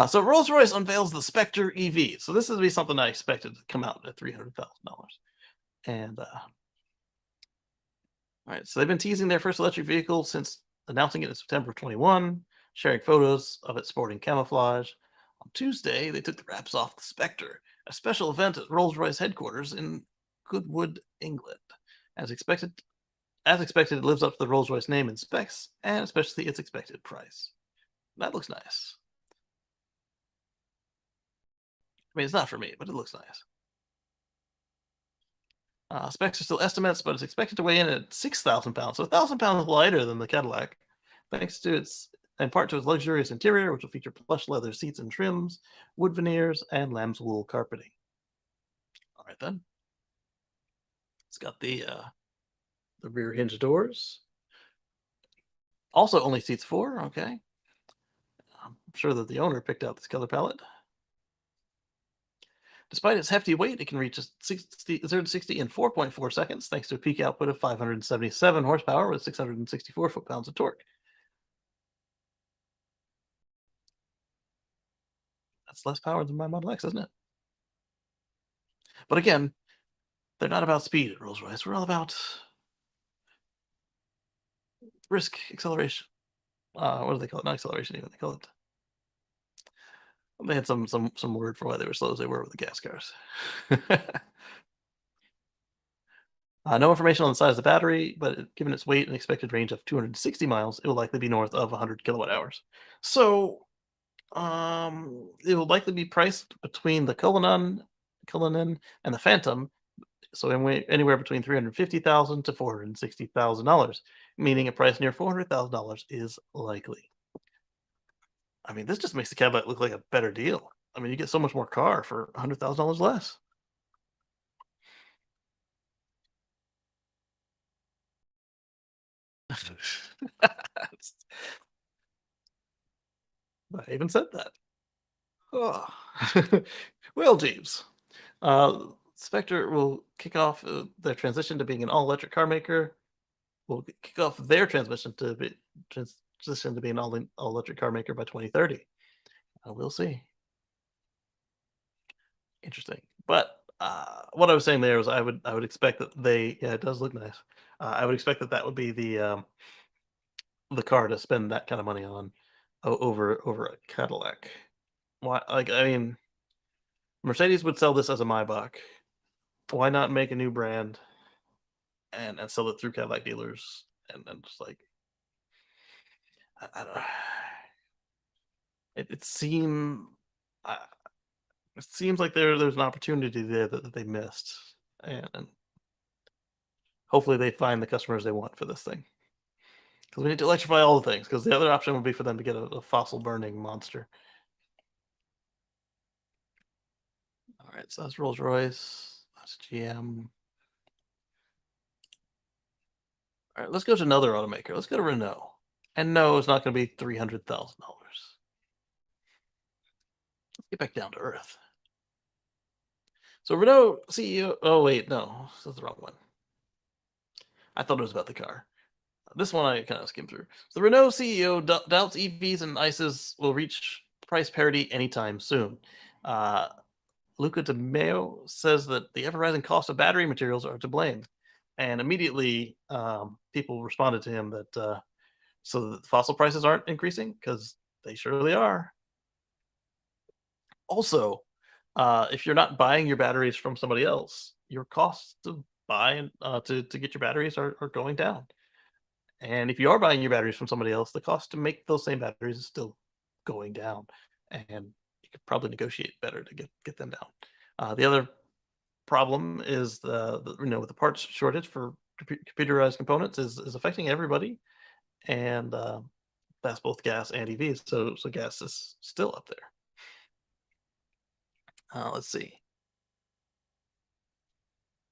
So Rolls-Royce unveils the Spectre EV. So this is be something I expected to come out at $300,000. And all right, so they've been teasing their first electric vehicle since announcing it in September of 21, sharing photos of it sporting camouflage. On Tuesday, they took the wraps off the Spectre, a special event at Rolls-Royce headquarters in Goodwood, England. As expected, it lives up to the Rolls-Royce name and specs, and especially its expected price. That looks nice. I mean, it's not for me, but it looks nice. Specs are still estimates, but it's expected to weigh in at 6,000 pounds, so 1,000 pounds lighter than the Cadillac, thanks to its, in part to its luxurious interior, which will feature plush leather seats and trims, wood veneers, and lamb's wool carpeting. All right then. It's got the rear hinge doors. Also only seats 4, okay. I'm sure that the owner picked out this color palette. Despite its hefty weight, it can reach 0 to 60 in 4.4 seconds, thanks to a peak output of 577 horsepower with 664 foot-pounds of torque. That's less power than my Model X, isn't it? But again, they're not about speed at Rolls-Royce. We're all about risk acceleration. What do they call it? Not acceleration even. They call it. They had some word for why they were slow as they were with the gas cars. No information on the size of the battery, but given its weight and expected range of 260 miles, it will likely be north of 100 kilowatt hours. So, it will likely be priced between the Cullinan and the Phantom. So anywhere between $350,000 to $460,000, meaning a price near $400,000 is likely. I mean, this just makes the Cadillac look like a better deal. I mean, you get so much more car for $100,000 less. I even said that. Oh. Well, Jeeves, Spectre will kick off their transition to being an all-electric car maker. Will kick off their transition to being an all-electric car maker by 2030. We'll see. Interesting. But what I was saying there was I would expect that it does look nice. I would expect that would be the car to spend that kind of money on over a Cadillac. Why? Like, I mean, Mercedes would sell this as a Maybach. Why not make a new brand and sell it through Cadillac dealers and just like I don't. It seem. It seems like there's an opportunity there that they missed, and hopefully they find the customers they want for this thing. Because we need to electrify all the things. Because the other option would be for them to get a fossil burning monster. All right, so that's Rolls Royce. That's GM. All right, let's go to another automaker. Let's go to Renault. And no, it's not going to be $300,000. Let's get back down to earth. So Renault CEO. Oh wait, no, that's the wrong one. I thought it was about the car. This one I kind of skimmed through. So the Renault CEO doubts EVs and ICEs will reach price parity anytime soon. Luca De Meo says that the ever-rising cost of battery materials are to blame. And immediately, people responded to him that so that fossil prices aren't increasing, because they surely are. Also, if you're not buying your batteries from somebody else, your costs to buy to get your batteries are going down. And if you are buying your batteries from somebody else, the cost to make those same batteries is still going down, and you could probably negotiate better to get them down. The other problem is with the parts shortage for computerized components is affecting everybody, and that's both gas and EVs. So gas is still up there. Let's see.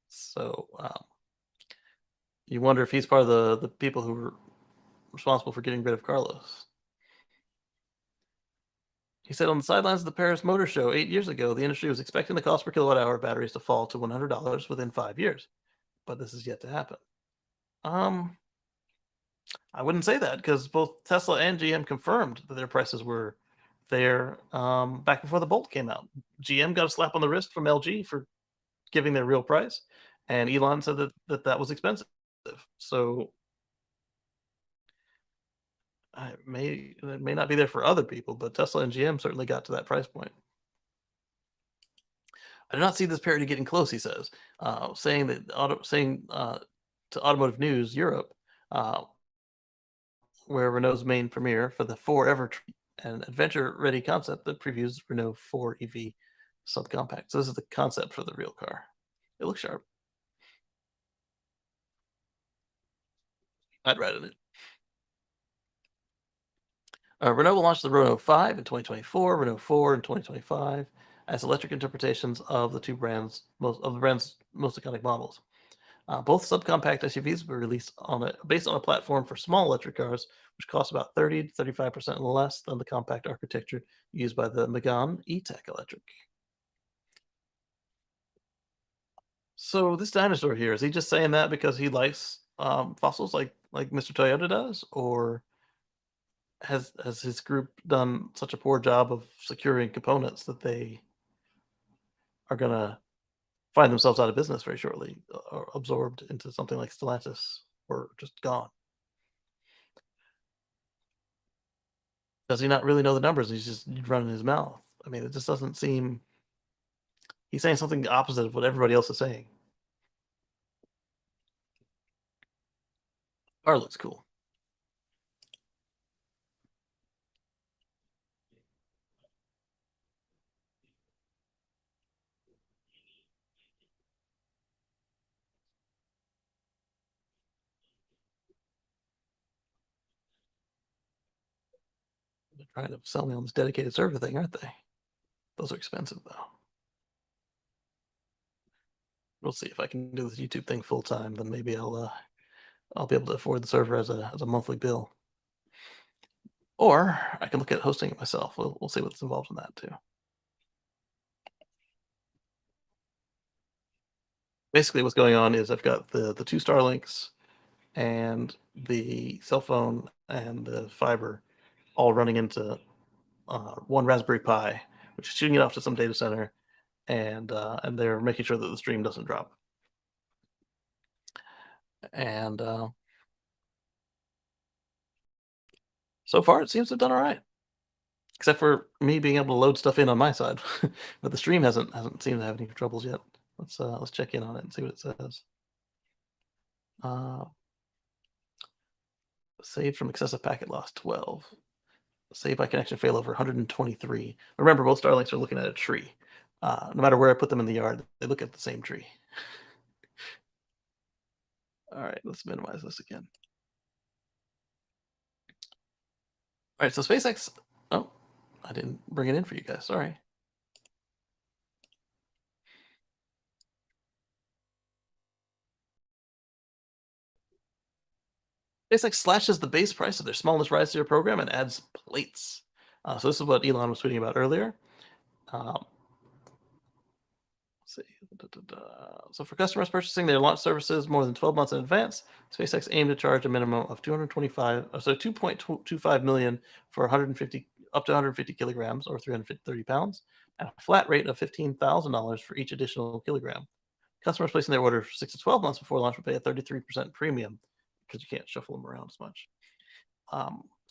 So you wonder if he's part of the people who were responsible for getting rid of Carlos. He said on the sidelines of the Paris Motor Show 8 years ago, the industry was expecting the cost per kilowatt hour of batteries to fall to $100 within 5 years, but this is yet to happen. I wouldn't say that, because both Tesla and GM confirmed that their prices were there back before the Bolt came out. GM got a slap on the wrist from LG for giving their real price, and Elon said that was expensive. So it may not be there for other people, but Tesla and GM certainly got to that price point. I do not see this parity getting close, he says, saying to Automotive News Europe, where Renault's main premiere for the 4EVER, an adventure-ready concept that previews Renault 4 EV subcompact. So this is the concept for the real car. It looks sharp. I'd ride in it. Renault will launch the Renault 5 in 2024, Renault 4 in 2025, as electric interpretations of the brand's most iconic models. Both subcompact SUVs will be released based on a platform for small electric cars, which costs about 30 to 35% less than the compact architecture used by the Megane E-Tech Electric. So this dinosaur here, is he just saying that because he likes fossils like Mr. Toyota does, or has his group done such a poor job of securing components that they are going to find themselves out of business very shortly, or absorbed into something like Stellantis, or just gone? Does he not really know the numbers? He's just running his mouth. I mean, it just doesn't seem. He's saying something opposite of what everybody else is saying. Car looks cool. They're trying to sell me on this dedicated server thing, aren't they? Those are expensive, though. We'll see if I can do this YouTube thing full time. Then maybe I'll be able to afford the server as a monthly bill. Or I can look at hosting it myself. We'll see what's involved in that too. Basically, what's going on is I've got the 2 Starlinks and the cell phone and the fiber all running into one Raspberry Pi, which is shooting it off to some data center, and they're making sure that the stream doesn't drop. And so far, it seems to have done all right, except for me being able to load stuff in on my side, but the stream hasn't seemed to have any troubles yet. Let's check in on it and see what it says. Saved from excessive packet loss 12. Save by connection failover 123. Remember, both Starlinks are looking at a tree. No matter where I put them in the yard, they look at the same tree. All right, let's minimize this again. All right, so SpaceX. Oh, I didn't bring it in for you guys. Sorry. SpaceX slashes the base price of their smallest rideshare program and adds plates. So this is what Elon was tweeting about earlier. Let's see. So for customers purchasing their launch services more than 12 months in advance, SpaceX aimed to charge a minimum of 2.25 million for 150 up to 150 kilograms or 330 pounds, and a flat rate of $15,000 for each additional kilogram. Customers placing their order 6 to 12 months before launch will pay a 33% premium because you can't shuffle them around as much.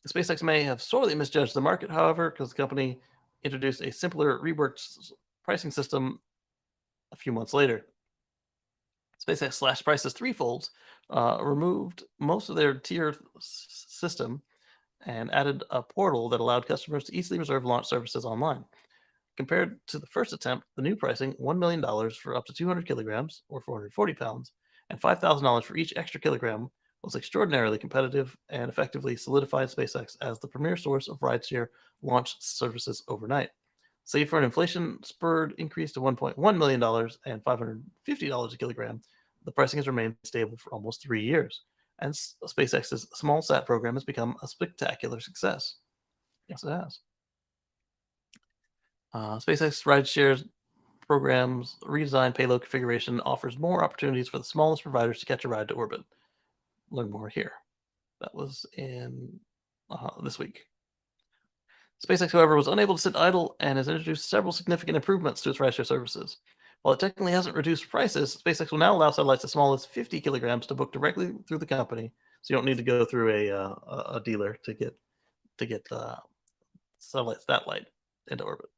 SpaceX may have sorely misjudged the market, however, because the company introduced a simpler, reworked pricing system a few months later. SpaceX slashed prices threefold, removed most of their tier system, and added a portal that allowed customers to easily reserve launch services online. Compared to the first attempt, the new pricing, $1 million for up to 200 kilograms or 440 pounds, and $5,000 for each extra kilogram, was extraordinarily competitive and effectively solidified SpaceX as the premier source of rideshare launch services overnight. Save for an inflation-spurred increase to $1.1 million and $550 a kilogram, the pricing has remained stable for almost 3 years, and SpaceX's small sat program has become a spectacular success. Yes, it has. SpaceX rideshare program's redesigned payload configuration offers more opportunities for the smallest providers to catch a ride to orbit. Learn more here. That was in this week. SpaceX, however, was unable to sit idle and has introduced several significant improvements to its rideshare services. While it technically hasn't reduced prices, SpaceX will now allow satellites as small as 50 kilograms to book directly through the company, so you don't need to go through a dealer to get satellites that light into orbit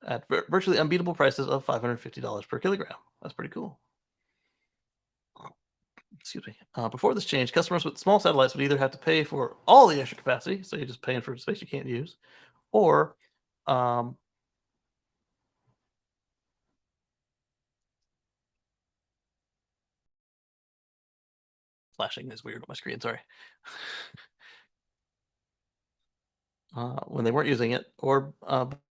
at virtually unbeatable prices of $550 per kilogram. That's pretty cool. Excuse me. Before this change, customers with small satellites would either have to pay for all the extra capacity, so you're just paying for space you can't use, or flashing is weird on my screen, sorry. When they weren't using it, or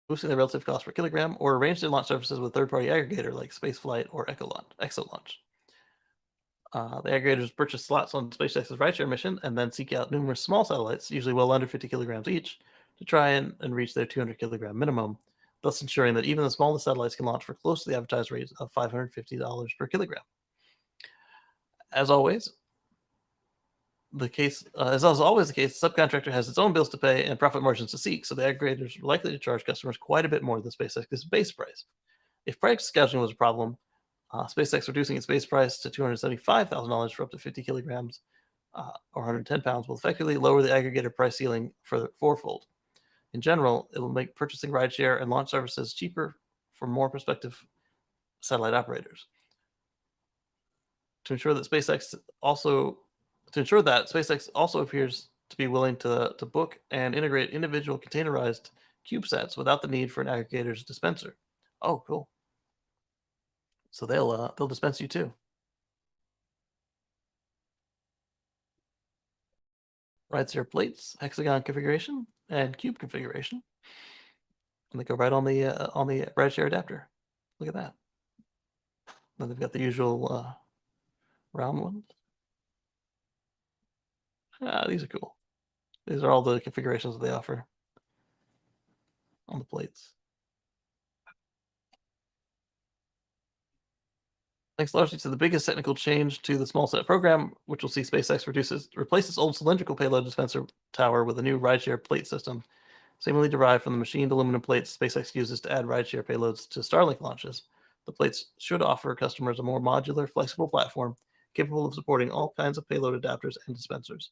boosting their relative cost per kilogram, or arrange their launch services with third-party aggregator like Spaceflight or Exolaunch. The aggregators purchase slots on SpaceX's rideshare mission and then seek out numerous small satellites, usually well under 50 kilograms each, to try and reach their 200 kilogram minimum, thus ensuring that even the smallest satellites can launch for close to the advertised rate of $550 per kilogram. As always, the case, as is always the case, the subcontractor has its own bills to pay and profit margins to seek, so the aggregators are likely to charge customers quite a bit more than SpaceX's base price. If price gouging was a problem, SpaceX reducing its base price to $275,000 for up to 50 kilograms or 110 pounds will effectively lower the aggregator price ceiling for fourfold. In general, it will make purchasing rideshare and launch services cheaper for more prospective satellite operators. To ensure that SpaceX also appears to be willing to book and integrate individual containerized CubeSats without the need for an aggregator's dispenser. Oh, cool. So they'll dispense you too. Rideshare plates, hexagon configuration, and cube configuration. And they go right on the rideshare adapter. Look at that. Then they've got the usual round ones. These are cool. These are all the configurations that they offer on the plates. Thanks largely to the biggest technical change to the small set program, which will see SpaceX replace its old cylindrical payload dispenser tower with a new rideshare plate system, seemingly derived from the machined aluminum plates SpaceX uses to add rideshare payloads to Starlink launches. The plates should offer customers a more modular, flexible platform capable of supporting all kinds of payload adapters and dispensers.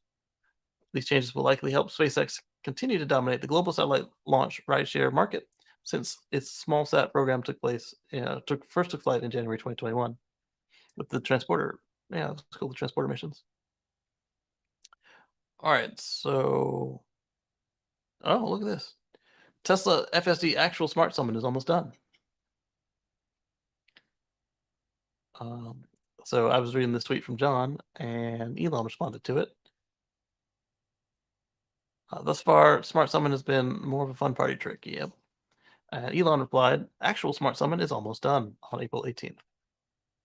These changes will likely help SpaceX continue to dominate the global satellite launch rideshare market, since its small sat program took flight in January 2021 with the transporter. Yeah, it's called the transporter missions. All right, so look at this. Tesla FSD actual smart summon is almost done. So I was reading this tweet from John, and Elon responded to it. Thus far, Smart Summon has been more of a fun party trick. Yep. And Elon replied, actual Smart Summon is almost done on April 18th.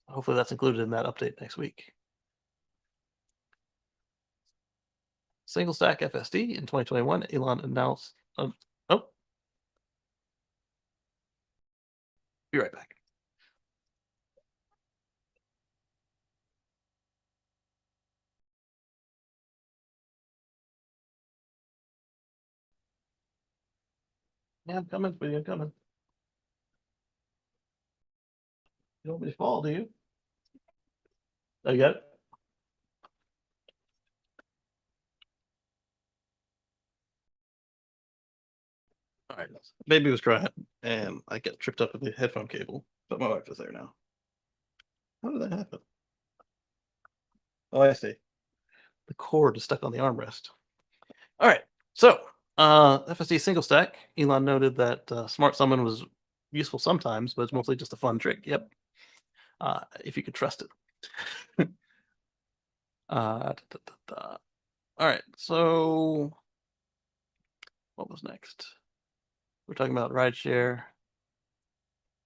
Hopefully that's included in that update next week. Single stack FSD in 2021, Elon announced. Be right back. Yeah, I'm coming for you. I'm coming. You don't want me to fall, do you? Oh, you got it? All right. Baby was crying, and I got tripped up with the headphone cable, but my wife is there now. How did that happen? Oh, I see. The cord is stuck on the armrest. All right. So, FSD single stack. Elon noted that Smart Summon was useful sometimes, but it's mostly just a fun trick. Yep. If you could trust it. All right. So, what was next? We're talking about rideshare.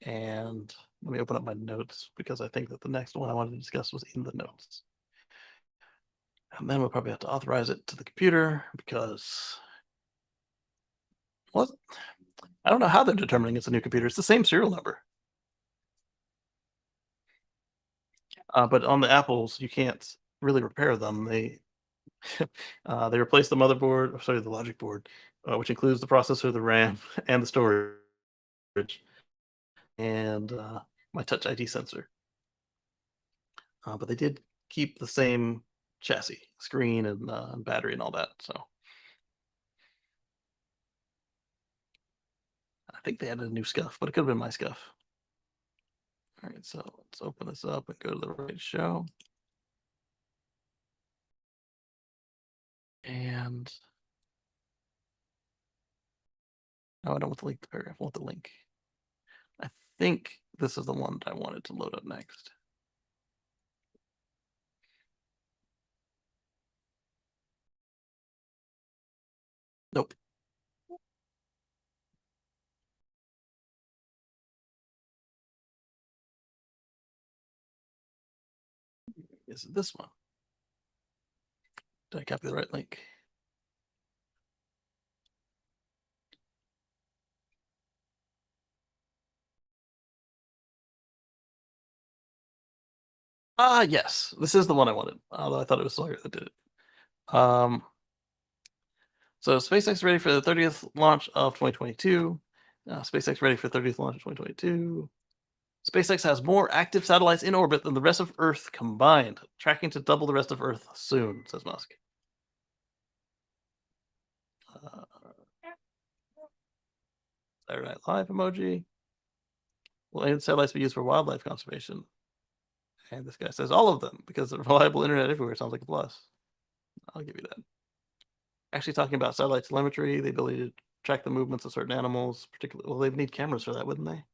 And let me open up my notes because I think that the next one I wanted to discuss was in the notes. And then we'll probably have to authorize it to the computer because I don't know how they're determining it's a new computer. It's the same serial number. But on the Apples, you can't really repair them. They they replace the motherboard, sorry, the logic board, which includes the processor, the RAM, and the storage, and my Touch ID sensor. But they did keep the same chassis, screen, and battery, and all that. So I think they added a new scuff, but it could have been my scuff. All right, so let's open this up and go to the right show. And no, I don't want the link to paragraph. I want the link. I think this is the one that I wanted to load up next. Nope. Is it this one? Did I copy the right link? Yes. This is the one I wanted, although I thought it was Sawyer that did it. So SpaceX ready for the 30th launch of 2022. SpaceX ready for 30th launch of 2022. SpaceX has more active satellites in orbit than the rest of Earth combined, tracking to double the rest of Earth soon, says Musk. Saturday Night Live emoji. Will any of the satellites be used for wildlife conservation? And this guy says all of them, because the reliable internet everywhere sounds like a plus. I'll give you that. Actually, talking about satellite telemetry, the ability to track the movements of certain animals, particularly, well, they'd need cameras for that, wouldn't they?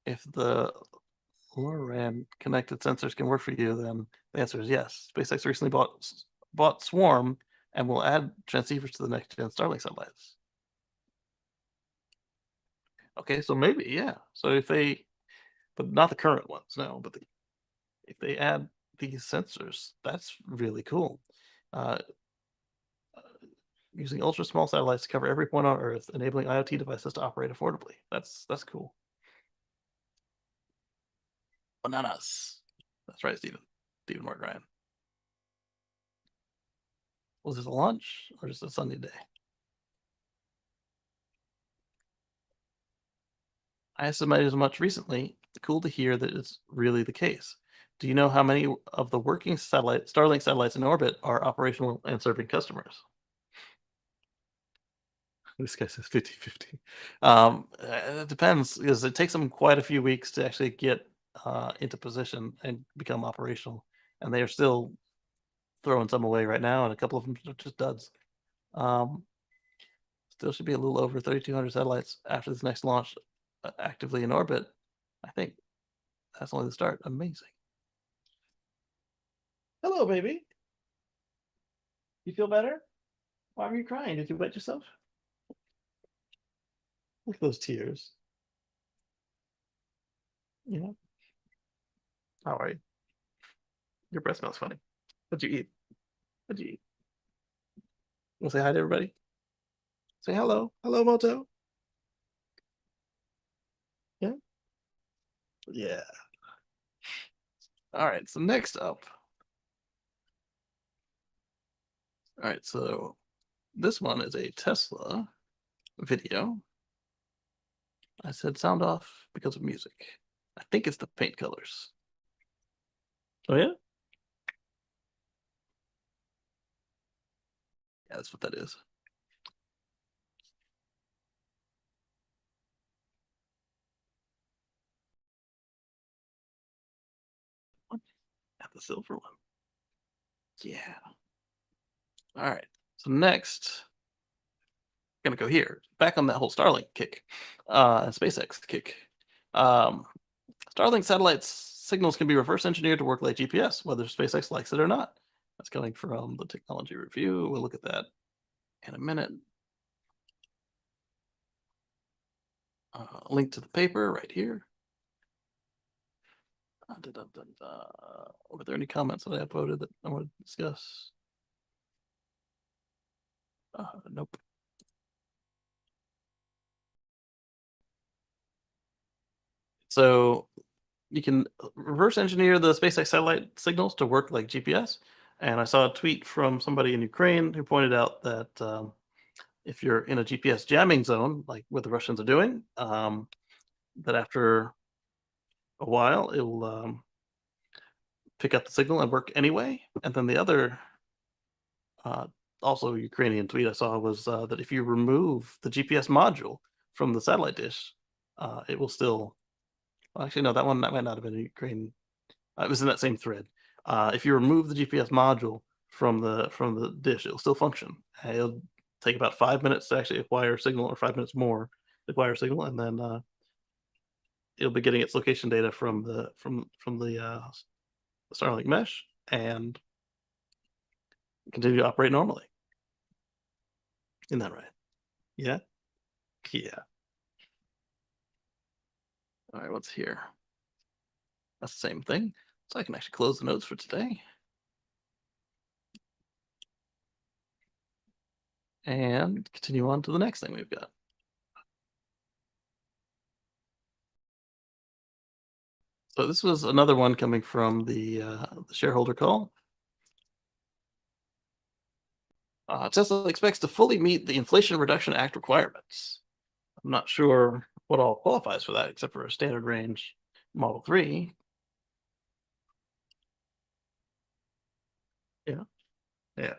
If the LoRaWAN connected sensors can work for you, then the answer is yes. SpaceX recently bought Swarm and will add transceivers to the next gen Starlink satellites. Okay, so maybe, yeah. So if they, but not the current ones, no, but if they add these sensors, that's really cool. Using ultra small satellites to cover every point on Earth, enabling IoT devices to operate affordably. That's cool. Bananas. That's right, Stephen Mark Ryan. Was this a launch or just a sunny day? I estimated as much recently. Cool to hear that it's really the case. Do you know how many of the working Starlink satellites in orbit are operational and serving customers? This guy says 50-50. It depends, because it takes them quite a few weeks to actually get into position and become operational. And they are still throwing some away right now, and a couple of them are just duds. Still should be a little over 3,200 satellites after this next launch actively in orbit. I think that's only the start. Amazing. Hello, baby. You feel better? Why are you crying? Did you wet yourself? Look at those tears. Yeah. How are you? Your breath smells funny. What'd you eat? What'd you eat? Want to say hi to everybody? Say hello. Hello, Moto. Yeah. Yeah. All right. So next up. All right. So this one is a Tesla video. I said sound off because of music. I think it's the paint colors. Oh, yeah? Yeah, that's what that is. What? Got the silver one. Yeah. All right. So next, I'm gonna go here. Back on that whole Starlink kick, SpaceX kick. Starlink satellites signals can be reverse engineered to work like GPS, whether SpaceX likes it or not. That's coming from the technology review. We'll look at that in a minute. Link to the paper right here. Were there any comments that I uploaded that I want to discuss? Nope. So you can reverse engineer the SpaceX satellite signals to work like GPS. And I saw a tweet from somebody in Ukraine who pointed out that if you're in a GPS jamming zone, like what the Russians are doing, that after a while it will pick up the signal and work anyway. And then the other, also Ukrainian tweet I saw was that if you remove the GPS module from the satellite dish, it will still. Well, actually, no, that might not have been Ukraine. It was in that same thread. If you remove the GPS module from the dish, it'll still function. It'll take about 5 minutes to actually acquire signal, or 5 minutes more to acquire signal, and then it'll be getting its location data from the Starlink mesh and continue to operate normally. Isn't that right? Yeah. Yeah. All right. What's here? That's the same thing. So I can actually close the notes for today. And continue on to the next thing we've got. So this was another one coming from the shareholder call. Tesla expects to fully meet the Inflation Reduction Act requirements. I'm not sure what all qualifies for that, except for a standard range Model 3. Yeah. Yeah.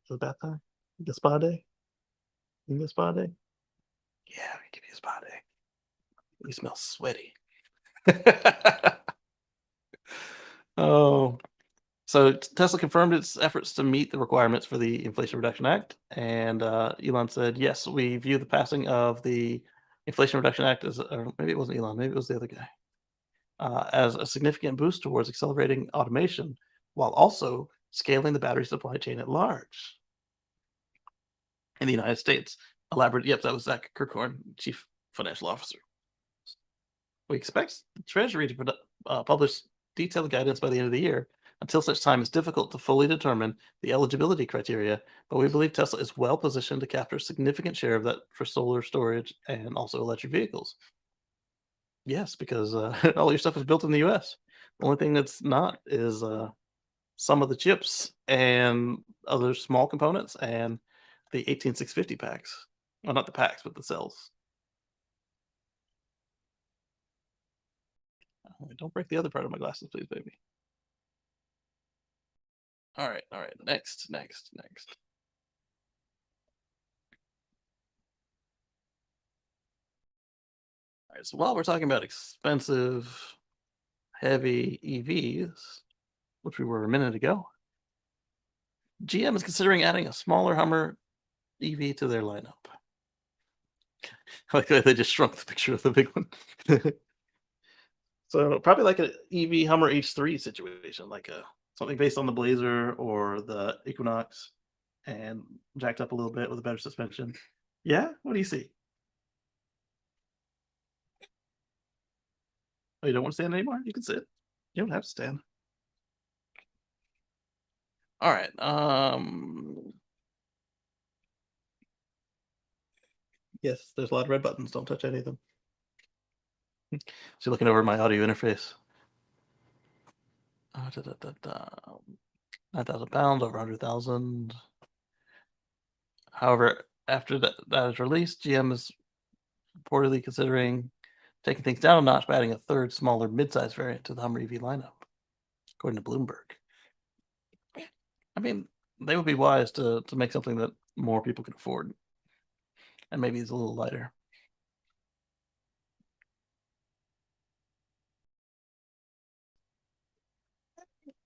Is it that time? You get a spa day? You get a spa day? Yeah, I give you a spa day. You smell sweaty. Oh. So Tesla confirmed its efforts to meet the requirements for the Inflation Reduction Act, and Elon said, "Yes, we view the passing of the Inflation Reduction Act as, or maybe it wasn't Elon, maybe it was the other guy, as a significant boost towards accelerating automation, while also scaling the battery supply chain at large in the United States." Elaborate. Yep, that was Zach Kirkhorn, Chief Financial Officer. We expect the Treasury to publish detailed guidance by the end of the year. Until such time, it's difficult to fully determine the eligibility criteria, but we believe Tesla is well positioned to capture a significant share of that for solar storage and also electric vehicles. Yes, because all your stuff is built in the US. The only thing that's not is some of the chips and other small components and the 18650 packs. Well, not the packs, but the cells. Don't break the other part of my glasses, please, baby. All right, all right. Next. All right, so while we're talking about expensive, heavy EVs, which we were a minute ago, GM is considering adding a smaller Hummer EV to their lineup. Like they just shrunk the picture of the big one. So probably like an EV Hummer H3 situation, like something based on the Blazer or the Equinox, and jacked up a little bit with a better suspension. Yeah, what do you see? Oh, you don't want to stand anymore? You can sit. You don't have to stand. All right. Yes, there's a lot of red buttons. Don't touch any of them. So looking over my audio interface. 9,000 pounds, over 100,000. However, after that is released, GM is reportedly considering taking things down a notch by adding a third, smaller, mid-size variant to the Hummer EV lineup, according to Bloomberg. I mean, they would be wise to make something that more people can afford, and maybe it's a little lighter.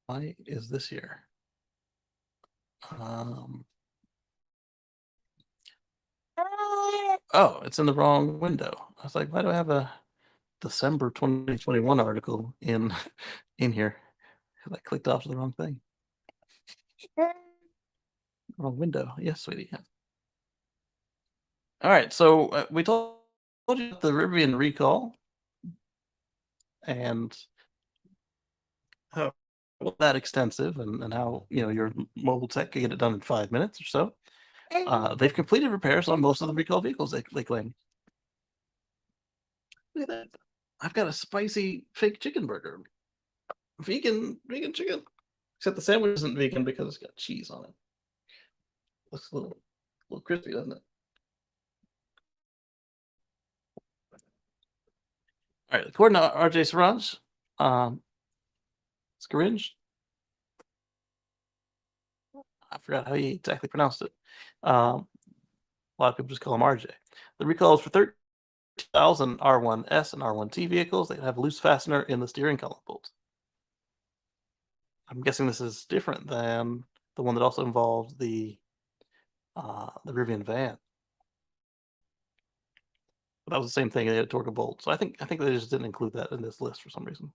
Why is this here? Oh, it's in the wrong window. I was like, why do I have a December 2021 article in here? I clicked off to the wrong thing. Wrong window. Yes, sweetie. All right, so we told you about the Rivian recall and how that extensive and how your mobile tech can get it done in 5 minutes or so. They've completed repairs on most of the recall vehicles, they claim. Look at that. I've got a spicy fake chicken burger. Vegan chicken. Except the sandwich isn't vegan because it's got cheese on it. Looks a little crispy, doesn't it? All right, according to RJ Siraj, Scaringe, I forgot how he exactly pronounced it. A lot of people just call him RJ. The recall is for 13,000 R1S and R1T vehicles. They have a loose fastener in the steering column bolts. I'm guessing this is different than the one that also involved the Rivian van. But that was the same thing. They had a torque bolt. So I think they just didn't include that in this list for some reason.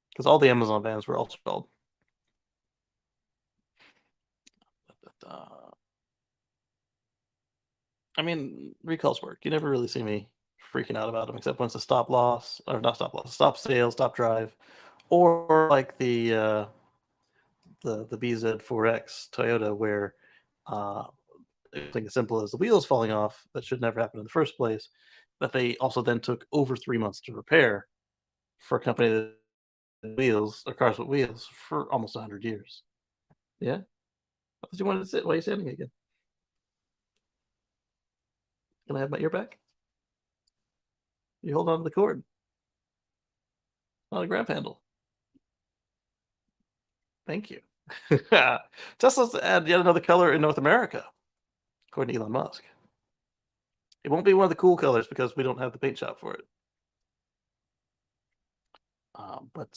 Because all the Amazon vans were also called. I mean, recalls work. You never really see me freaking out about them, except when it's a stop loss, or not stop loss, stop sale, stop drive, or like the BZ4X Toyota, where something as simple as the wheels falling off that should never happen in the first place that they also then took over 3 months to repair for a company that wheels or cars with wheels for almost 100 years. Yeah? I thought you wanted to sit. Why are you standing again? Can I have my ear back? You hold on to the cord. Not a grab handle. Thank you. Tesla's to add yet another color in North America, according to Elon Musk. It won't be one of the cool colors because we don't have the paint shop for it. But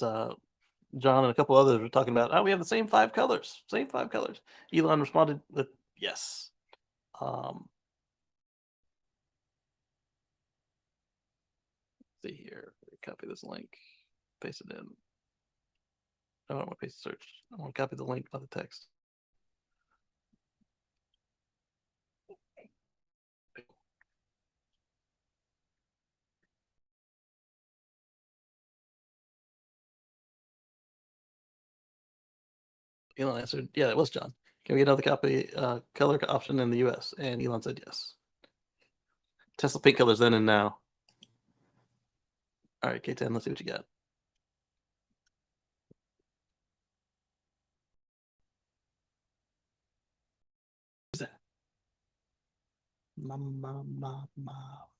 John and a couple others were talking about, oh, we have the same 5 colors. Same 5 colors. Elon responded with yes. See here. Copy this link. Paste it in. I don't want to paste the search. I want to copy the link, not the text. Elon answered, yeah, it was John. Can we get another copy, color option in the US? And Elon said yes. Tesla paint colors then and now. All right, K10, let's see what you got. Who's that?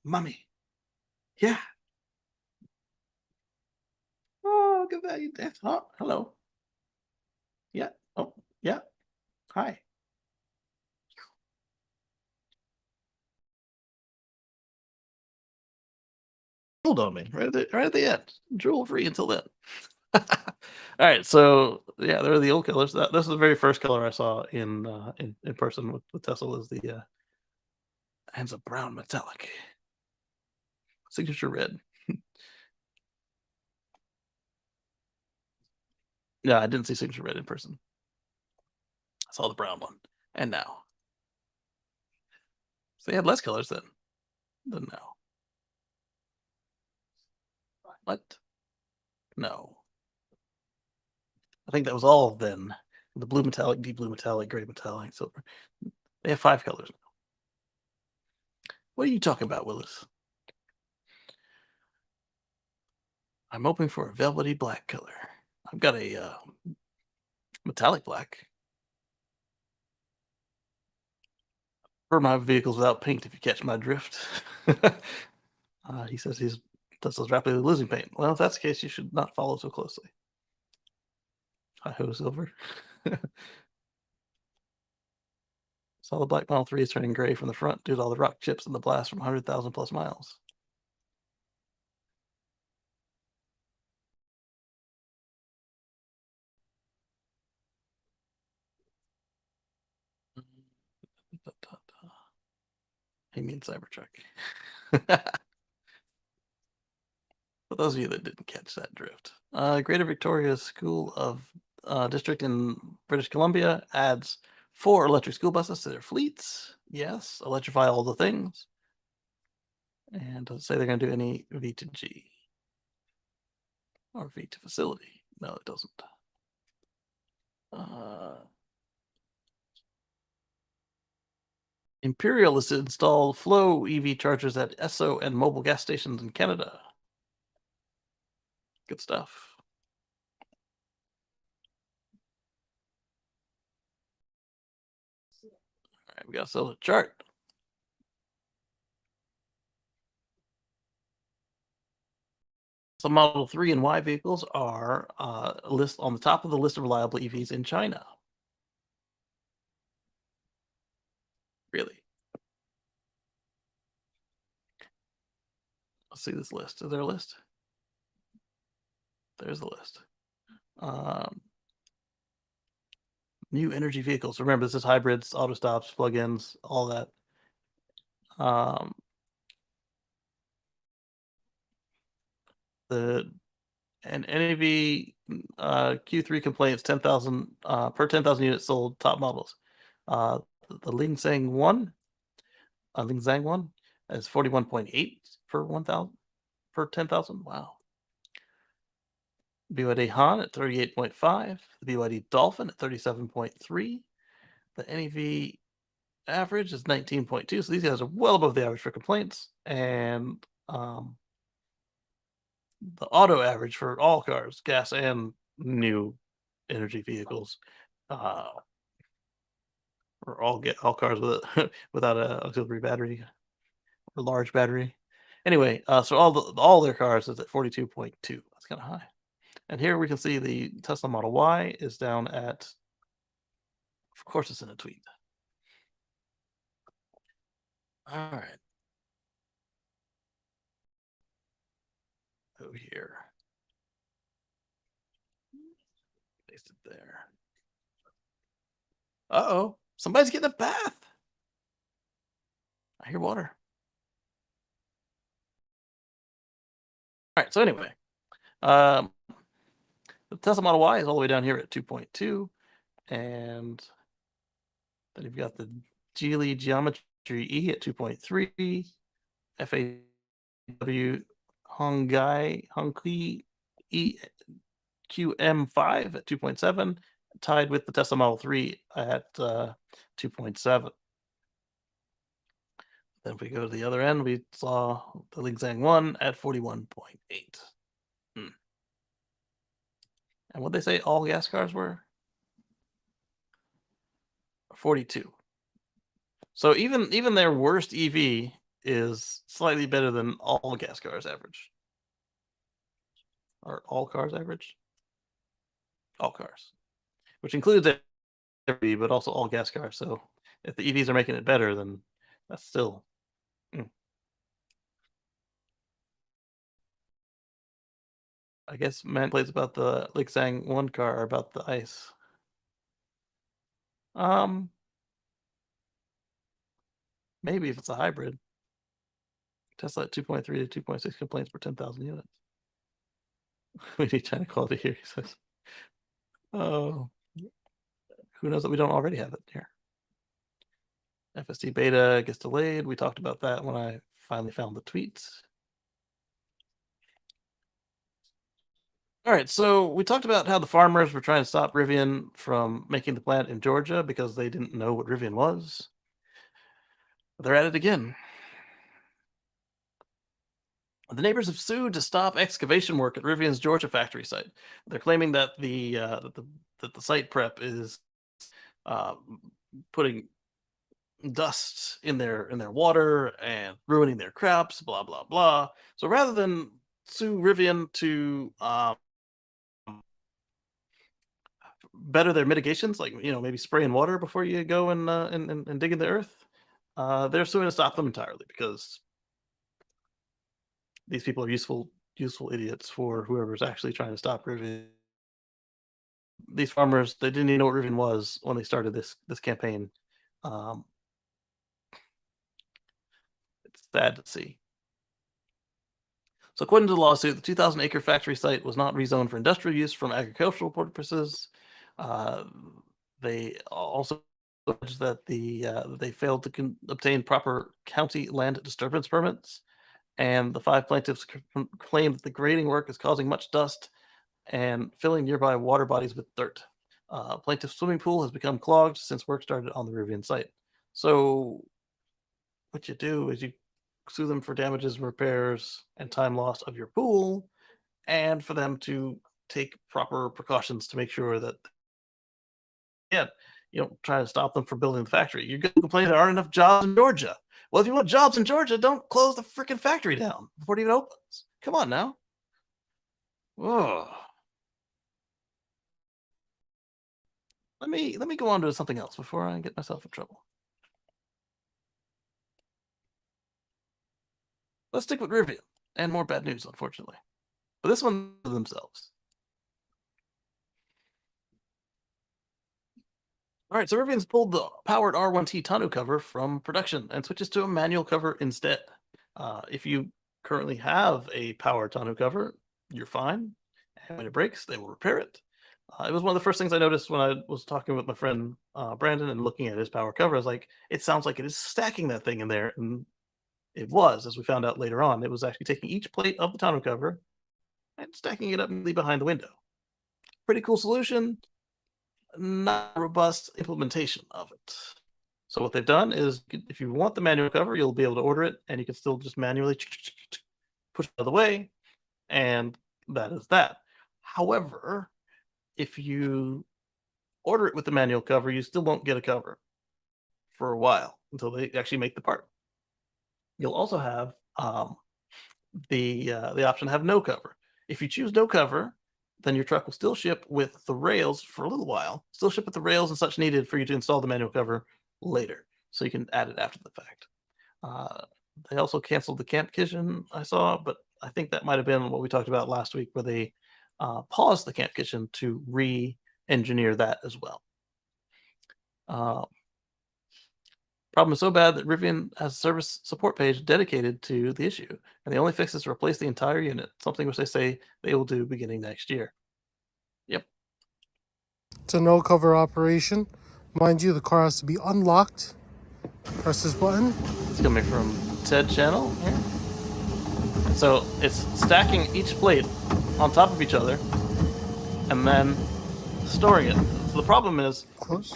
Mommy. Yeah. Oh, good value. Oh, hello. Yeah. Oh, yeah. Hi. Hold on me right at the end. Drool free until then. All right, so yeah, they're the old colors. This is the very first color I saw in person with Tesla is the hands of brown metallic signature red. Yeah, I didn't see signature red in person. I saw the brown one, and now. So they had less colors then than now. What? No. I think that was all then. The blue metallic, deep blue metallic, gray metallic, silver. They have 5 colors now. What are you talking about, Willis? I'm hoping for a velvety black color. I've got a metallic black. For my vehicles without paint, if you catch my drift. He says Tesla's rapidly losing paint. Well, if that's the case, you should not follow so closely. Hi-ho, Silver. Saw the black Model 3 is turning gray from the front due to all the rock chips and the blast from 100,000 plus miles. He means Cybertruck. For those of you that didn't catch that drift, Greater Victoria School of District in British Columbia adds 4 electric school buses to their fleets. Yes, electrify all the things. And doesn't say they're going to do any V to G or V to facility. No, it doesn't. Imperial is to install Flow EV chargers at Esso and mobile gas stations in Canada. Good stuff. All right, we got to sell the chart. Some Model 3 and Y vehicles are list on the top of the list of reliable EVs in China. Really? Let's see this list. Is there a list? There's the list. New energy vehicles. Remember, this is hybrids, auto stops, plug-ins, all that. An NAV Q3 complaints 10,000 per 10,000 units sold. Top models. The Lingzhang one is 41.8 per 1,000 per 10,000. Wow. BYD Han at 38.5. The BYD Dolphin at 37.3. The NEV average is 19.2. So these guys are well above the average for complaints. And the auto average for all cars, gas and new energy vehicles, or all cars with without a auxiliary battery or large battery. Anyway, so all their cars is at 42.2. That's kind of high. And here we can see the Tesla Model Y is down at, of course, it's in a tweet. All right. Over here. Paste it there. Uh-oh. Somebody's getting a bath. I hear water. All right. So anyway, the Tesla Model Y is all the way down here at 2.2. And then you've got the Geely Geometry E at 2.3. FAW Hongqi EQM5 at 2.7, tied with the Tesla Model 3 at 2.7. Then if we go to the other end, we saw the Lingzang 1 at 41.8. And what they say all gas cars were? 42. So even their worst EV is slightly better than all gas cars average. Or all cars average? All cars. Which includes every, but also all gas cars. So if the EVs are making it better, then that's still... I guess man plays about the Lingzang 1 car or about the ICE. Maybe if it's a hybrid. Tesla at 2.3 to 2.6 complaints per 10,000 units. We need China quality here, he says. Oh, who knows that we don't already have it here. FSD beta gets delayed. We talked about that when I finally found the tweets. All right, so we talked about how the farmers were trying to stop Rivian from making the plant in Georgia because they didn't know what Rivian was. They're at it again. The neighbors have sued to stop excavation work at Rivian's Georgia factory site. They're claiming that the site prep is putting dust in their water and ruining their crops. Blah blah blah. So rather than sue Rivian to better their mitigations, like maybe spraying water before you go and dig in the earth, they're suing to stop them entirely because these people are useful idiots for whoever's actually trying to stop Rivian. These farmers, they didn't even know what Rivian was when they started this campaign. It's sad to see. So according to the lawsuit, the 2,000-acre factory site was not rezoned for industrial use from agricultural purposes. They also alleged that they failed to obtain proper county land disturbance permits. And the 5 plaintiffs claimed that the grading work is causing much dust and filling nearby water bodies with dirt. Plaintiff's swimming pool has become clogged since work started on the Rivian site. So what you do is you sue them for damages, repairs, and time lost of your pool, and for them to take proper precautions to make sure that you don't try to stop them from building the factory. You're going to complain there aren't enough jobs in Georgia. Well, if you want jobs in Georgia, don't close the freaking factory down before it even opens. Come on now. Ugh. Let me go on to something else before I get myself in trouble. Let's stick with Rivian and more bad news, unfortunately. But this one themselves. All right, so Rivian's pulled the powered R1T tonneau cover from production and switches to a manual cover instead. If you currently have a powered tonneau cover, you're fine. And when it breaks, they will repair it. It was one of the first things I noticed when I was talking with my friend Brandon and looking at his power cover. I was like, it sounds like it is stacking that thing in there. And it was, as we found out later on. It was actually taking each plate of the tonneau cover and stacking it up behind the window. Pretty cool solution. Not a robust implementation of it. So what they've done is, if you want the manual cover, you'll be able to order it, and you can still just manually push it out of the way, and that is that. However, if you order it with the manual cover, you still won't get a cover for a while until they actually make the part. You'll also have the option to have no cover. If you choose no cover, then your truck will still ship with the rails for a little while. Still ship with the rails and such needed for you to install the manual cover later, so you can add it after the fact. They also canceled the camp kitchen I saw, but I think that might have been what we talked about last week, where they paused the camp kitchen to re-engineer that as well. Problem is so bad that Riven has a service support page dedicated to the issue, and the only fix is to replace the entire unit, something which they say they will do beginning next year. Yep. It's a no cover operation. Mind you, the car has to be unlocked. Press this button. It's coming from Ted channel here. And so it's stacking each plate on top of each other and then storing it. So the problem is Close.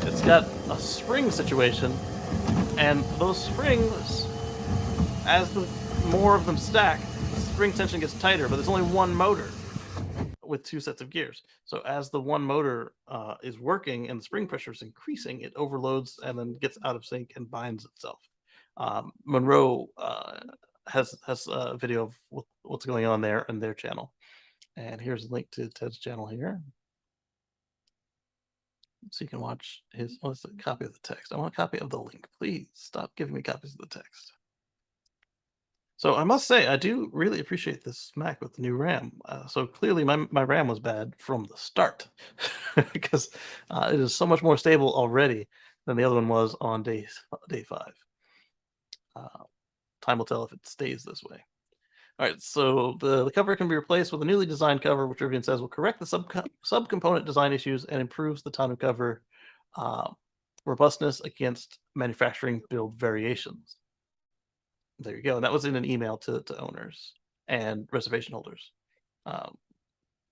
it's got a spring situation, and those springs, as the more of them stack, the spring tension gets tighter, but there's only one motor with two sets of gears. So as the one motor is working and the spring pressure is increasing, it overloads and then gets out of sync and binds itself. Monroe has a video of what's going on there in their channel. And here's a link to Ted's channel here. So you can watch his, what's a copy of the text? I want a copy of the link. Please stop giving me copies of the text. So I must say, I do really appreciate this Mac with the new RAM. So clearly my RAM was bad from the start because it is so much more stable already than the other one was on day 5. Time will tell if it stays this way. All right, so the cover can be replaced with a newly designed cover, which Rivian says will correct the subcomponent design issues and improves the time of cover robustness against manufacturing build variations. There you go. And that was in an email to owners and reservation holders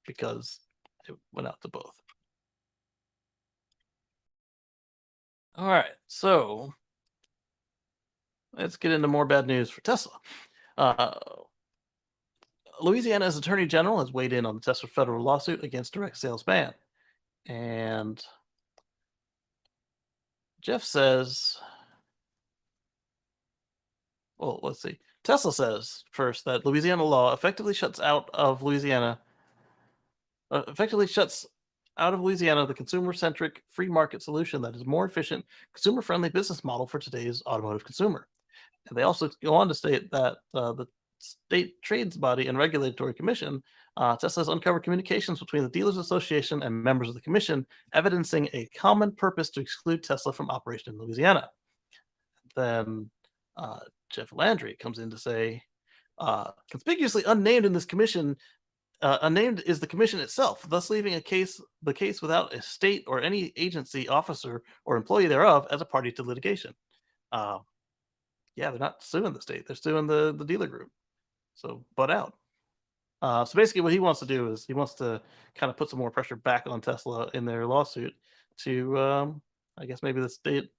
because it went out to both. All right, so let's get into more bad news for Tesla. Louisiana's Attorney General has weighed in on the Tesla federal lawsuit against direct sales ban. And Jeff says, well, let's see. Tesla says first that Louisiana law effectively shuts out of Louisiana the consumer-centric free market solution that is more efficient, consumer-friendly business model for today's automotive consumer. And they also go on to state that the state trades body and regulatory commission, Tesla has uncovered communications between the Dealers Association and members of the commission, evidencing a common purpose to exclude Tesla from operation in Louisiana. Then Jeff Landry comes in to say, conspicuously unnamed in this commission, unnamed is the commission itself, thus leaving the case without a state or any agency, officer, or employee thereof as a party to litigation. Yeah, they're not suing the state; they're suing the dealer group. So, butt out. So basically, what he wants to do is he wants to kind of put some more pressure back on Tesla in their lawsuit to, I guess maybe the state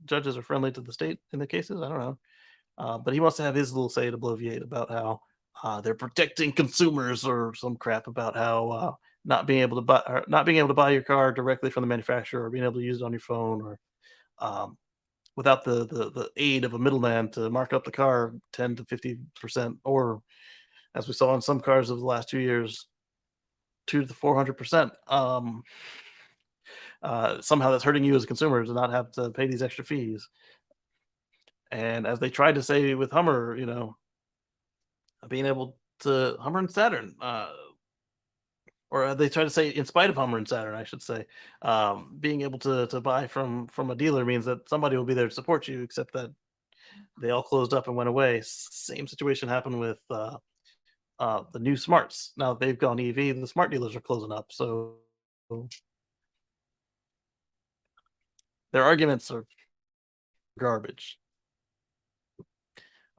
judges are friendly to the state in the cases. I don't know, but he wants to have his little say to bloviate about how they're protecting consumers or some crap about how not being able to buy your car directly from the manufacturer or being able to use it on your phone or without the aid of a middleman to mark up the car 10 to 50%, or as we saw in some cars over the last 2 years, 200 to 400%. Somehow that's hurting you as a consumer to not have to pay these extra fees. And as they tried to say with Hummer, being able to Hummer and Saturn, or they try to say in spite of Hummer and Saturn, I should say, being able to buy from a dealer means that somebody will be there to support you, except that they all closed up and went away. Same situation happened with the new smarts. Now that they've gone EV, the smart dealers are closing up. So their arguments are garbage.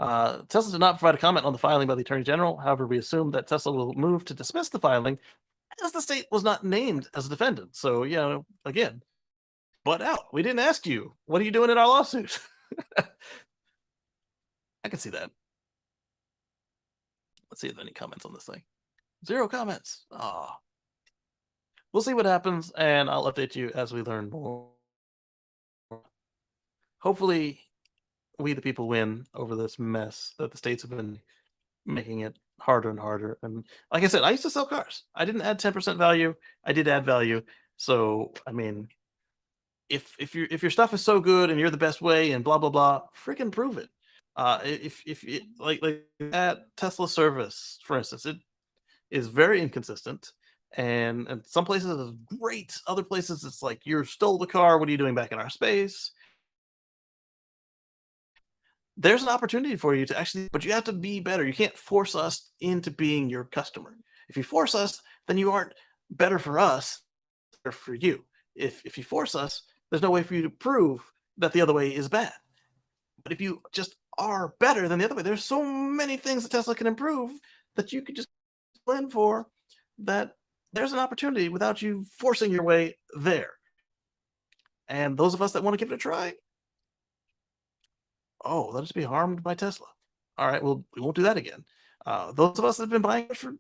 Tesla did not provide a comment on the filing by the Attorney General. However, we assume that Tesla will move to dismiss the filing as the state was not named as a defendant. So, again, butt out. We didn't ask you. What are you doing in our lawsuit? I can see that. Let's see if there are any comments on this thing. 0 comments. Ah, we'll see what happens, and I'll update you as we learn more. Hopefully, we the people win over this mess that the states have been making it harder and harder. And like I said, I used to sell cars. I didn't add 10% value. I did add value. So I mean, if your stuff is so good and you're the best way and blah blah blah, freaking prove it. If it, like that Tesla service, for instance, it is very inconsistent. And some places it's great. Other places it's like you stole the car. What are you doing back in our space? There's an opportunity for you to actually, but you have to be better. You can't force us into being your customer. If you force us, then you aren't better for us or for you. If you force us, there's no way for you to prove that the other way is bad. But if you just are better than the other way, there's so many things that Tesla can improve that you could just plan for, that there's an opportunity without you forcing your way there. And those of us that want to give it a try, oh, let us be harmed by Tesla. All right, well, we won't do that again. Those of us that have been buying it for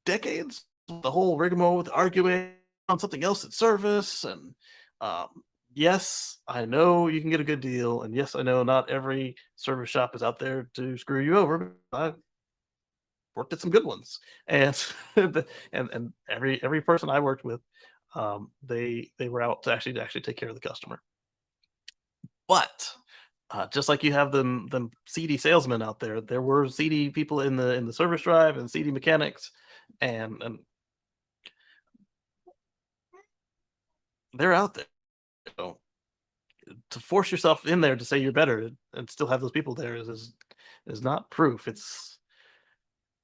decades, the whole rigmarole with arguing on something else at service, and yes, I know you can get a good deal, and yes, I know not every service shop is out there to screw you over. I've worked at some good ones, and and every person I worked with, they were out to actually take care of the customer. But just like you have them seedy salesmen out there, there were seedy people in the service drive and seedy mechanics, and they're out there. So to force yourself in there to say you're better and still have those people there is not proof. It's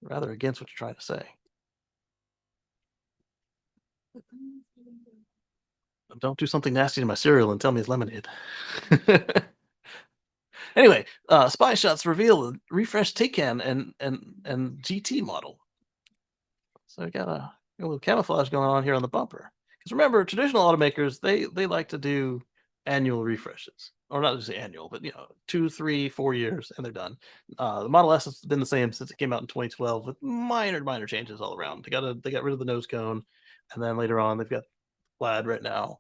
rather against what you're trying to say. Don't do something nasty to my cereal and tell me it's lemonade. Anyway, Spy Shots reveal a refreshed Taycan and GT model. So we got a little camouflage going on here on the bumper. Because remember, traditional automakers, they like to do annual refreshes. Or not just annual, but 2, 3, 4 years, and they're done. The Model S has been the same since it came out in 2012, with minor changes all around. They got rid of the nose cone, and then later on they've got plaid right now.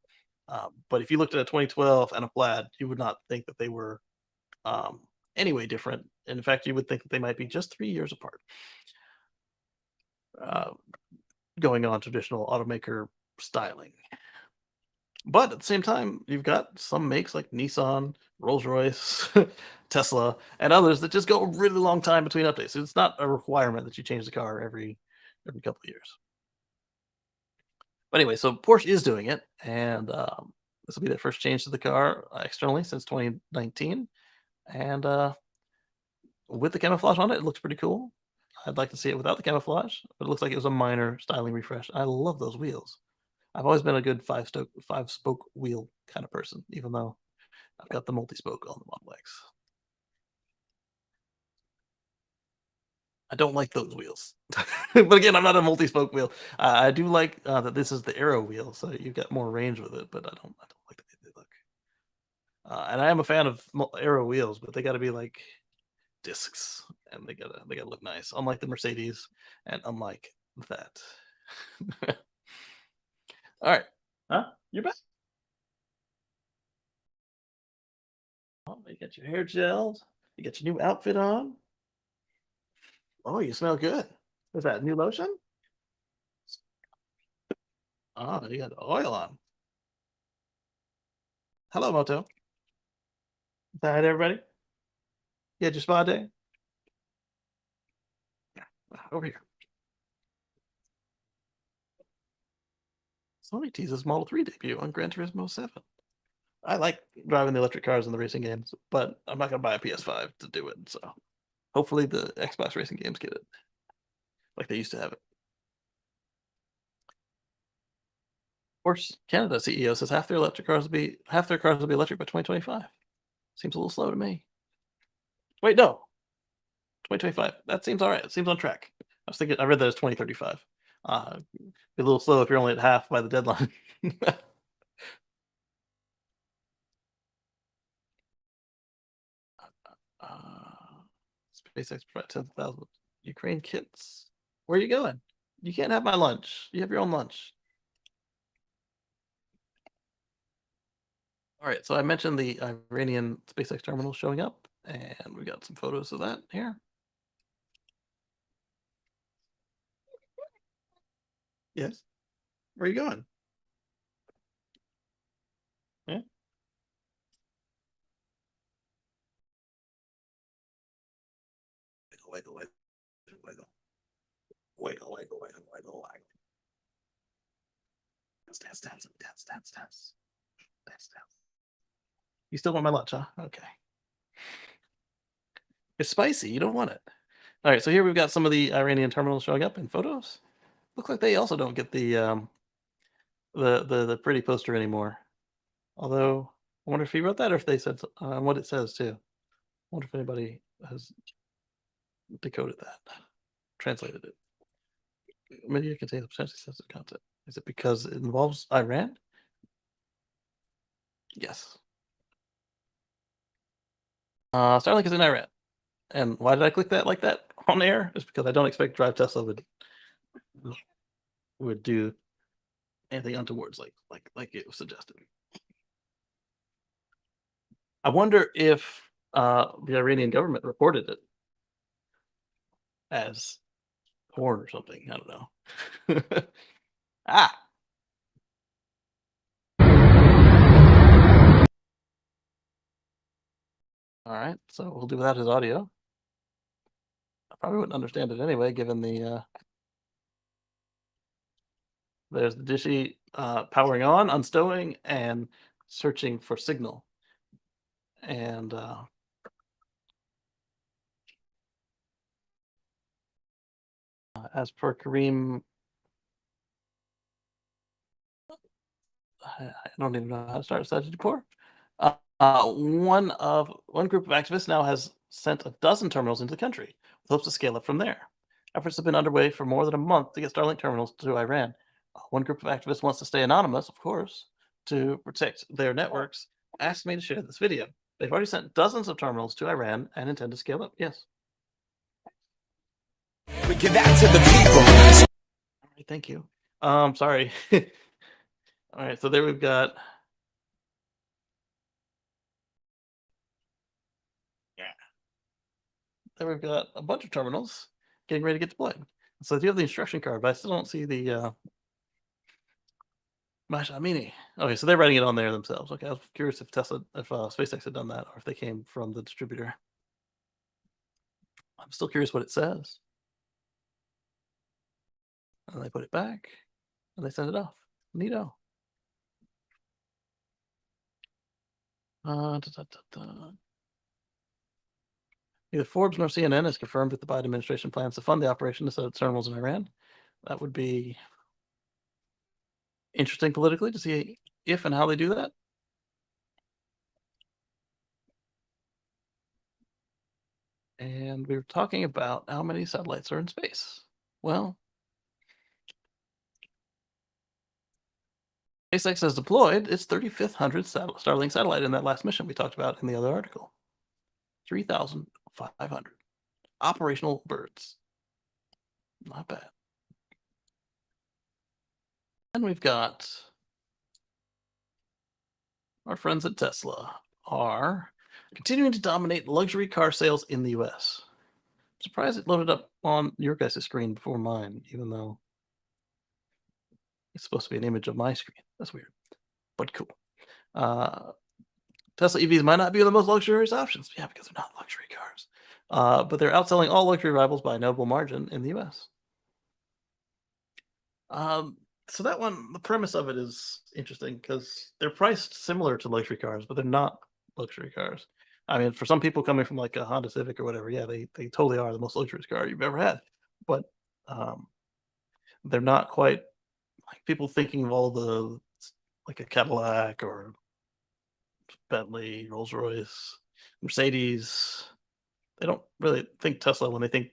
But if you looked at a 2012 and a plaid, you would not think that they were anyway different. In fact, you would think that they might be just 3 years apart. Going on traditional automaker styling. But at the same time, you've got some makes like Nissan, Rolls-Royce, Tesla, and others that just go a really long time between updates. So it's not a requirement that you change the car every couple of years. But anyway, so Porsche is doing it, and this will be their first change to the car externally since 2019. And with the camouflage on it, it looks pretty cool. I'd like to see it without the camouflage, but it looks like it was a minor styling refresh. I love those wheels. I've always been a good five-spoke wheel kind of person, even though I've got the multi-spoke on the Model X. I don't like those wheels. But again, I'm not a multi-spoke wheel. I do like that this is the Aero wheel, so you've got more range with it, but I don't like the way they look. And I am a fan of Aero wheels, but they got to be like discs, and they gotta look nice, unlike the Mercedes, and unlike that. All right, huh? You're back. Oh, you got your hair gelled. You got your new outfit on. Oh, you smell good. What's that? New lotion? Oh, you got the oil on. Hello, Moto. Say hi to everybody. You had your spa day? Over here. Sony teases Model 3 debut on Gran Turismo 7. I like driving the electric cars in the racing games, but I'm not going to buy a PS5 to do it. So hopefully the Xbox racing games get it like they used to have it. Of course, Canada CEO says half their cars will be electric by 2025. Seems a little slow to me. Wait, no. 2025. That seems all right. It seems on track. I read that as 2035. Be a little slow if you're only at half by the deadline. SpaceX provides 10,000 Ukraine kids. Where are you going? You can't have my lunch. You have your own lunch. All right, so I mentioned the Iranian SpaceX terminal showing up, and we got some photos of that here. Yes. Where are you going? Yeah. Wiggle, wiggle, wiggle, wiggle, wiggle, wiggle, wiggle, wiggle. Dance, dance, dance, dance, dance, dance, dance. You still want my lunch, huh? Okay. It's spicy. You don't want it. All right. So here we've got some of the Iranian terminals showing up in photos. Look like they also don't get the pretty poster anymore. Although I wonder if he wrote that or if they said what it says too. I wonder if anybody has decoded that, translated it. Media contains potentially sensitive content. Is it because it involves Iran? Yes. Starlink is in Iran. And why did I click that like that on air? It's because I don't expect Drive Tesla would do anything untowards like it was suggested. I wonder if the Iranian government reported it as porn or something. I don't know. Ah. All right, so we'll do without his audio. I probably wouldn't understand it anyway, given the there's the dishy powering on, unstowing, and searching for signal. And as per Kareem, I don't even know how to start a strategy report. One group of activists now has sent a dozen terminals into the country with hopes to scale up from there. Efforts have been underway for more than a month to get Starlink terminals to Iran. One group of activists wants to stay anonymous, of course, to protect their networks. Asked me to share this video. They've already sent dozens of terminals to Iran and intend to scale up. Yes. We give that to the people. All right, thank you. Sorry. All right, so there we've got. There we've got a bunch of terminals getting ready to get deployed. So you have the instruction card, but I still don't see the Masha Amini. Okay, so they're writing it on there themselves. Okay, I was curious if SpaceX had done that or if they came from the distributor. I'm still curious what it says. And they put it back and they send it off. Neato. Neither Forbes nor CNN has confirmed that the Biden administration plans to fund the operation to set up terminals in Iran. That would be interesting politically to see if and how they do that. And we were talking about how many satellites are in space. Well, SpaceX has deployed its 3,500th Starlink satellite in that last mission we talked about in the other article. 3,500 operational birds. Not bad. And we've got our friends at Tesla are continuing to dominate luxury car sales in the US. I'm surprised it loaded up on your guys' screen before mine, even though it's supposed to be an image of my screen. That's weird, but cool. Tesla EVs might not be the most luxurious options. Yeah, because they're not luxury cars. But they're outselling all luxury rivals by a notable margin in the US. So that one, the premise of it is interesting because they're priced similar to luxury cars, but they're not luxury cars. I mean, for some people coming from like a Honda Civic or whatever, yeah, they totally are the most luxurious car you've ever had. But they're not quite like people thinking of all the like a Cadillac or Bentley, Rolls Royce, Mercedes. They don't really think Tesla when they think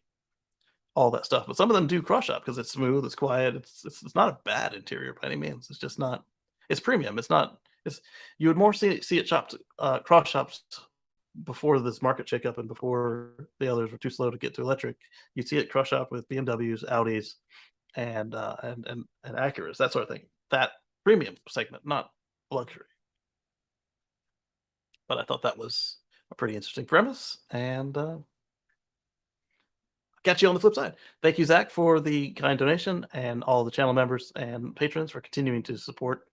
all that stuff, but some of them do cross shop because it's smooth, it's quiet, it's not a bad interior by any means. It's just not. It's premium. It's not. It's you would more see it shopped cross shops before this market shakeup and before the others were too slow to get to electric, you see it crush up with BMWs, Audis, and Acuras, that sort of thing. That premium segment, not luxury. But I thought that was a pretty interesting premise, and catch you on the flip side. Thank you, Zach, for the kind donation, and all the channel members and patrons for continuing to support,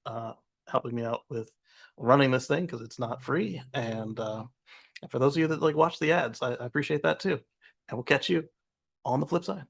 helping me out with running this thing, because it's not free. And for those of you that like watch the ads, I appreciate that too. And we'll catch you on the flip side.